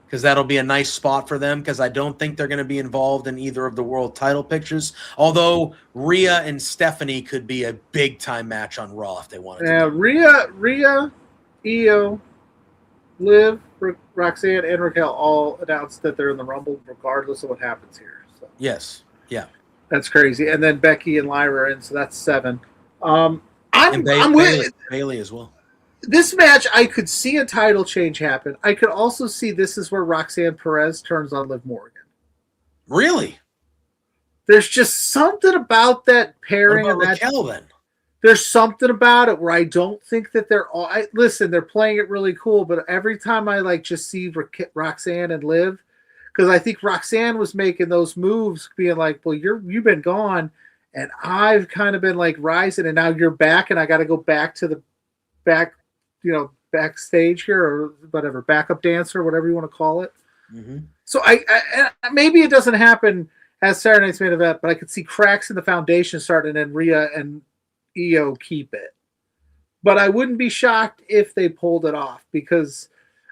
because that'll be a nice spot for them, because I don't think they're going to be involved in either of the world title pictures. Although Rhea and Stephanie could be a big-time match on Raw if they wanted to. Rhea, Io, Liv, Roxanne, and Raquel all announced that they're in the Rumble regardless of what happens here. So. Yes. Yeah. That's crazy. And then Becky and Lyra are in, so that's 7. I'm with Bailey as well. This match, I could see a title change happen. I could also see this is where Roxanne Perez turns on Liv Morgan. Really? There's just something about that pairing. What about Raquel, then? There's something about it where I don't think that they're all. Listen, they're playing it really cool, but every time I just see Roxanne and Liv, because I think Roxanne was making those moves, being like, "Well, you've been gone, and I've kind of been like rising, and now you're back, and I got to go back to the backstage here or whatever, backup dancer, whatever you want to call it." Mm-hmm. So I maybe it doesn't happen as Saturday Night's Main Event, but I could see cracks in the foundation starting, and Rhea and Io keep it. But I wouldn't be shocked if they pulled it off, because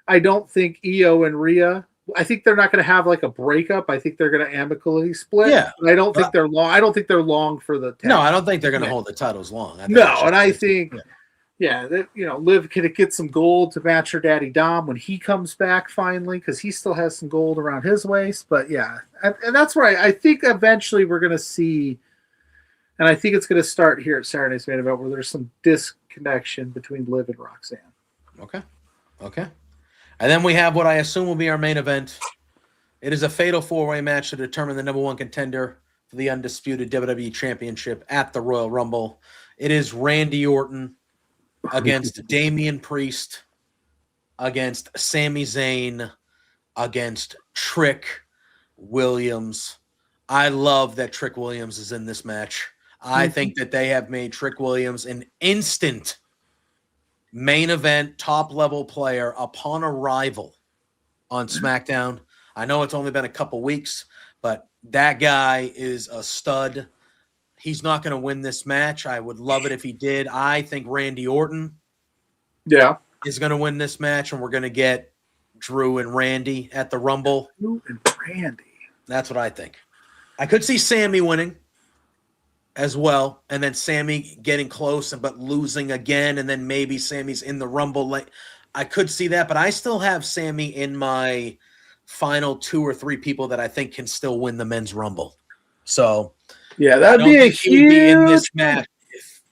I don't think Io and Rhea. I think they're not going to have like a breakup. I think they're going to amicably split. Yeah, I don't think they're long. I don't think they're long for the. No, I don't think they're going to hold the titles long. I think. Yeah, Liv can get some gold to match her daddy Dom when he comes back finally, because he still has some gold around his waist. But yeah, and that's right. I think eventually we're going to see, and I think it's going to start here at Saturday's Main Event, where there's some disconnection between Liv and Roxanne. Okay. And then we have what I assume will be our main event. It is a fatal 4-way match to determine the number 1 contender for the undisputed WWE Championship at the Royal Rumble. It is Randy Orton against Damian Priest, against Sami Zayn, against Trick Williams. I love that Trick Williams is in this match. I think that they have made Trick Williams an instant main event top-level player upon arrival on SmackDown. I know it's only been a couple weeks, but that guy is a stud. He's not going to win this match. I would love it if he did. I think Randy Orton is going to win this match, and we're going to get Drew and Randy at the Rumble. Drew and Randy. That's what I think. I could see Sammy winning as well, and then Sammy getting close but losing again, and then maybe Sammy's in the Rumble. I could see that, but I still have Sammy in my final 2 or 3 people that I think can still win the men's Rumble. So yeah, that'd be a huge in this match if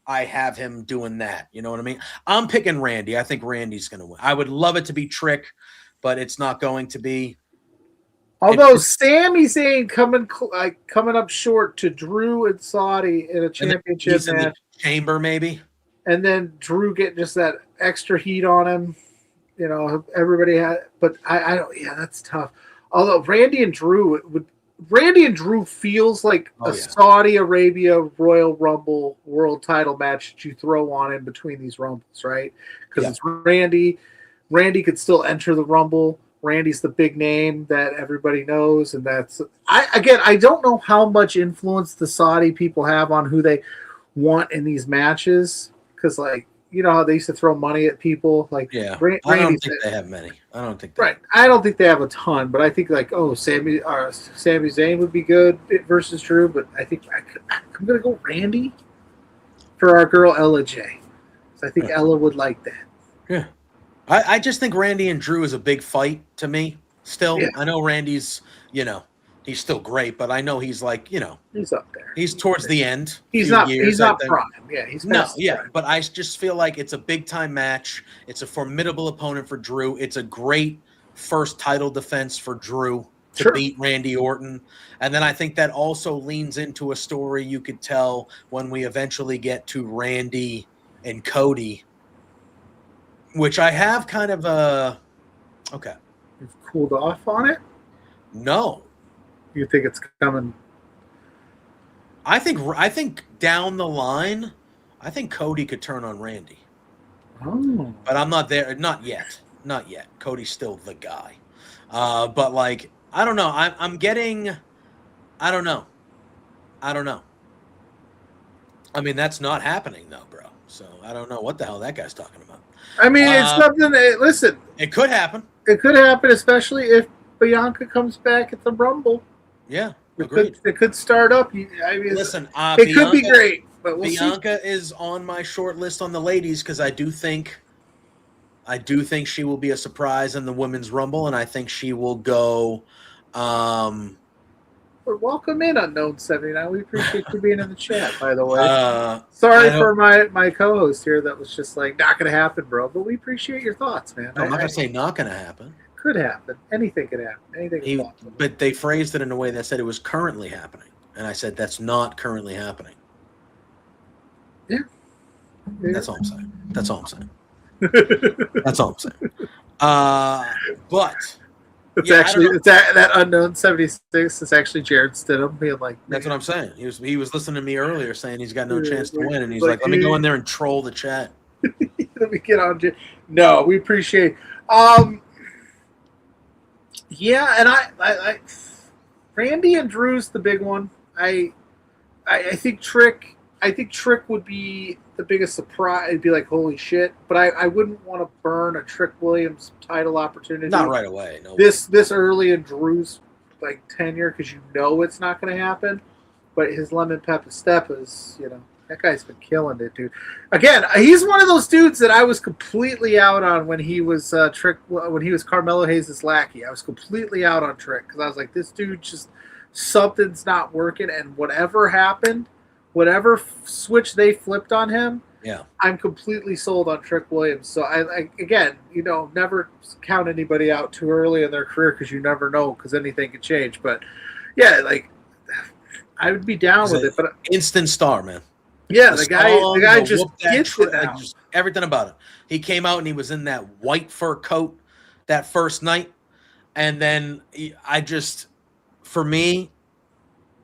I have him doing that. You know what I mean? I'm picking Randy. I think Randy's going to win. I would love it to be Trick, but it's not going to be. Although Sami Zayn coming up short to Drew and Saudi in a championship match, in the chamber maybe, and then Drew getting just that extra heat on him. Everybody had, but I don't. Yeah, that's tough. Although Randy and Drew feels like Saudi Arabia Royal Rumble World Title match that you throw on in between these Rumbles, right? Because it's Randy. Randy could still enter the Rumble. Randy's the big name that everybody knows, and I don't know how much influence the Saudi people have on who they want in these matches, because you know how they used to throw money at people? Like, Yeah, Randy I don't think said- they have many. I don't think. Right. I don't think they have a ton, but I think like, Sami Zayn would be good versus Drew, but I think I'm gonna go Randy for our girl Ella J. So I think Ella would like that. Yeah, I just think Randy and Drew is a big fight to me. Still, I know Randy's, he's still great, but I know he's like, he's up there. He's towards the end. He's few not. years, He's I not think. prime. Yeah, he's No, past yeah, prime. but I just feel like it's a big time match. It's a formidable opponent for Drew. It's a great first title defense for Drew to beat Randy Orton. And then I think that also leans into a story you could tell when we eventually get to Randy and Cody, which I have kind of okay. You've cooled off on it? No. You think it's coming? I think down the line, I think Cody could turn on Randy. Oh. But I'm not there. Not yet. Not yet. Cody's still the guy. But like, I don't know. I'm getting. I don't know. I mean, that's not happening though, bro. So I don't know what the hell that guy's talking about. I mean, it's something that, listen. It could happen. It could happen, especially if Bianca comes back at the Rumble. Yeah, it could start up. I mean, listen, it could be great, but we'll see. Bianca is on my short list on the ladies because I do think she will be a surprise in the women's Rumble, and I think she will go. Welcome in, Unknown 79. We appreciate you being in the chat, by the way. I Sorry for my co-host here that was just like, not going to happen, bro. But we appreciate your thoughts, man. I'm not going to say not going to happen. Could happen. Anything could happen. Anything is possible. But they phrased it in a way that said it was currently happening. And I said, that's not currently happening. Yeah. That's all I'm saying. That's all I'm saying. But it's actually that Unknown 76 is actually Jared Stidham being like, that's what I'm saying. He was listening to me earlier saying he's got no chance to win, and he's like, like, let me go in there and troll the chat. Let me get on. No, we appreciate. Yeah, and I Randy and Drew's the big one. I think Trick. I think Trick would be the biggest surprise. It'd be like, holy shit! But I wouldn't want to burn a Trick Williams title opportunity. Not right away. No. This early in Drew's like tenure, because you know it's not going to happen. But his lemon pepper step is, that guy's been killing it, dude. Again, he's one of those dudes that I was completely out on when he was when he was Carmelo Hayes' lackey. I was completely out on Trick because I was like, this dude just something's not working, and whatever happened, whatever switch they flipped on him, I'm completely sold on Trick Williams. So I again, never count anybody out too early in their career because you never know, because anything can change. But yeah, like I would be down with it. But instant star, man. Yeah, the guy just gets it now. Just everything about it. He came out and he was in that white fur coat that first night, and then for me,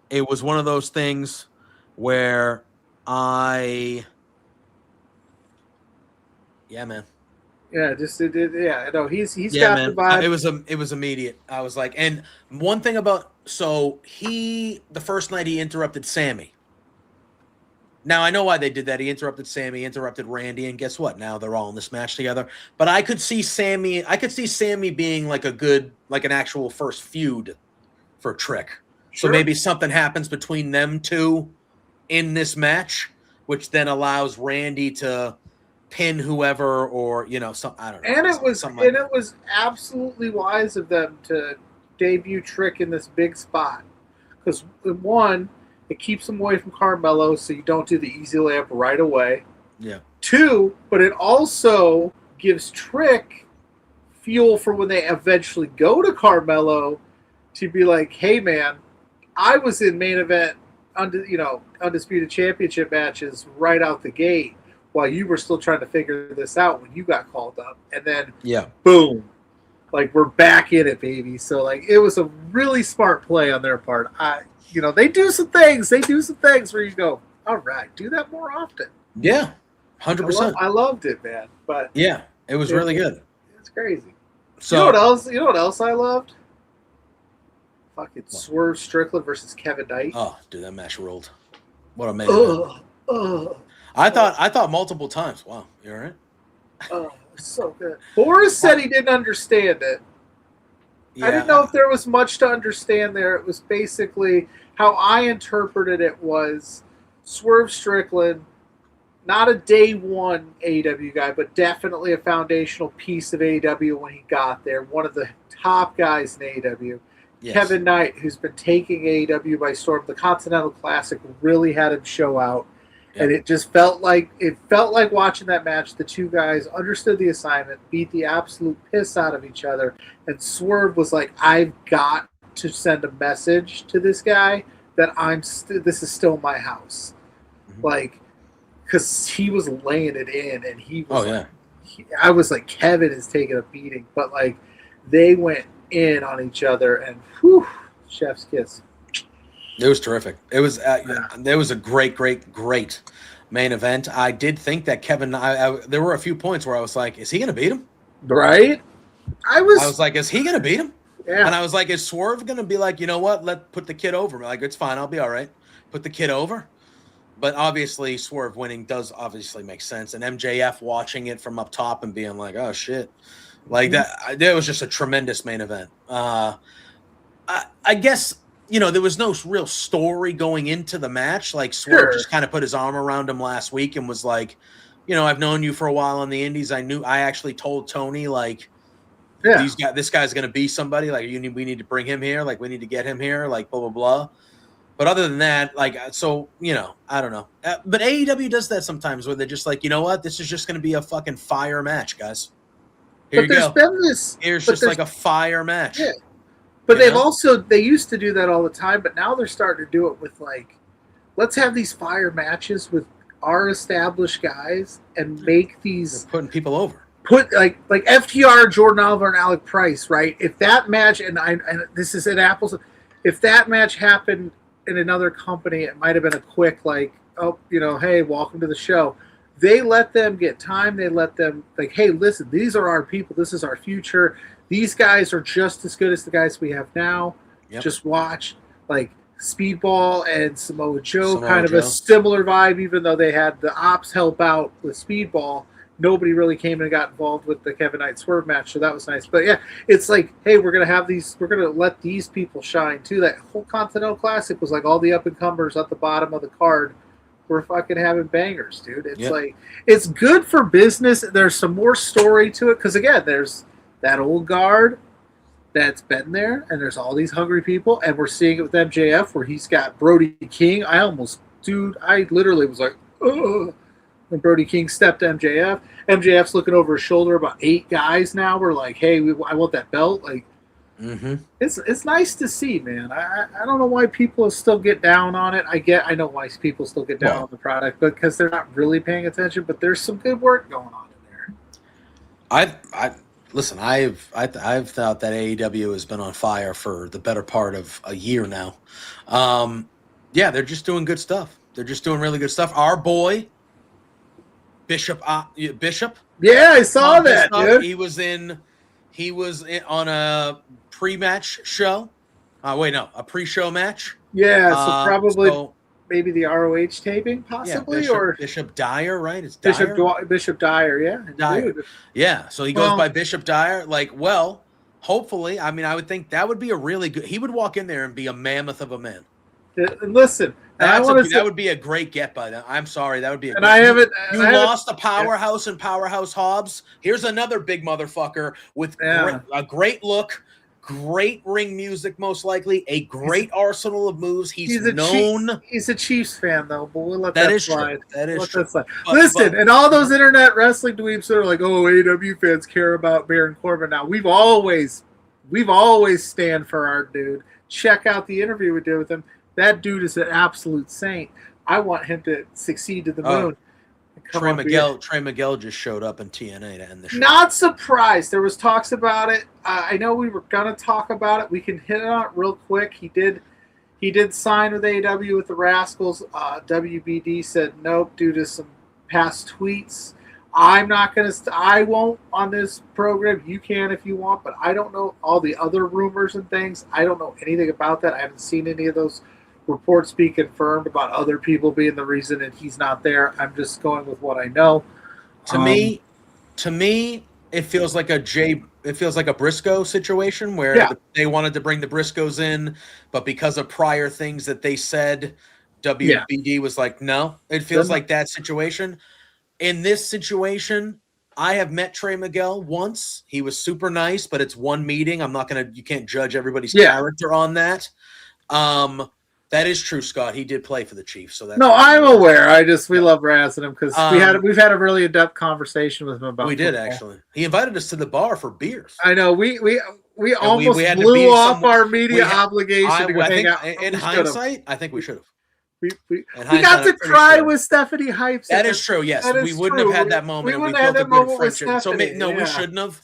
it was one of those things where yeah, man. Yeah, he's Yeah, got man. the vibe. It was immediate. I was like, and one thing about the first night he interrupted Sammy. Now I know why they did that. He interrupted Sammy, interrupted Randy, and guess what? Now they're all in this match together. But I could see Sammy being like an actual first feud for Trick. Sure. So maybe something happens between them two in this match, which then allows Randy to pin whoever, or some, I don't know. And it was absolutely wise of them to debut Trick in this big spot, because one, it keeps him away from Carmelo, so you don't do the easy layup right away. Yeah. Two, but it also gives Trick fuel for when they eventually go to Carmelo to be like, hey man, I was in main event undisputed championship matches right out the gate while you were still trying to figure this out when you got called up. And then boom. Like, we're back in it, baby. So like, it was a really smart play on their part. They do some things. Where you go, all right, do that more often. Yeah, 100%. I loved it, man. But yeah, it was really good. It's crazy. So, you know what else I loved? Fucking Swerve Strickland versus Kevin Knight. Oh, dude, that match rolled. What a man. I thought multiple times. Wow, you all right? Oh, so good. Boris said he didn't understand it. Yeah. I didn't know if there was much to understand there. It was basically how I interpreted it was Swerve Strickland, not a day one AEW guy, but definitely a foundational piece of AEW when he got there. One of the top guys in AEW. Yes. Kevin Knight, who's been taking AEW by storm. The Continental Classic really had him show out. Yep. And it just felt like watching that match. The two guys understood the assignment, beat the absolute piss out of each other, and Swerve was like, "I've got to send a message to this guy that this is still my house," like, because he was laying it in, and he was. I was like, Kevin is taking a beating, but like, they went in on each other, and whew, chef's kiss. It was terrific. It was there was a great main event. I did think that Kevin. There were a few points where I was like, "Is he going to beat him?" Right. I was like, "Is he going to beat him?" Yeah. And I was like, "Is Swerve going to be like, you know what? Put the kid over." Like, it's fine. I'll be all right. Put the kid over. But obviously, Swerve winning does obviously make sense. And MJF watching it from up top and being like, "Oh shit," like that. There was just a tremendous main event. I guess. There was no real story going into the match. Like, Swerve just kind of put his arm around him last week and was like, I've known you for a while on the indies. I actually told Tony, like, this guy's going to be somebody. Like, we need to bring him here. Like, we need to get him here. Like, blah, blah, blah. But other than that, like, so, I don't know. But AEW does that sometimes where they're just like, you know what? This is just going to be a fucking fire match, guys. Here you go. Here's just like a fire match. Yeah. But they used to do that all the time, but now they're starting to do it with, like, let's have these fire matches with our established guys and make these... They're putting people over. Like FTR, Jordan Oliver, and Alec Price, right? If that match, and this is at Apples, if that match happened in another company, it might have been a quick, like, oh, hey, welcome to the show. They let them get time. They let them, like, hey, listen, these are our people. This is our future. These guys are just as good as the guys we have now. Yep. Just watch, like, Speedball and Samoa Joe, a similar vibe, even though they had the ops help out with Speedball. Nobody really came and got involved with the Kevin Knight Swerve match, so that was nice. But yeah, it's like, hey, we're going to let these people shine too. That whole Continental Classic was like all the up-and-comers at the bottom of the card were fucking having bangers, dude. It's like, it's good for business. There's some more story to it, because again, there's that old guard that's been there, and there's all these hungry people, and we're seeing it with MJF where he's got Brody King. I literally was like, ugh, when Brody King stepped to MJF. MJF's looking over his shoulder. About 8 guys now. We're like, hey, I want that belt. Like, it's nice to see, man. I don't know why people still get down on it. I know why people still get down on the product, because they're not really paying attention. But there's some good work going on in there. Listen, I've thought that AEW has been on fire for the better part of a year now. They're just doing good stuff. They're just doing really good stuff. Our boy, Bishop. Yeah, I saw that, dude. He was on a pre-match show. A pre-show match. Yeah, so probably maybe the ROH taping, possibly, or Bishop Dyer, right? It's Dyer? Bishop Dyer, yeah. Dyer. Dude. Yeah, so he goes by Bishop Dyer. Like, well, hopefully, I mean, I would think that would be a really good. He would walk in there and be a mammoth of a man. Listen, that would be a great get by them. I'm sorry, that would be. You lost a powerhouse in Powerhouse Hobbs. Here's another big motherfucker with a great look. Great ring music, most likely. A great arsenal of moves. He's known. He's a Chiefs fan, though. But we'll let that slide. That is true. Listen, and all those internet wrestling dweebs that are like, "Oh, AEW fans care about Baron Corbin." Now we've always stand for our dude. Check out the interview we did with him. That dude is an absolute saint. I want him to succeed to the moon. Trey Miguel just showed up in TNA to end the show. Not surprised. There was talks about it. I know we were gonna talk about it. We can hit it on it real quick. He did sign with AEW with the Rascals. WBD said nope due to some past tweets. I'm not gonna. I won't on this program. You can if you want, but I don't know all the other rumors and things. I don't know anything about that. I haven't seen any of those reports be confirmed about other people being the reason that he's not there. I'm just going with what I know. To me, it feels like a Briscoe situation where they wanted to bring the Briscoes in, but because of prior things that they said, WBD was like, no. It feels like that situation. In this situation, I have met Trey Miguel once. He was super nice, but it's one meeting. You can't judge everybody's character on that. That is true, Scott. He did play for the Chiefs, so that's I'm aware. We love razzing him because we've had a really in-depth conversation with him about. We did actually. He invited us to the bar for beers. I know. We almost blew off our media obligation to go hang out. In hindsight, I think we should have. We got to try with Stephanie Hypes. That is true. Yes, we wouldn't have had that moment. We built a good friendship. So we shouldn't have.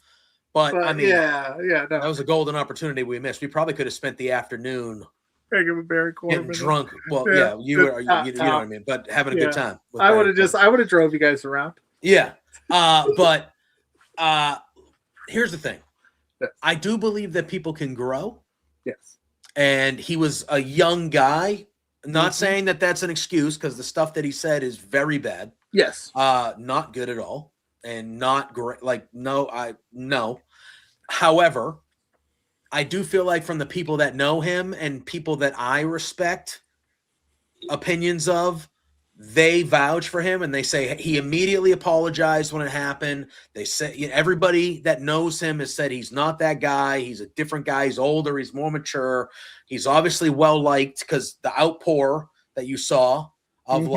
But I mean, no. That was a golden opportunity we missed. We probably could have spent the afternoon getting drunk. Well, you know what I mean. But having a good time. I would have drove you guys around. Yeah, but here's the thing. Yes. I do believe that people can grow. Yes. And he was a young guy. Not saying that that's an excuse because the stuff that he said is very bad. Yes. Not good at all. And not great. Like, no. However, I do feel like from the people that know him and people that I respect opinions of, they vouch for him and they say he immediately apologized when it happened. They say everybody that knows him has said he's not that guy. He's a different guy. He's older. He's more mature. He's obviously well-liked because the outpour that you saw of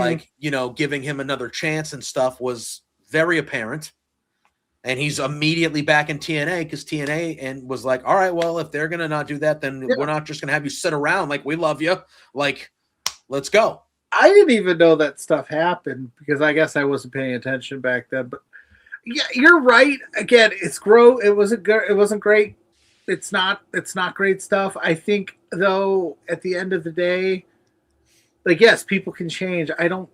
giving him another chance and stuff was very apparent. And he's immediately back in TNA because TNA and was like, all right, well, if they're going to not do that, then we're not just going to have you sit around. Like, we love you. Like, let's go. I didn't even know that stuff happened because I guess I wasn't paying attention back then. But yeah, you're right. Again, it wasn't great. It's not great stuff. I think though, at the end of the day, like, yes, people can change. I'm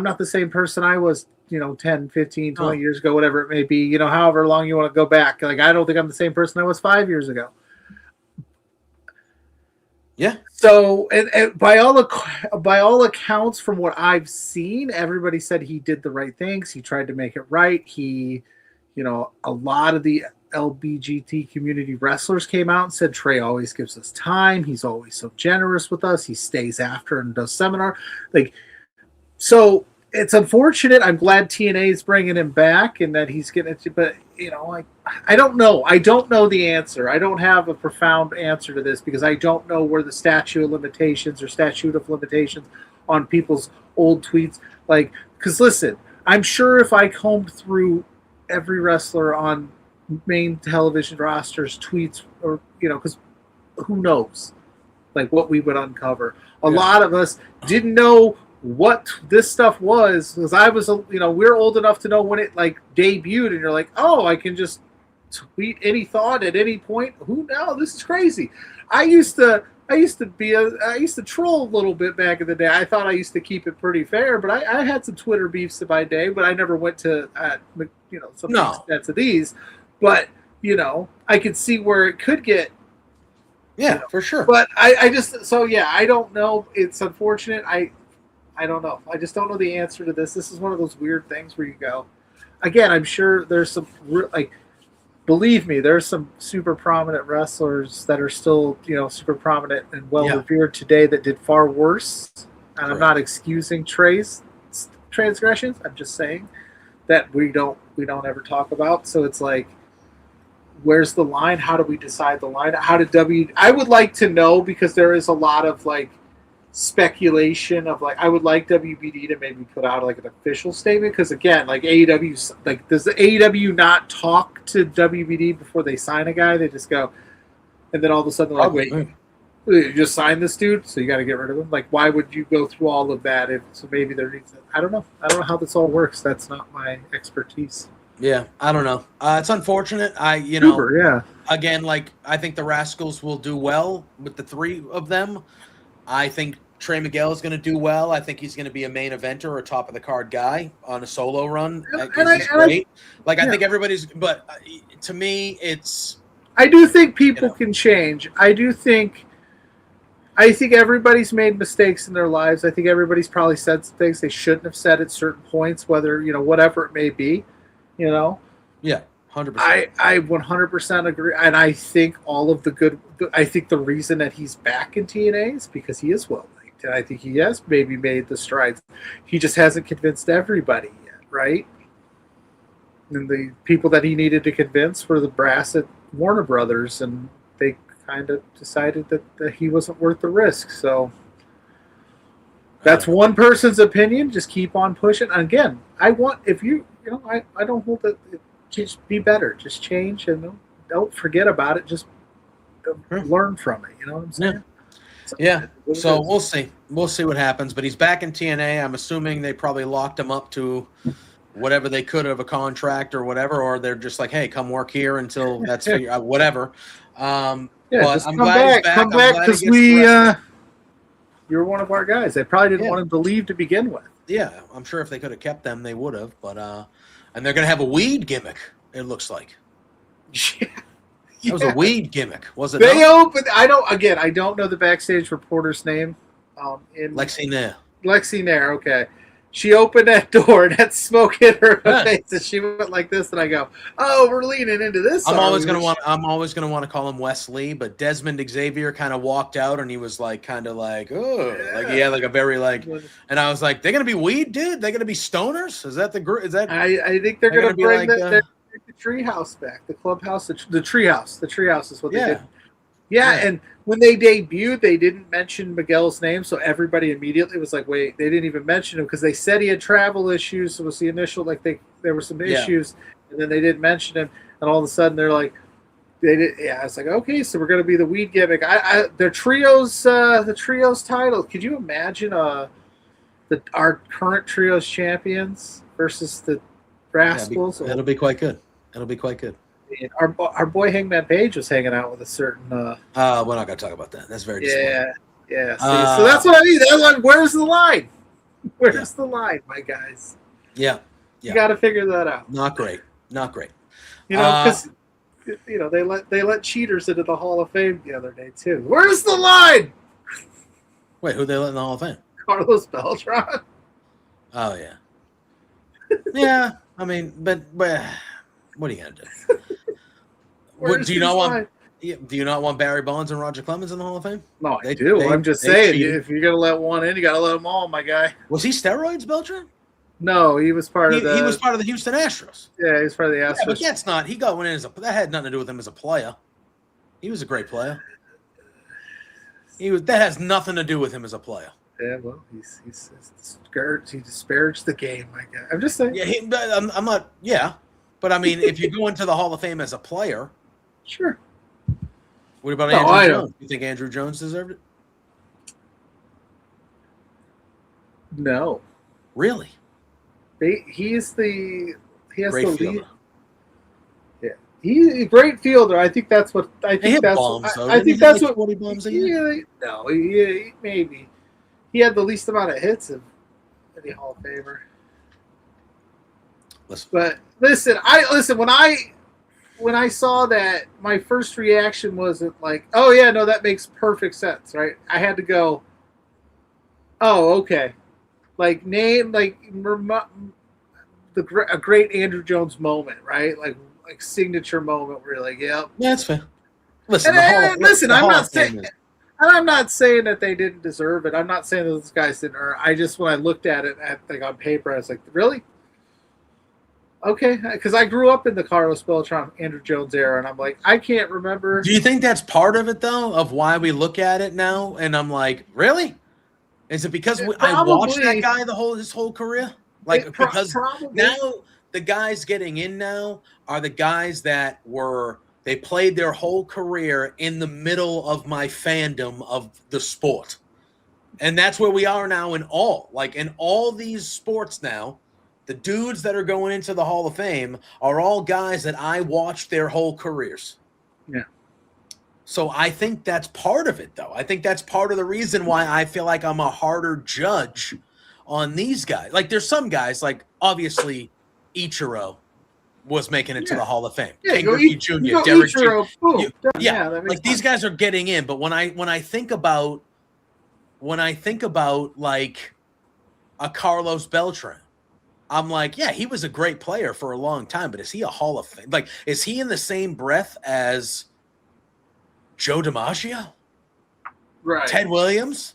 not the same person I was, 10, 15, 20 years ago, whatever it may be, however long you want to go back. Like, I don't think I'm the same person I was 5 years ago. Yeah. So, and by all accounts, from what I've seen, everybody said he did the right things. He tried to make it right. He, a lot of the LBGT community wrestlers came out and said Trey always gives us time. He's always so generous with us. He stays after and does seminar. So it's unfortunate. I'm glad TNA is bringing him back and that he's getting it. But I don't know. I don't know the answer. I don't have a profound answer to this because I don't know where the statute of limitations on people's old tweets. Because listen, I'm sure if I combed through every wrestler on main television rosters tweets, or because who knows, what we would uncover. A lot of us didn't know what this stuff was because I was, we're old enough to know when it debuted, and you're like, oh, I can just tweet any thought at any point. Who knows? This is crazy. I used to troll a little bit back in the day. I thought I used to keep it pretty fair, but I had some Twitter beefs in my day, but I never went to some extent to these. But I could see where it could get. Yeah, for sure. But I don't know. It's unfortunate. I don't know. I just don't know the answer to this. This is one of those weird things where you go, again, I'm sure there's some, believe me, there's some super prominent wrestlers that are still, super prominent and well-revered today that did far worse. And I'm not excusing Trey's transgressions. I'm just saying that we don't ever talk about. So it's where's the line? How do we decide the line? I would like to know because there is a lot of speculation of I would like WBD to maybe put out an official statement because again AEW does the AEW not talk to WBD before they sign a guy? They just go and then all of a sudden they're wait, you just signed this dude, so you got to get rid of him. Why would you go through all of that? So maybe there needs I don't know how this all works. That's not my expertise. Yeah, I don't know. It's unfortunate. Again, I think the Rascals will do well with the three of them. I think Trey Miguel is going to do well. I think he's going to be a main eventer or a top of the card guy on a solo run. He's great. I think everybody's, but to me, it's. I do think people can change. I do think I think everybody's made mistakes in their lives. I think everybody's probably said some things they shouldn't have said at certain points, whether, whatever it may be, Yeah, 100%. I 100% agree. And I think I think the reason that he's back in TNA is because he is well liked. And I think he has maybe made the strides. He just hasn't convinced everybody yet, right? And the people that he needed to convince were the brass at Warner Brothers, and they kind of decided that he wasn't worth the risk. So that's one person's opinion. Just keep on pushing. And again, I don't hold that. Just be better. Just change and don't forget about it. Just learn from it. You know what I'm saying? Yeah. So we'll see. We'll see what happens. But he's back in TNA. I'm assuming they probably locked him up to whatever they could of a contract or whatever, or they're just like, hey, come work here until that's figured out, whatever. But just I'm come glad back. he's Come back because you're one of our guys. They probably didn't want him to leave to begin with. Yeah, I'm sure if they could have kept them, they would have. But and they're gonna have a weed gimmick. It looks like. That was a weed gimmick, was it? They opened. I don't know the backstage reporter's name. Lexi Nair. Lexi Nair. Okay. She opened that door and that smoke hit her face, and she went like this. And I go, "Oh, we're leaning into this." I'm always gonna want to call him Wesley, but Desmond Xavier kind of walked out, and he was like, oh, like he had like a very like, and I was like, they're gonna be weed, dude. They're gonna be stoners. Is that the group? Is that? I think they're gonna bring the treehouse back, the clubhouse, the treehouse. The treehouse is what they did. Yeah, and when they debuted, they didn't mention Miguel's name, so everybody immediately was like, "Wait!" They didn't even mention him because they said he had travel issues. So it was the initial there were some issues, and then they didn't mention him, and all of a sudden they're like, they did. Yeah, it's like, okay, so we're gonna be the weed gimmick. The trios title. Could you imagine our current trios champions versus the Rascals? It'll be quite good. It'll be quite good. Our boy Hangman Page was hanging out with a certain. We're not going to talk about that. That's very disappointing. Yeah. So that's what I mean. That's like, where's the line? Where's the line, my guys? Yeah. You got to figure that out. Not great. Because they let cheaters into the Hall of Fame the other day too. Where's the line? Wait, who they let in the Hall of Fame? Carlos Beltran. Oh yeah. Yeah. I mean, but what are you gonna do? Do you not want Barry Bonds and Roger Clemens in the Hall of Fame? No, I do. I'm just saying, if you're gonna let one in, you gotta let them all, my guy. Was he steroids, Beltran? No, he was part of the. He was part of the Houston Astros. Yeah, he was part of the Astros. Yeah, but that's not. He got one in that had nothing to do with him as a player. He was a great player. That has nothing to do with him as a player. Yeah, well, he disparaged the game, my guy. I'm just saying. Yeah, I'm not. Yeah. But I mean, if you go into the Hall of Fame as a player, sure. What about Andrew Jones? You think Andrew Jones deserved it? No. Really? He has great the fielder. lead. Yeah, he's a great fielder. I think that's what I think. That's bombs, I think that's what 40 bombs a year. No, he maybe he had the least amount of hits of any Hall of Famer. But listen, when I saw that, my first reaction wasn't like, "Oh yeah, no, that makes perfect sense," right? I had to go, "Oh, okay," a great Andrew Jones moment, right? Like signature moment where you're like, "Yeah, that's fair." Listen, I'm not saying that they didn't deserve it. I'm not saying that those guys didn't earn. When I looked at it on paper, I was like, "Really?" Okay, because I grew up in the Carlos Beltran, Andrew Jones era, and I'm like, I can't remember. Do you think that's part of it, though, of why we look at it now? And I'm like, really? Is it because I watched that guy his whole career? Because now the guys getting in now are the guys that they played their whole career in the middle of my fandom of the sport. And that's where we are now in all these sports now. The dudes that are going into the Hall of Fame are all guys that I watched their whole careers. Yeah. So I think that's part of it, though. I think that's part of the reason why I feel like I'm a harder judge on these guys. Like, there's some guys, like, obviously, Ichiro was making it to the Hall of Fame. Yeah, Ken Griffey Jr., Derek Ichiro, boom. These guys are getting in. But when I think about when I think about like a Carlos Beltran, I'm like, yeah, he was a great player for a long time, but is he a Hall of Fame? Like, is he in the same breath as Joe DiMaggio? Right. Ted Williams?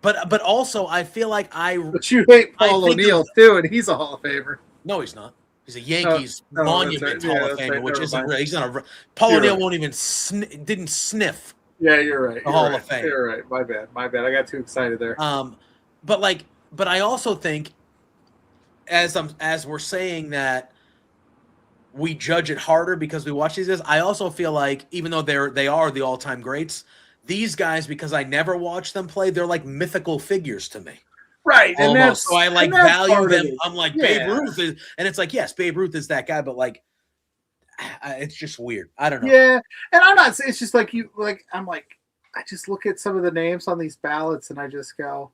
But also, I feel like But you hate Paul O'Neill, too, and he's a Hall of Famer. No, he's not. He's a Yankees Oh, monument that's right. Hall Yeah, of that's Famer, right. which Never isn't mind. real. He's not a Paul You're O'Neill right. won't even didn't sniff Yeah, you're right. the Hall of Fame. You're right. My bad. I got too excited there. But I also think as we're saying that we judge it harder because we watch these guys, I also feel like even though they are the all-time greats, these guys, because I never watched them play, they're like mythical figures to me. Right. And Almost. So I like value them. I'm like, Yeah. Babe Ruth is, and it's like, yes, Babe Ruth is that guy, but like it's just weird. I don't know. Yeah. And I'm not, it's just like I just look at some of the names on these ballots and I just go,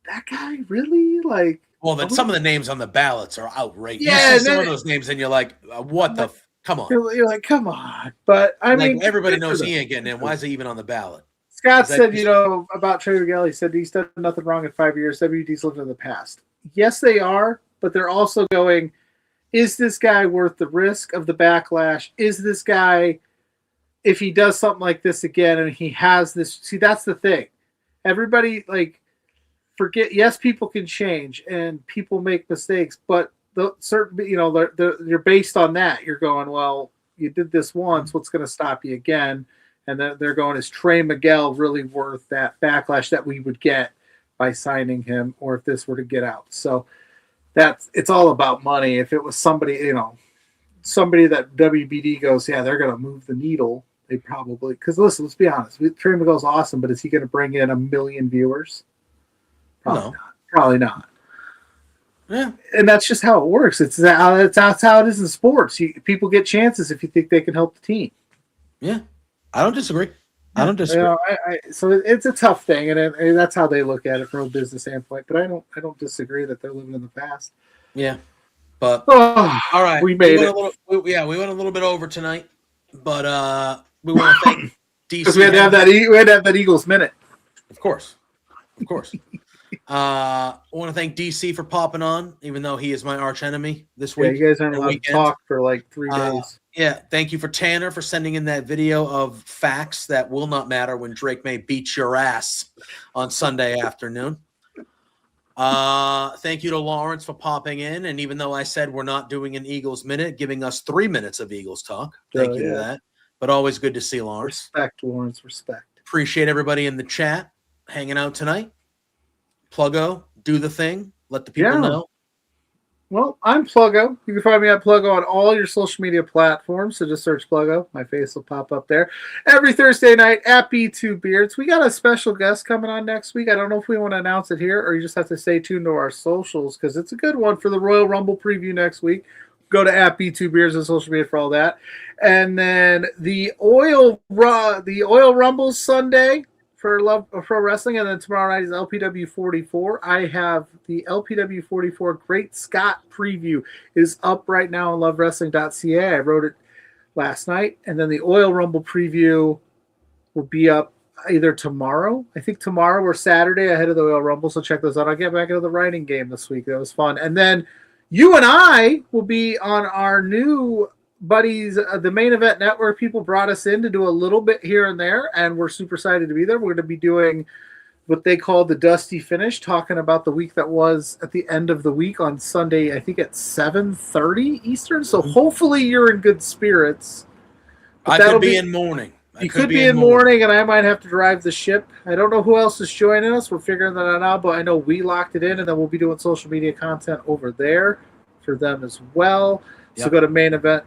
that guy really? Like, Well, some of the names on the ballots are outrageous. Yeah, You see some of those names, and you're like, "What the? Come on!" You're like, come on. But I mean, everybody knows he ain't getting in. Why is he even on the ballot? Scott said, about Trey Miguel, he said he's done nothing wrong in 5 years. WD's lived in the past. Yes, they are, but they're also going, is this guy worth the risk of the backlash? Is this guy, if he does something like this again and he has this, see, that's the thing. Everybody, like, forget, yes, people can change and people make mistakes, but the certain, you're based on that. You're going, well, you did this once, what's going to stop you again? And then they're going, is Trey Miguel really worth that backlash that we would get by signing him, or if this were to get out? So it's all about money. If it was somebody, somebody that WBD goes, yeah, they're going to move the needle, they probably, because listen, let's be honest, Trey Miguel's awesome, but is he going to bring in 1 million viewers? Probably not. Yeah, and that's just how it works. That's how it is in sports. People get chances if you think they can help the team. Yeah, I don't disagree. So it's a tough thing, and that's how they look at it from a business standpoint. But I don't disagree that they're living in the past. Yeah, but all right, we made it. We went a little bit over tonight, but we want to thank DC because we had to have that Eagles minute. Of course. I want to thank DC for popping on, even though he is my arch enemy this week. Yeah, you guys aren't allowed to talk for like 3 days. Yeah, thank you for Tanner for sending in that video of facts that will not matter when Drake May beats your ass on Sunday afternoon. Thank you to Lawrence for popping in, and even though I said we're not doing an Eagles minute, giving us 3 minutes of Eagles talk. Thank you for that. But always good to see Lawrence. Respect, Lawrence. Respect. Appreciate everybody in the chat hanging out tonight. Pluggo, do the thing. Let the people know. Well, I'm Pluggo. You can find me at Pluggo on all your social media platforms. So just search Pluggo. My face will pop up there. Every Thursday night at B2 Beards. We got a special guest coming on next week. I don't know if we want to announce it here or you just have to stay tuned to our socials because it's a good one for the Royal Rumble preview next week. Go to at B2 Beards on social media for all that. And then the Oil Rumble Sunday for Love Pro Wrestling, and then tomorrow night is LPW 44. I have the LPW 44 Great Scott preview is up right now on lovewrestling.ca. I wrote it last night, and then the Oil Rumble preview will be up either tomorrow, I think tomorrow or Saturday ahead of the Oil Rumble, so check those out. I'll get back into the writing game this week. That was fun. And then you and I will be on our new buddies, the Main Event Network. People brought us in to do a little bit here and there, and we're super excited to be there. We're going to be doing what they call the Dusty Finish, talking about the week that was at the end of the week on Sunday, I think at 7:30 Eastern. So hopefully you're in good spirits. I could be in mourning. You could be in mourning, and I might have to drive the ship. I don't know who else is joining us. We're figuring that out now, but I know we locked it in, and then we'll be doing social media content over there for them as well. So go to Main Event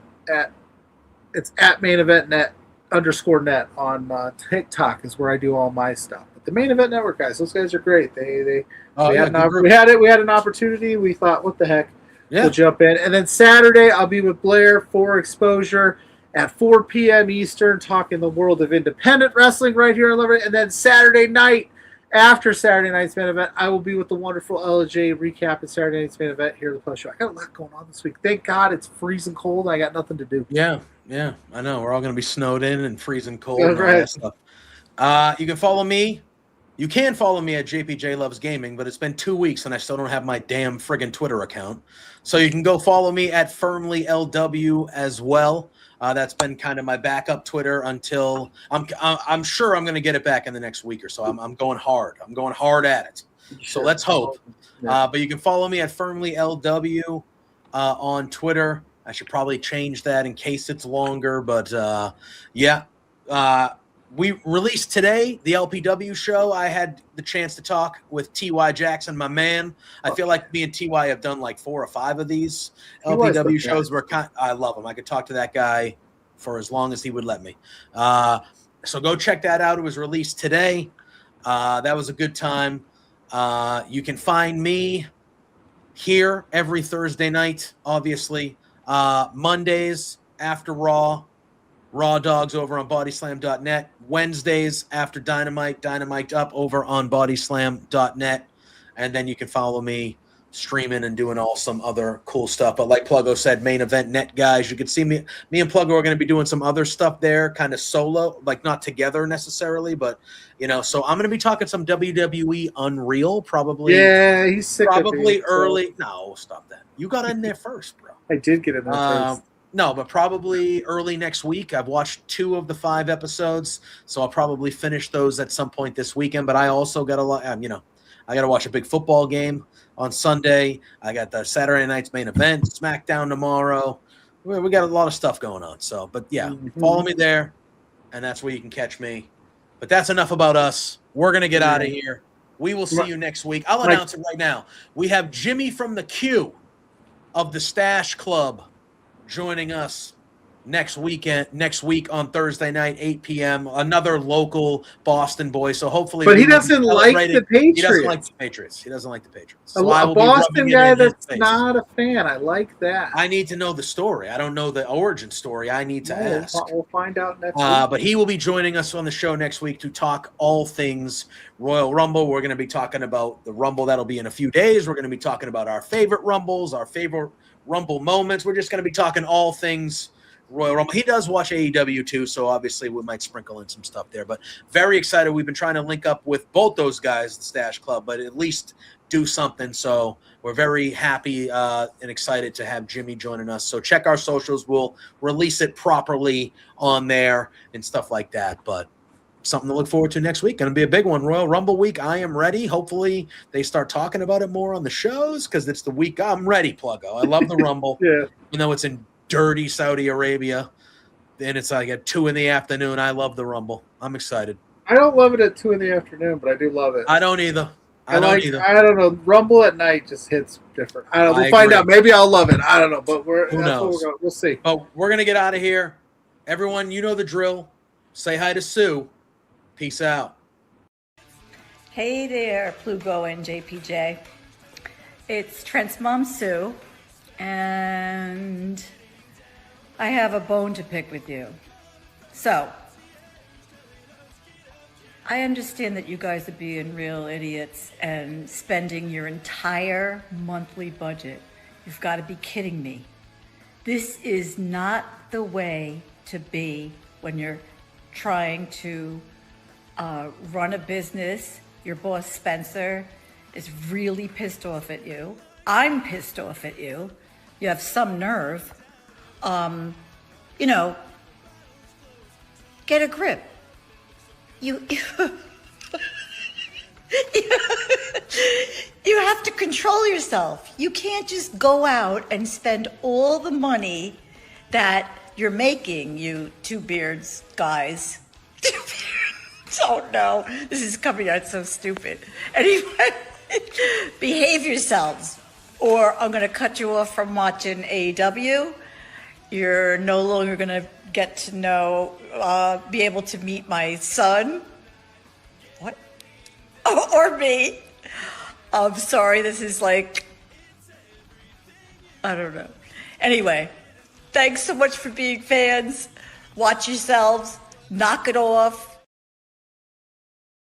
it's at Main Event Net _net on TikTok is where I do all my stuff. But the Main Event Network guys, those guys are great. We had an opportunity. We thought, what the heck? We'll jump in. And then Saturday I'll be with Blair for Exposure at 4 p.m. Eastern, talking the world of independent wrestling right here in Liberty. And then Saturday night, after Saturday night's main event, I will be with the wonderful LJ recapping Saturday night's main event here at the Plus Show. I got a lot going on this week. Thank God it's freezing cold. I got nothing to do. Yeah, I know. We're all going to be snowed in and freezing cold and all that stuff. You can follow me You can follow me at JPJ Loves Gaming, but it's been 2 weeks and I still don't have my damn friggin' Twitter account. So you can go follow me at FirmlyLW as well. That's been kind of my backup Twitter until I'm sure I'm going to get it back in the next week or so. I'm going hard. I'm going hard at it. So let's hope. But you can follow me at FirmlyLW on Twitter. I should probably change that in case it's longer. But we released today the LPW show. I had the chance to talk with T.Y. Jackson, my man. I feel like me and T.Y. have done like 4 or 5 of these LPW shows. I love him. I could talk to that guy for as long as he would let me. So go check that out. It was released today. That was a good time. You can find me here every Thursday night, obviously. Mondays after Raw Dogs over on bodyslam.net. Wednesdays after Dynamite up over on bodyslam.net. And then you can follow me streaming and doing all some other cool stuff. But like Pluggo said, main event net guys, you can see me and Pluggo are going to be doing some other stuff there, kind of solo, like not together necessarily, but so I'm going to be talking some WWE Unreal probably. Yeah, he's sick probably of early. So. No, stop that. You got in there first, bro. I did get in there first. No, but probably early next week. I've watched 2 of the 5 episodes, so I'll probably finish those at some point this weekend. But I also got I got to watch a big football game on Sunday. I got the Saturday night's main event, SmackDown tomorrow. We got a lot of stuff going on. So, but yeah, follow me there, and that's where you can catch me. But that's enough about us. We're gonna get out of here. We will see you next week. I'll announce it right now. We have Jimmy from the Q of the Stash Club joining us next week on Thursday night, 8 p.m. Another local Boston boy. So hopefully, but he doesn't like the Patriots. He doesn't like the Patriots. He doesn't like the Patriots. So a Boston guy that's not a fan. I like that. I need to know the story. I don't know the origin story. I need to ask. We'll find out next week. But he will be joining us on the show next week to talk all things Royal Rumble. We're going to be talking about the Rumble that'll be in a few days. We're going to be talking about our favorite Rumbles, our favorite Rumble moments. We're just going to be talking all things Royal Rumble. He does watch AEW too, so obviously we might sprinkle in some stuff there. But very excited. We've been trying to link up with both those guys, the Stash Club, but at least do something. So we're very happy and excited to have Jimmy joining us. So check our socials. We'll release it properly on there and stuff like that. But something to look forward to next week. Going to be a big one. Royal Rumble week. I am ready. Hopefully they start talking about it more on the shows because it's the week. I'm ready, Pluggo. I love the Rumble. Yeah. Even though it's in dirty Saudi Arabia, and it's like at 2 p.m. I love the Rumble. I'm excited. I don't love it at 2 p.m, but I do love it. I don't either. I don't know. Rumble at night just hits different. I don't know. We'll find out. Maybe I'll love it. I don't know, but who knows? We'll see. But we're gonna get out of here. Everyone, you know the drill. Say hi to Sue. Peace out. Hey there, Pluggo and JPJ. It's Trent's mom, Sue, and I have a bone to pick with you. So, I understand that you guys are being real idiots and spending your entire monthly budget. You've got to be kidding me. This is not the way to be when you're trying to run a business. Your boss, Spencer, is really pissed off at you. I'm pissed off at you. You have some nerve. Get a grip. You have to control yourself. You can't just go out and spend all the money that you're making, you two beards guys. Oh no, this is coming out so stupid. Anyway, behave yourselves, or I'm going to cut you off from watching AEW. You're no longer going to get to know, be able to meet my son. What? Or me. I'm sorry, this is like, I don't know. Anyway, thanks so much for being fans. Watch yourselves. Knock it off.